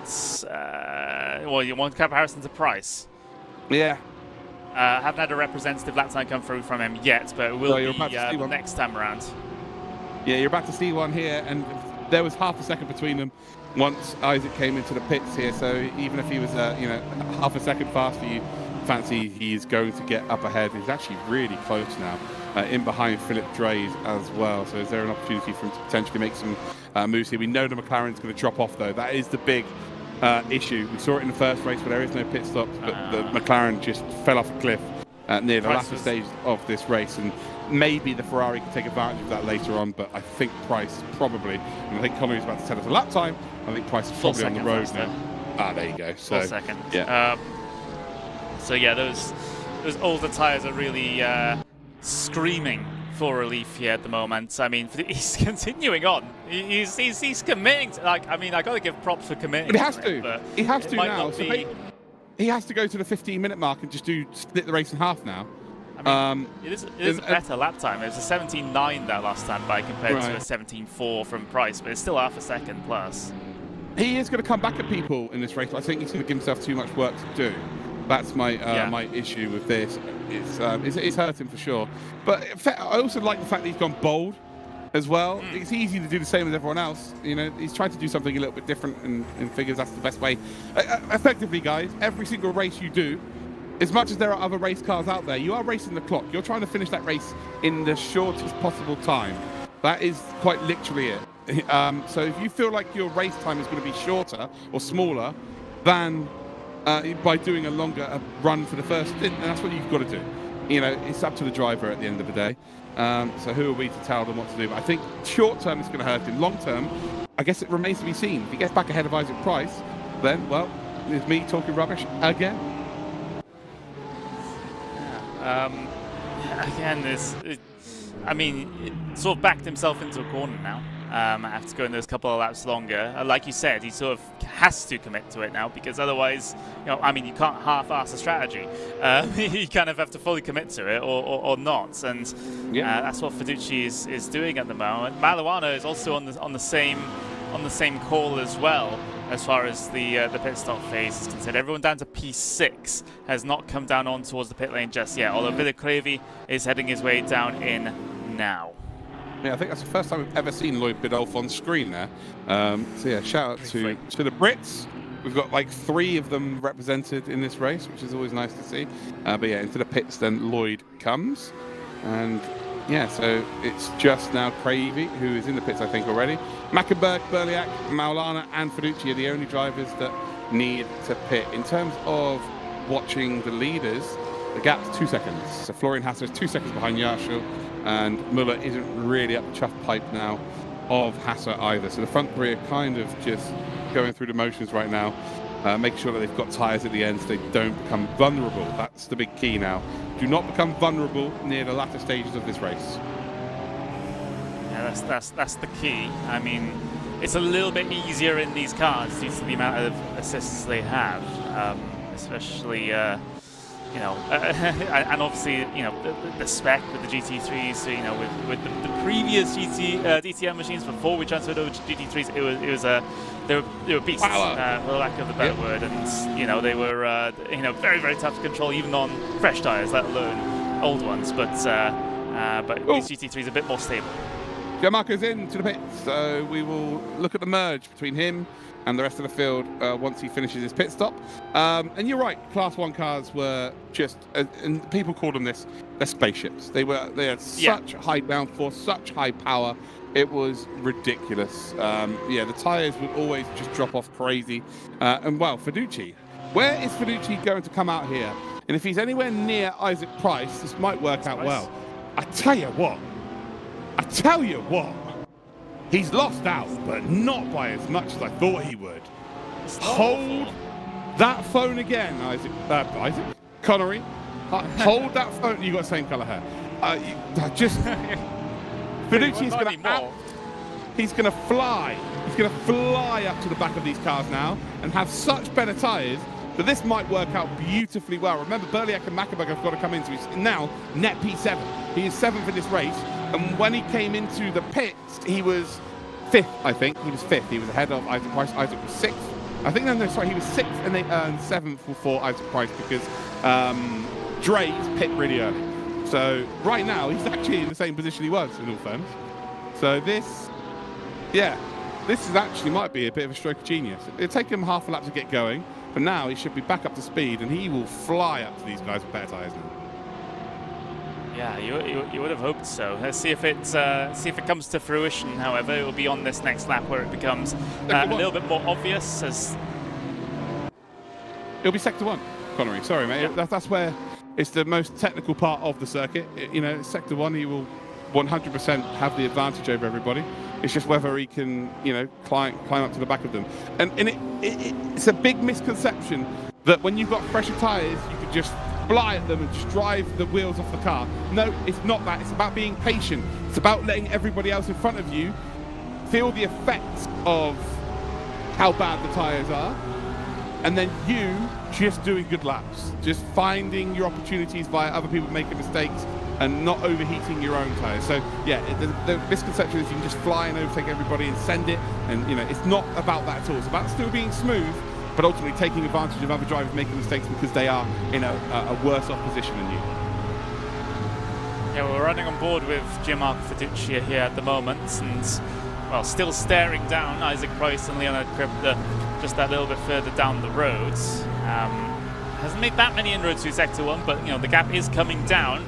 well, you want comparison to Price? Yeah. Haven't had a representative lap time come through from him yet, but it will be next time around. Yeah, you're about to see one here, and there was half a second between them once Isaac came into the pits here. So even if he was, half a second faster, you fancy he's going to get up ahead. He's actually really close now, in behind Philip Drays as well. So is there an opportunity for him to potentially make some moves here? We know the McLaren's going to drop off, though. That is the big issue. We saw it in the first race where there is no pit stops, but the McLaren just fell off a cliff near the latter stage of this race, and maybe the Ferrari can take advantage of that later on, but I think Price is probably, and I think Connery's about to tell us a lap time, I think Price is probably on the road now. Ah, there you go. So, full second. Yeah. So yeah, those older tyres are really screaming for relief here at the moment. I mean, he's continuing on. He's committing to, like, I mean, I got to give props for committing. But he has to. But he has to now. So be... he has to go to the 15-minute mark and just split the race in half now. I mean, it is a better lap time. It was a 17.9 that last time by compared to a 17.4 from Price, but it's still half a second plus. He is going to come back at people in this race, but I think he's going to give himself too much work to do. That's my my issue with this. It's hurting for sure. But I also like the fact that he's gone bold as well. It's easy to do the same as everyone else. You know, he's trying to do something a little bit different and figures that's the best way. Effectively, guys, every single race you do, as much as there are other race cars out there, you are racing the clock. You're trying to finish that race in the shortest possible time. That is quite literally it. So if you feel like your race time is going to be shorter or smaller than by doing a longer run for the first stint, and that's what you've got to do. You know, it's up to the driver at the end of the day. So who are we to tell them what to do? But I think short term it's going to hurt him. Long term, I guess it remains to be seen. If he gets back ahead of Isaac Price, then, well, it's me talking rubbish again. Again, I mean, it sort of backed himself into a corner now. After going those couple of laps longer, like you said, he sort of has to commit to it now, because otherwise, I mean, you can't half-ass a strategy. You kind of have to fully commit to it, or not, and that's what Fiducci is doing at the moment. Maluano is also on the same call as well, as far as the pit stop phase is concerned. Everyone down to P6 has not come down on towards the pit lane just yet, although Villacrevi is heading his way down in now. Yeah, I think that's the first time we've ever seen Lloyd Biddulph on screen there. So yeah, shout out to the Brits. We've got like 3 of them represented in this race, which is always nice to see. But yeah, into the pits then Lloyd comes. And yeah, so it's just now Cravey who is in the pits, I think, already. Mackenberg, Berliak, Maulana and Fiducci are the only drivers that need to pit. In terms of watching the leaders, the gap's 2 seconds. So Florian Hasser is 2 seconds behind Yarshall, and Muller isn't really up the chuff pipe now of Hasser either. So the front 3 are kind of just going through the motions right now, making sure that they've got tyres at the end so they don't become vulnerable. That's the big key now. Do not become vulnerable near the latter stages of this race. Yeah, that's the key. I mean, it's a little bit easier in these cars due to the amount of assists they have, especially. And obviously, the spec with the GT3s. So, with the previous DTM machines before we transferred over to GT3s, they were beasts, for lack of a better word, and they were very, very tough to control even on fresh tires, let alone old ones. But these GT3s are a bit more stable. Gianmarco's into the pits, so we will look at the merge between him and the rest of the field once he finishes his pit stop. And you're right, Class 1 cars were just, and people called them this, they're spaceships. They had such high downforce, such high power. It was ridiculous. The tyres would always just drop off crazy. And well, Fiducci, where is Fiducci going to come out here? And if he's anywhere near Isaac Price, this might work out well. I tell you what, he's lost out, but not by as much as I thought he would. Hold that phone again, Isaac? Connery? Hold that phone. You got the same colour hair. Fiducci's going to he's going to fly. He's going to fly up to the back of these cars now and have such better tyres that this might work out beautifully well. Remember, Berliak and Mackenberg have got to come in, so he's now net P7. He is 7th in this race. And when he came into the pits, he was 5th, I think. He was 5th. He was ahead of Isaac Price. Isaac was 6th. I think, no, sorry, he was 6th and they earned 7th before Isaac Price because Dre's pit really early. So right now, he's actually in the same position he was, in all fairness. So this is actually might be a bit of a stroke of genius. It'll take him half a lap to get going, but now he should be back up to speed and he will fly up to these guys with better tyres now. Yeah, you would have hoped so. Let's see if it comes to fruition. However, it will be on this next lap where it becomes a little bit more obvious. As it'll be sector 1, Connery. Sorry, mate. Yeah. That's where it's the most technical part of the circuit. You know, sector 1, he will 100% have the advantage over everybody. It's just whether he can, you know, climb up to the back of them. And it's a big misconception that when you've got fresher tyres, you could just fly at them and just drive the wheels off the car. No, it's not that. It's about being patient. It's about letting everybody else in front of you feel the effects of how bad the tyres are, and then you just doing good laps, just finding your opportunities via other people making mistakes and not overheating your own tyres. So yeah, the misconception is you can just fly and overtake everybody and send it, and you know, it's not about that at all. It's about still being smooth, but ultimately taking advantage of other drivers making mistakes because they are in a worse off position than you. Yeah, we're running on board with Gianmarco Fiducia here at the moment, and well, still staring down Isaac Price and Leonard Kripke just that little bit further down the road. Hasn't made that many inroads through Sector 1, but you know, the gap is coming down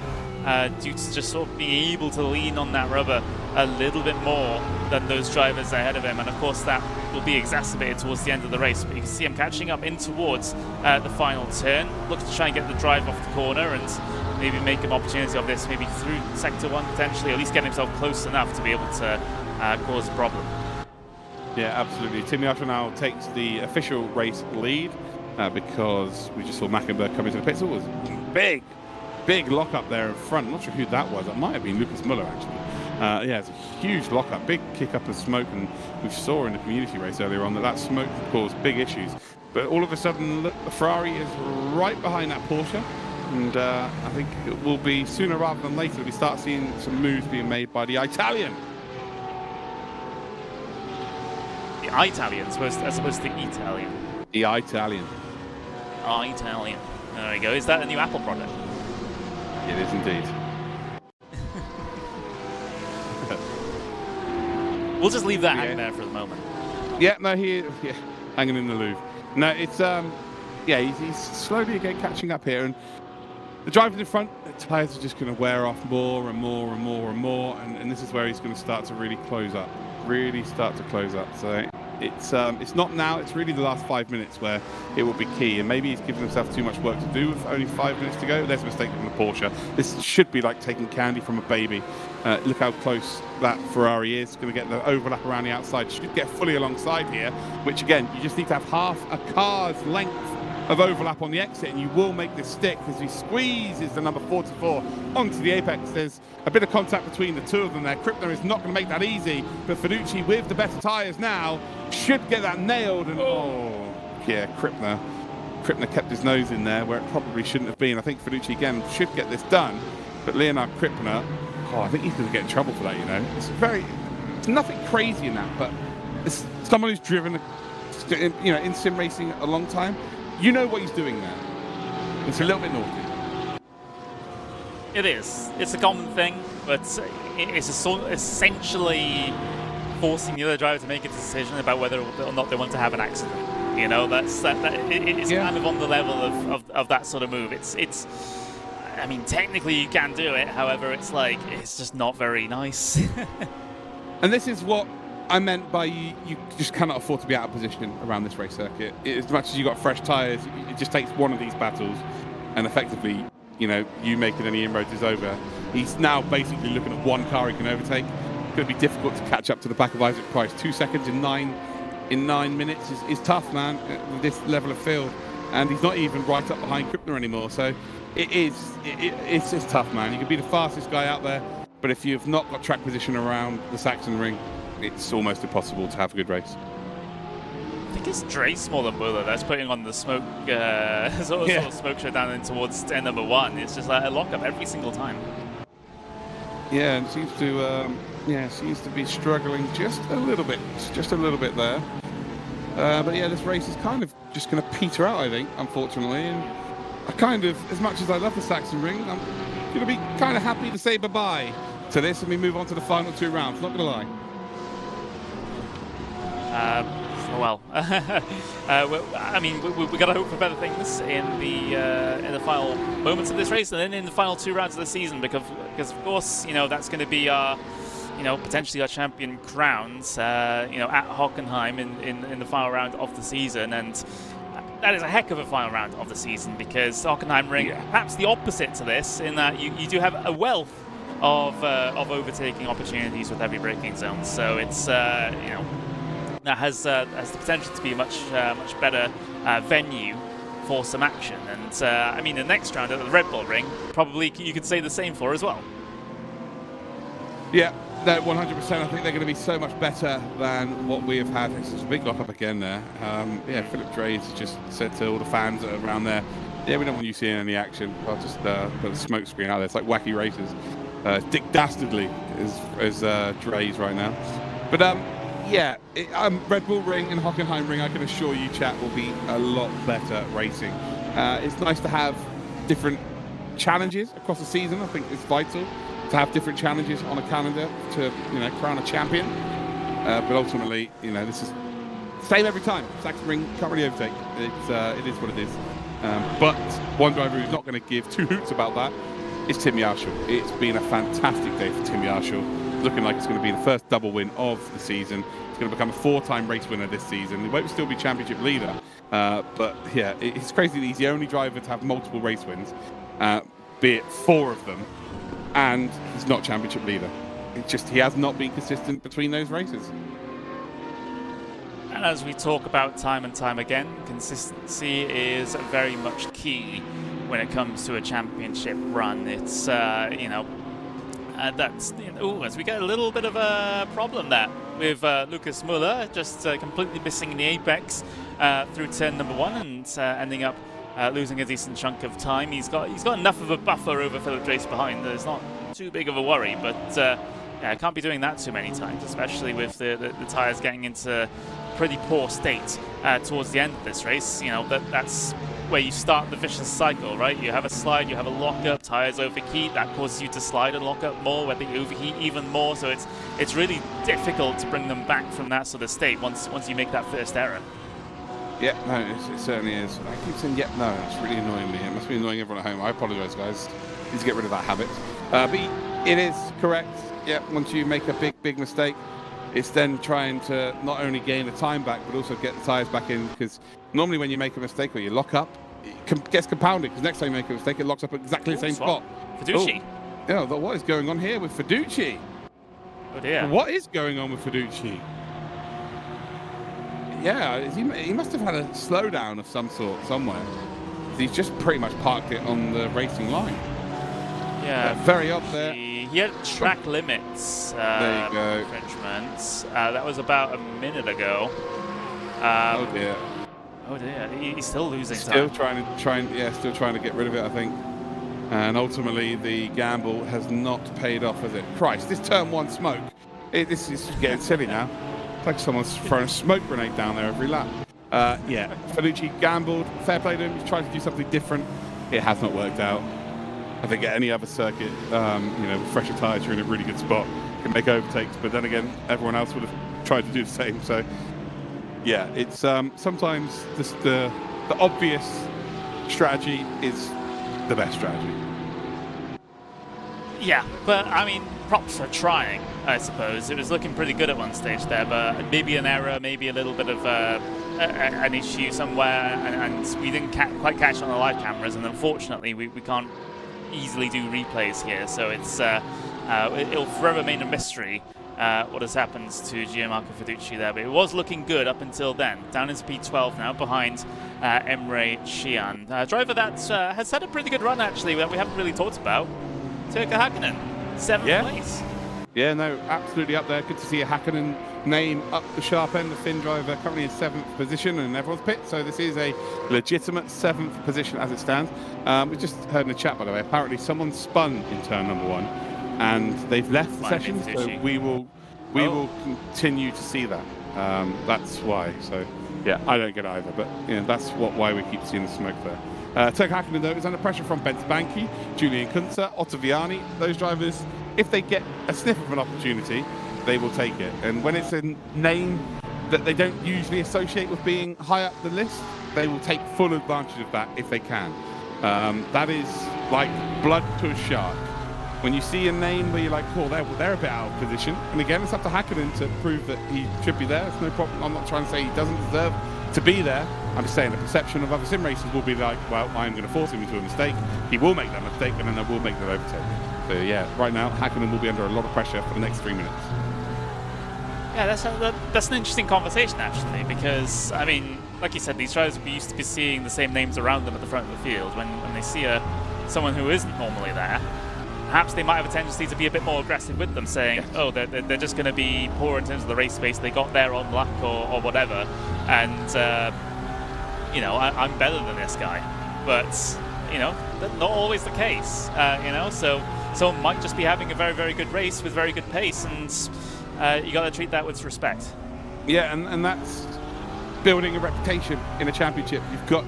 due to just sort of being able to lean on that rubber a little bit more than those drivers ahead of him, and of course that will be exacerbated towards the end of the race. But you can see him catching up in towards the final turn, looks to try and get the drive off the corner and maybe make an opportunity of this, maybe through Sector 1 potentially, at least get himself close enough to be able to cause a problem. Yeah, absolutely. Tim Yasha now takes the official race lead because we just saw Mackenberg come into the pits. It was big lock-up there in front. I'm not sure who that was. It might have been Lucas Muller, actually. Yeah, it's a huge lock-up, big kick-up of smoke, and we saw in the community race earlier on that smoke caused big issues. But all of a sudden, look, the Ferrari is right behind that Porsche, and I think it will be sooner rather than later we start seeing some moves being made by the Italian. The Italian, as opposed to the Italian. The Italian. Italian. There we go. Is that a new Apple product? It is indeed. We'll just leave that hanging there for the moment. Yeah, no, hanging in the Louvre. No, it's he's slowly again catching up here, and the drivers in front, the tyres are just going to wear off more and more and more and more, and this is where he's going to start to really close up. So it's not now, it's really the last 5 minutes where it will be key, and maybe he's given himself too much work to do with only 5 minutes to go. There's a mistake from the Porsche. This should be like taking candy from a baby. Look how close that Ferrari is. Going to get the overlap around the outside. Should get fully alongside here, which again, you just need to have half a car's length of overlap on the exit, and you will make this stick as he squeezes the number 44 onto the apex. There's a bit of contact between the two of them there. Kripke is not going to make that easy, but Fiducia with the better tyres now should get that nailed. And Kripke kept his nose in there where it probably shouldn't have been. I think Fiducia again should get this done, but Leonard Kripke, I think he's going to get in trouble for that. You know, it's nothing crazy in that, but it's someone who's driven, in sim racing a long time. You know what he's doing there. It's a little bit naughty. It is. It's a common thing, but it's essentially forcing the other driver to make a decision about whether or not they want to have an accident. You know, it's kind of on the level of that sort of move. It's. I mean, technically you can do it. However, it's just not very nice. And this is what I meant by you just cannot afford to be out of position around this race circuit. As much as you've got fresh tyres, it just takes one of these battles, and effectively, you making any inroads is over. He's now basically looking at one car he can overtake. It's going to be difficult to catch up to the back of Isaac Price. 2 seconds in 9 minutes is tough, man, with this level of field. And he's not even right up behind Kripke anymore. So it's just tough, man. You can be the fastest guy out there, but if you've not got track position around the Sachsenring, it's almost impossible to have a good race. I think it's Dre smaller Muller that's putting on the smoke, sort of smoke show down in towards turn number 1. It's just like a lock-up every single time. Yeah, and seems to be struggling just a little bit there. But yeah, this race is kind of just going to peter out, I think, unfortunately. And I kind of, as much as I love the Sachsenring, I'm going to be kind of happy to say bye-bye to this and we move on to the final 2 rounds, not going to lie. I mean, we got to hope for better things in the final moments of this race, and then in the final 2 rounds of the season, because of course, you know, that's going to be our, you know, potentially our champion crowns, you know, at Hockenheim in the final round of the season, and that is a heck of a final round of the season, because Sachsenring, perhaps the opposite to this, in that you do have a wealth of overtaking opportunities with heavy braking zones. So it's you know, that has the potential to be a much better venue for some action. And I mean, the next round at the Red Bull Ring, probably you could say the same for as well. Yeah, no, 100%. I think they're going to be so much better than what we have had. It's a big lock-up again there. Yeah, Philip Drays just said to all the fans around there, yeah, we don't want you seeing any action. I'll just put a smoke screen out there. It's like Wacky Races. Dick Dastardly is Drays right now. But yeah, Red Bull Ring and Hockenheim Ring, I can assure you, chat, will be a lot better racing. It's nice to have different challenges across the season. I think it's vital to have different challenges on a calendar to, you know, crown a champion. But ultimately, you know, this is the same every time. Sachsenring can't really overtake. It is what it is. But one driver who's not going to give 2 hoots about that is Tim Yarshall. It's been a fantastic day for Tim Yarshall. Looking like it's going to be the first double win of the season. He's going to become a 4-time race winner this season. He won't still be championship leader. But yeah, it's crazy that he's the only driver to have multiple race wins, be it 4 of them, and he's not championship leader. It's just he has not been consistent between those races. And as we talk about time and time again, consistency is very much key when it comes to a championship run. It's you know, that's, you know, as we get a little bit of a problem there with Lucas Muller just completely missing the apex through turn number 1 and ending up losing a decent chunk of time. He's got enough of a buffer over Philip Drace behind that it's not too big of a worry, but yeah, can't be doing that too many times, especially with the tyres getting into pretty poor state towards the end of this race. You know, that's where you start the vicious cycle, right? You have a slide, you have a lock-up, tyres overheat, that causes you to slide and lock up more, where they overheat even more, so it's really difficult to bring them back from that sort of state once you make that first error. Yeah, no, it certainly is. I keep saying, yep, no, it's really annoying me. It must be annoying everyone at home. I apologise, guys. Need to get rid of that habit. But it is correct. Yeah, once you make a big mistake, it's then trying to not only gain the time back, but also get the tyres back in, because normally when you make a mistake or you lock up, it gets compounded, because next time you make a mistake, it locks up at exactly the same spot. Fiduci. Yeah, what is going on here with Fiduci? Oh dear. What is going on with Fiduci? Yeah, he must have had a slowdown of some sort somewhere. He's just pretty much parked it on the racing line. Yeah, very up there. He had track limits there you go. infringements. That was about a minute ago. Oh dear. Oh dear. He's still losing still time. Still trying to get rid of it, I think. And ultimately, the gamble has not paid off, has it? Christ, this turn 1 smoke. This is getting silly now. It's like someone's throwing a smoke grenade down there every lap. Yeah, Fiduci gambled. Fair play to him. He's tried to do something different. It has not worked out. I think at any other circuit, you know, with fresher tyres, you're in a really good spot. You can make overtakes, but then again, everyone else would have tried to do the same. So, yeah, it's sometimes just the obvious strategy is the best strategy. Yeah, but I mean, props for trying, I suppose. It was looking pretty good at one stage there, but maybe an error, maybe a little bit of an issue somewhere, and we didn't quite catch it on the live cameras, and unfortunately we can't easily do replays here, so it's it'll forever remain a mystery what has happened to Gianmarco Fiduci there, but it was looking good up until then. Down into P12 now, behind Emre Cihan. Driver that has had a pretty good run, actually, that we haven't really talked about. Turkka Hakkinen, 7th place. Yeah, no, absolutely up there. Good to see a Hakkinen name up the sharp end. The Finn driver currently in 7th position in everyone's pit, so this is a legitimate 7th position as it stands. We just heard in the chat, by the way, apparently someone spun in turn number 1 and they've left the session, so we will continue to see that. That's why. So Yeah, I don't get it either, but that's why we keep seeing the smoke there. Turk Hakkinen, though, is under pressure from Bence Banki, Julian Kunze, Ottaviani. Those drivers, if they get a sniff of an opportunity, they will take it. And when it's a name that they don't usually associate with being high up the list, they will take full advantage of that if they can. That is like blood to a shark. When you see a name where you're like, oh, they're a bit out of position. And again, it's up to Hakkinen to prove that he should be there. It's no problem. I'm not trying to say he doesn't deserve to be there. I'm just saying the perception of other sim racers will be like, well, I'm going to force him into a mistake. He will make that mistake, and then I will make that overtake. So yeah, right now, Hakkinen will be under a lot of pressure for the next 3 minutes. Yeah, that's an interesting conversation, actually, because, I mean, like you said, these drivers we used to be seeing the same names around them at the front of the field. When they see someone who isn't normally there, perhaps they might have a tendency to be a bit more aggressive with them, saying, oh, they're just going to be poor in terms of the race space, they got there on luck or whatever, and, I'm better than this guy. But, that's not always the case, so someone might just be having a very, very good race with very good pace, and you got to treat that with respect. Yeah, and that's building a reputation in a championship. You've got,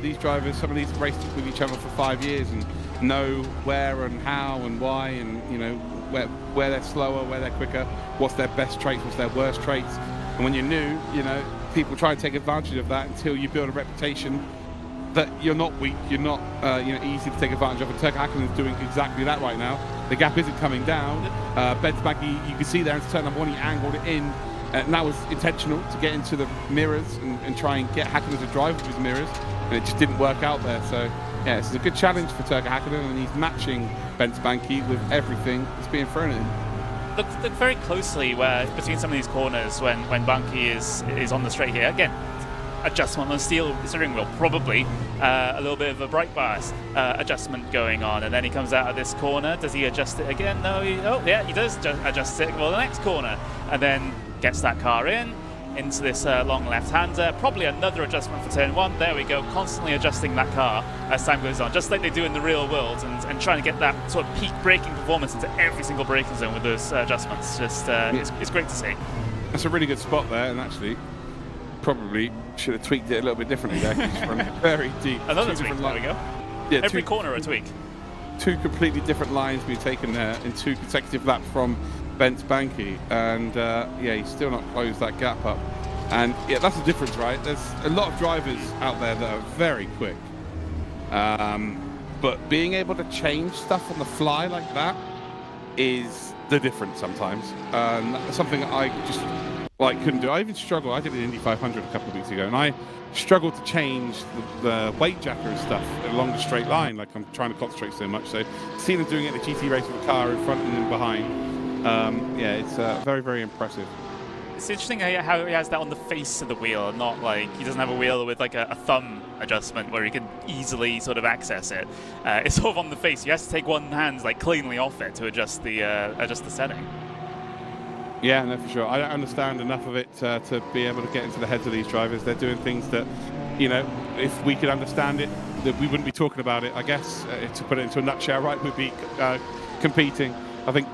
these drivers, some of these have raced with each other for 5 years and know where and how and why, and where they're slower, where they're quicker, what's their best traits, what's their worst traits. And when you're new, people try and take advantage of that until you build a reputation that you're not weak, you're not easy to take advantage of. And Turk Hakkinen is doing exactly that right now. The gap isn't coming down. Bence Banki, you can see there in turn number 1, he angled it in, and that was intentional to get into the mirrors and try and get Hakkinen to drive with his mirrors, and it just didn't work out there. So yeah, this is a good challenge for Turk Hakkinen, and he's matching Bence Banki with everything that's being thrown at him. Look very closely between some of these corners when Banki is on the straight here. Again, adjustment on the steering wheel, probably a little bit of a brake bias adjustment going on, and then he comes out of this corner. Does he adjust it again? No, he does adjust it. Well, the next corner, and then gets that car into this long left-hander. Probably another adjustment for turn 1. There we go, constantly adjusting that car as time goes on, just like they do in the real world, and trying to get that sort of peak braking performance into every single braking zone with those adjustments. Just it's great to see. That's a really good spot there, and actually probably should have tweaked it a little bit differently there. He's running very deep. Another tweak, there we go. Yeah, every corner a tweak. 2 completely different lines being taken there in 2 consecutive laps from Bence Banki, and he's still not closed that gap up. And yeah, that's the difference, right? There's a lot of drivers out there that are very quick, but being able to change stuff on the fly like that is the difference sometimes. And that's something I just couldn't do. I even struggle. I did an Indy 500 a couple of weeks ago, and I struggled to change the weight jacker and stuff along the straight line. Like, I'm trying to concentrate so much. So seeing him doing it in a GT race with a car in front and in behind, it's very, very impressive. It's interesting how he has that on the face of the wheel, not like he doesn't have a wheel with like a thumb adjustment where he can easily sort of access it. It's sort of on the face. He has to take one hand cleanly off it to adjust the setting. Yeah, no, for sure. I don't understand enough of it to be able to get into the heads of these drivers. They're doing things that, if we could understand it, that we wouldn't be talking about it. I guess, to put it into a nutshell, right, we'd be competing. I think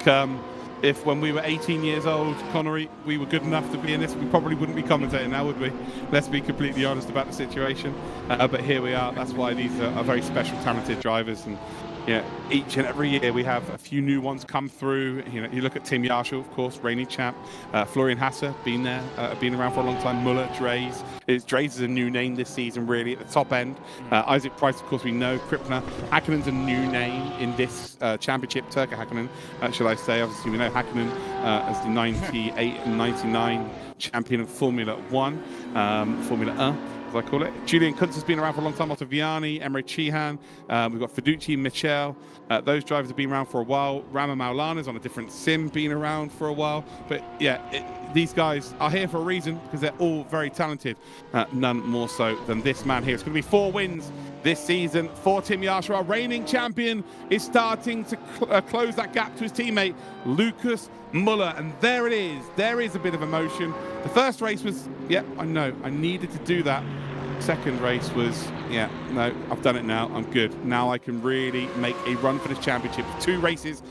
if when we were 18 years old, Connery, we were good enough to be in this, we probably wouldn't be commentating now, would we? Let's be completely honest about the situation. But here we are. That's why these are very special, talented drivers. And yeah, each and every year we have a few new ones come through. You look at Tim Yarshall, of course, reigning champ. Florian Hasse, been there, been around for a long time. Muller, Dreis. Dreis is a new name this season, really, at the top end. Isaac Price, of course, we know. Krippner. Hakkinen's a new name in this championship. Turk Hakkinen, shall I say. Obviously, we know Hakkinen as the 98 and 99 champion of Formula 1, Formula 1. I call it. Julian Kunze has been around for a long time. Ottaviani, Emre Cihan. We've got Fiducci, Michel. Those drivers have been around for a while. Rama Maulana's on a different sim, been around for a while. But yeah, these guys are here for a reason because they're all very talented. None more so than this man here. It's going to be 4 wins this season for Tim Yarshall. Our reigning champion is starting to close that gap to his teammate, Lucas Muller. And there it is. There is a bit of emotion. The first race was, I know, I needed to do that. Second race was, no, I've done it now. I'm good. Now I can really make a run for this championship. 4 races,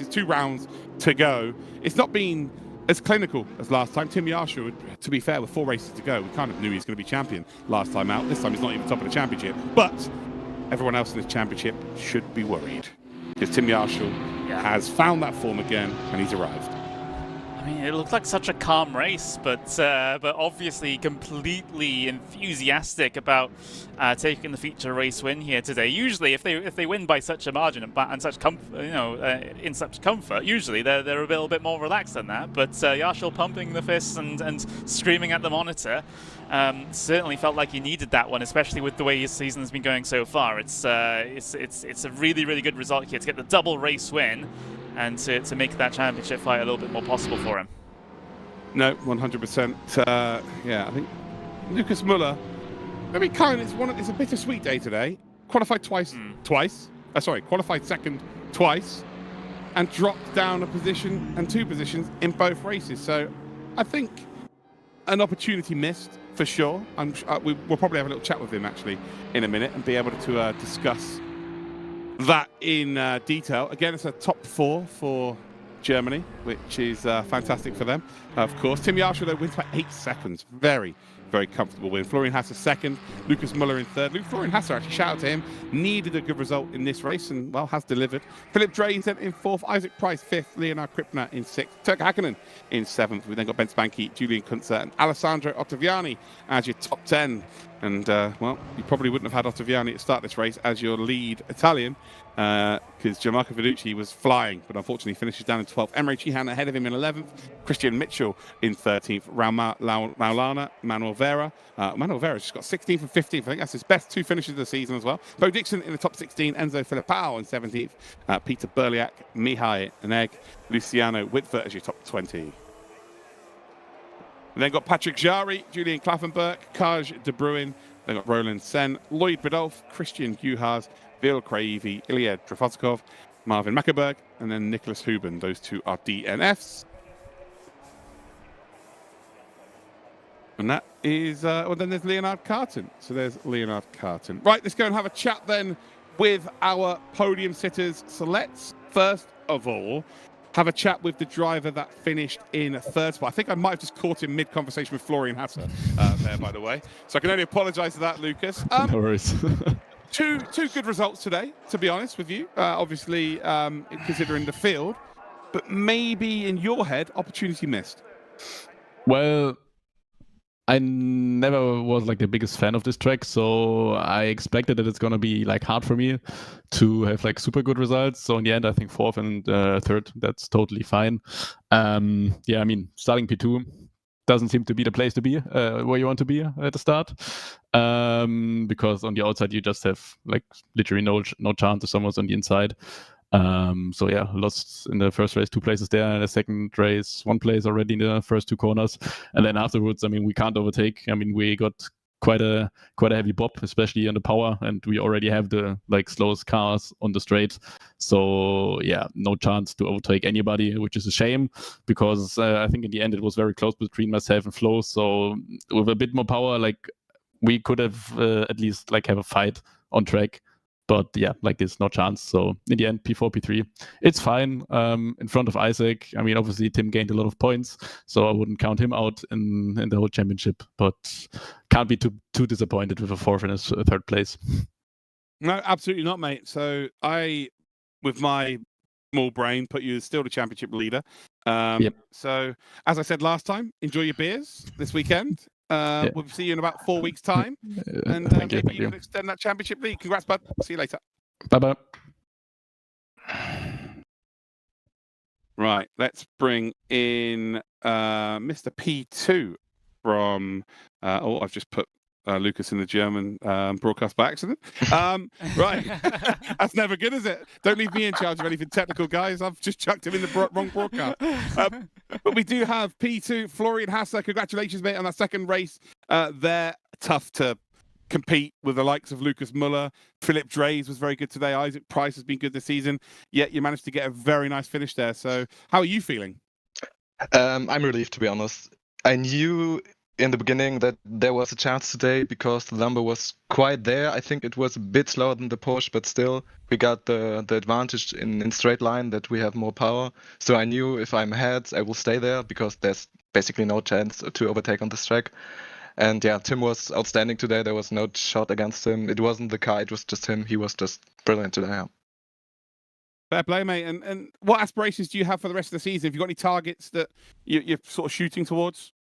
2 rounds to go. It's not been as clinical as last time. Tim Yarshall, to be fair, with 4 races to go, we kind of knew he was going to be champion last time out. This time he's not even top of the championship. But everyone else in this championship should be worried, because Tim Yarshall has found that form again, and he's arrived. I mean, it looked like such a calm race, but obviously completely enthusiastic about taking the feature race win here today. Usually, if they win by such a margin and such comfort, in such comfort, usually they're a little bit more relaxed than that. But Yarshall pumping the fists and screaming at the monitor certainly felt like he needed that one, especially with the way his season has been going so far. It's a really good result here to get the double race win, and to make that championship fight a little bit more possible for him. No, 100%. Yeah, I think Lucas Muller, maybe it's a bittersweet day today. Qualified qualified second twice, and dropped down a position and 2 positions in both races. So I think an opportunity missed for sure. We'll probably have a little chat with him actually in a minute and be able to discuss that in detail. Again, it's a top 4 for Germany, which is fantastic for them, of course. Tim Yarshall, though, wins by 8 seconds. Very comfortable win. Florian Hasser second, Lucas Muller in third. Florian Hasser, actually, shout out to him, needed a good result in this race and, well, has delivered. Philip Drazen in 4th, Isaac Price 5th, Leonard Krippner in 6th, Turk Hakkinen in 7th. We then got Ben Spanky, Julian Kunze, and Alessandro Ottaviani as your top 10. And, well, you probably wouldn't have had Ottaviani to start this race as your lead Italian, because Gianmarco Verducci was flying, but unfortunately finishes down in 12th. Emre Cihan ahead of him in 11th. Christian Mitchell in 13th. Maulana, Manuel Vera. Manuel Vera's just got 16th and 15th. I think that's his best 2 finishes of the season as well. Bo Dixon in the top 16. Enzo Filipao in 17th. Peter Berliak, Mihai Neg, Luciano Whitford as your top 20. And then got Patrick Jarry, Julian Klaffenberg, Kaj De Bruin. Then got Roland Sen, Lloyd Bidolf, Christian Juhas, Vil Craivi, Ilya Dravoskov, Marvin Mackerberg, and then Nicholas Huben. Those 2 are DNFs. And that is, then there's Leonard Carton. So there's Leonard Carton. Right, let's go and have a chat then with our podium sitters. So let's, first of all, have a chat with the driver that finished in 3rd spot. I think I might have just caught him mid-conversation with Florian Hasser there, by the way. So I can only apologise for that, Lucas. No worries. Two good results today, to be honest with you. Obviously, considering the field, but maybe in your head, opportunity missed. Well, I never was like the biggest fan of this track, so I expected that it's gonna be like hard for me to have like super good results. So in the end, I think 4th and 3rd, that's totally fine. Yeah, I mean, starting P2 doesn't seem to be the place to be where you want to be at the start, because on the outside you just have like literally no chance if someone's on the inside. So yeah, lost in the first race 2 places there, and the second race 1 place already in the first 2 corners, and then afterwards, I mean, we can't overtake. I mean, we got quite a heavy bop, especially on the power, and we already have the like slowest cars on the straight. So yeah, no chance to overtake anybody, which is a shame, because I think in the end it was very close between myself and Flo. So with a bit more power, like we could have at least like have a fight on track. But yeah, like there's no chance. So in the end, P4, P3, it's fine. In front of Isaac, I mean, obviously Tim gained a lot of points, so I wouldn't count him out in the whole championship. But can't be too disappointed with a 4th and a 3rd place. No, absolutely not, mate. So I, with my small brain, put you as still the championship leader. Yep. So as I said last time, enjoy your beers this weekend. We'll see you in about 4 weeks' time, and maybe you can extend that championship lead. Congrats, bud. See you later. Bye-bye. Right, let's bring in Mr. P2 from... I've just put Lucas in the German broadcast by accident. Right, that's never good, is it? Don't leave me in charge of anything technical, guys. I've just chucked him in the wrong broadcast. But we do have P2, Florian Hasser. Congratulations, mate, on that 2nd race. They're tough to compete with the likes of Lucas Muller. Philip Drazen was very good today. Isaac Price has been good this season. Yet you managed to get a very nice finish there. So how are you feeling? I'm relieved, to be honest. I knew in the beginning that there was a chance today because the number was quite there. I think it was a bit slower than the Porsche, but still we got the advantage in straight line that we have more power. So I knew if I'm ahead, I will stay there because there's basically no chance to overtake on this track. And yeah, Tim was outstanding today. There was no shot against him. It wasn't the car, it was just him. He was just brilliant today. Yeah. Fair play, mate. And what aspirations do you have for the rest of the season? Have you got any targets that you're sort of shooting towards?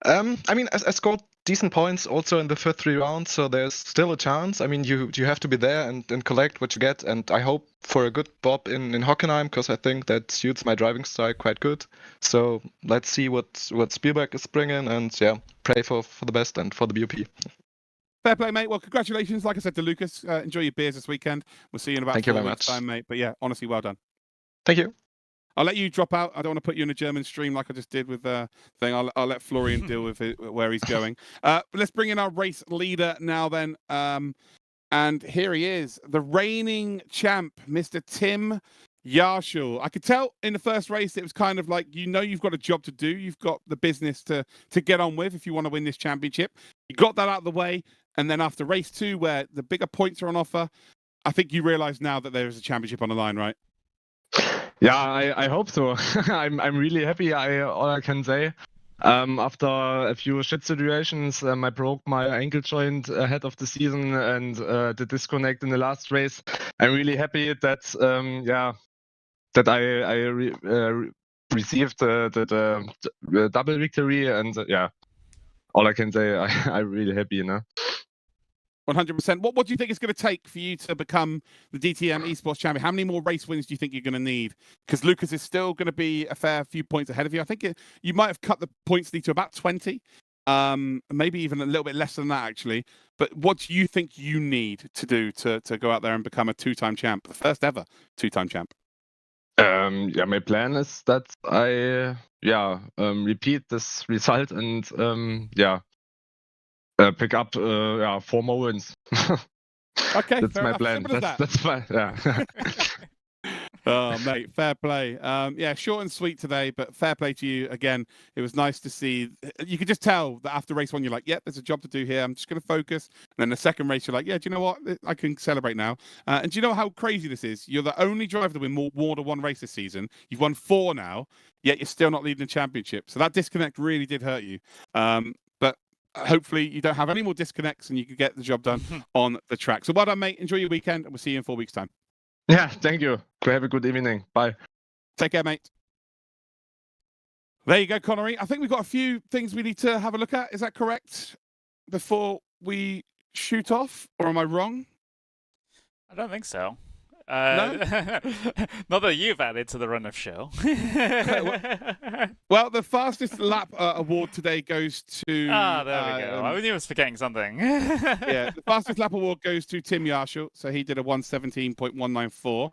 I mean, I scored decent points also in the first 3 rounds, so there's still a chance. I mean, you have to be there and collect what you get, and I hope for a good bob in Hockenheim, because I think that suits my driving style quite good. So let's see what Spielberg is bringing, and yeah, pray for the best and for the BOP. Fair play, mate. Well, congratulations, like I said to Lucas. Enjoy your beers this weekend. We'll see you in about 4 weeks' time, mate. But yeah, honestly, well done. Thank you. I'll let you drop out. I don't want to put you in a German stream like I just did with the thing. I'll let Florian deal with it, where he's going. But let's bring in our race leader now then. And here he is, the reigning champ, Mr. Tim Yarshall. I could tell in the first race it was kind of like, you've got a job to do. You've got the business to get on with if you want to win this championship. You got that out of the way. And then after race 2, where the bigger points are on offer, I think you realise now that there is a championship on the line, right? Yeah, I hope so. I'm really happy. All I can say. After a few shit situations, I broke my ankle joint ahead of the season and the disconnect in the last race. I'm really happy that that I received the double victory, and all I can say, I'm really happy, 100%. What do you think it's going to take for you to become the DTM eSports champion? How many more race wins do you think you're going to need? Because Lucas is still going to be a fair few points ahead of you. I think you might have cut the points lead to about 20, maybe even a little bit less than that, actually. But what do you think you need to do to go out there and become a 2-time champ, the first ever 2-time champ? My plan is that I repeat this result and pick up 4 more wins. Okay, that's my plan. That's fine. Yeah. Oh, mate, fair play. Short and sweet today, but fair play to you again. It was nice to see. You could just tell that after race 1, you're like, there's a job to do here. I'm just going to focus. And then the second race, you're like, do you know what? I can celebrate now. And do you know how crazy this is? You're the only driver to win more than 1 race this season. You've won 4 now, yet you're still not leading the championship. So that disconnect really did hurt you. But hopefully you don't have any more disconnects and you can get the job done on the track. So well done, mate. Enjoy your weekend, and we'll see you in 4 weeks' time. Yeah, thank you. Have a good evening. Bye. Take care, mate. There you go, Connery. I think we've got a few things we need to have a look at. Is that correct? Before we shoot off, or am I wrong? I don't think so. No? Not that you've added to the run of show. Well, the fastest lap award today goes to... there we go. I knew I was forgetting something. Yeah, the fastest lap award goes to Tim Yarshall. So he did a 1:17.194.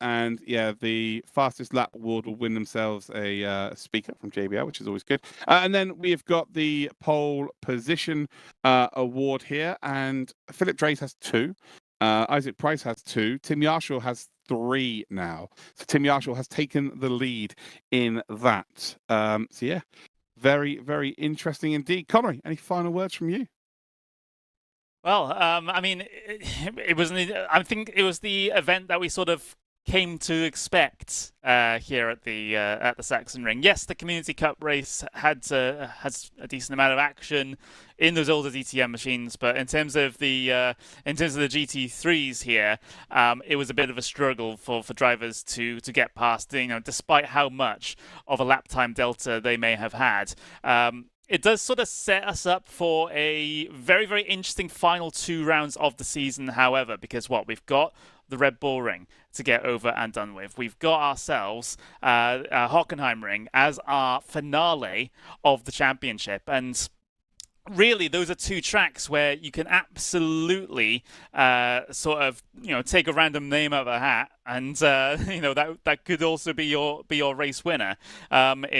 And yeah, the fastest lap award will win themselves a speaker from JBL, which is always good. And then we've got the pole position award here. And Philip Dreys has 2. Isaac Price has 2. Tim Yarshall has 3 now. So Tim Yarshall has taken the lead in that. So yeah, very, very interesting indeed. Connery, any final words from you? Well, I mean, it was. I think it was the event that we sort of came to expect here at the Sachsenring. Yes, the Community Cup race has a decent amount of action in those older DTM machines, but in terms of the GT3s here, it was a bit of a struggle for drivers to get past. Despite how much of a lap time delta they may have had. It does sort of set us up for a very, very interesting final 2 rounds of the season, however, because we've got the Red Bull Ring to get over and done with. We've got ourselves Hockenheim Ring as our finale of the championship. And really, those are 2 tracks where you can absolutely sort of take a random name out of a hat, and that could also be your race winner.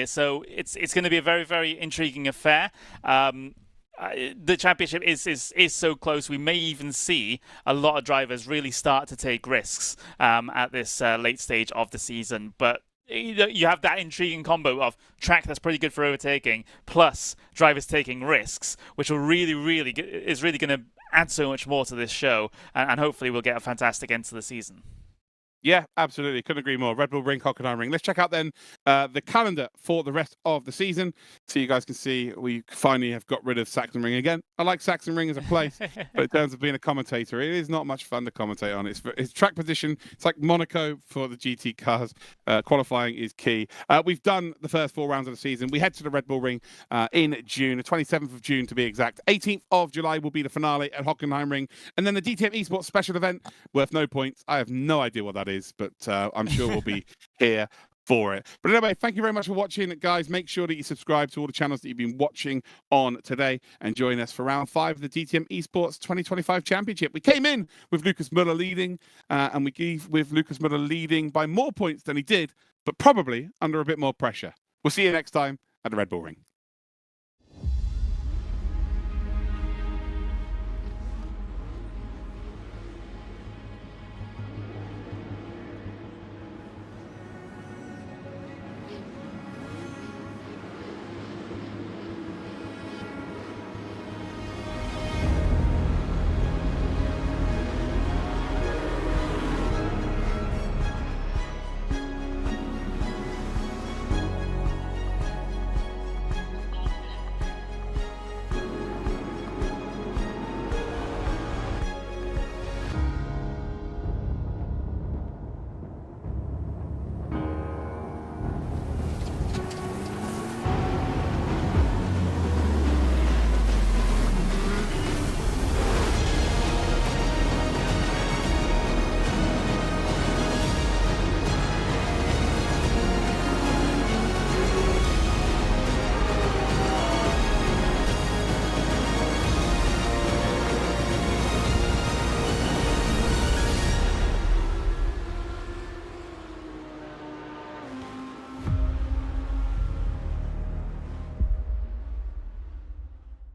So it's going to be a very, very intriguing affair. The championship is so close. We may even see a lot of drivers really start to take risks at this late stage of the season, but you have that intriguing combo of track that's pretty good for overtaking, plus drivers taking risks, which will really going to add so much more to this show, and hopefully we'll get a fantastic end to the season. Yeah, absolutely. Couldn't agree more. Red Bull Ring, Hockenheim Ring. Let's check out then the calendar for the rest of the season, so you guys can see we finally have got rid of Sachsenring again. I like Sachsenring as a place, but in terms of being a commentator, it is not much fun to commentate on. It's track position. It's like Monaco for the GT cars. Qualifying is key. We've done the first 4 rounds of the season. We head to the Red Bull Ring in June, the 27th of June to be exact. 18th of July will be the finale at Hockenheim Ring, and then the DTM eSports special event worth no points. I have no idea what that is, but I'm sure we'll be here for it. But anyway, thank you very much for watching, guys. Make sure that you subscribe to all the channels that you've been watching on today and join us for round 5 of the DTM eSports 2025 Championship. We came in with Lucas Muller leading, and we gave with Lucas Muller leading by more points than he did, but probably under a bit more pressure. We'll see you next time at the Red Bull Ring.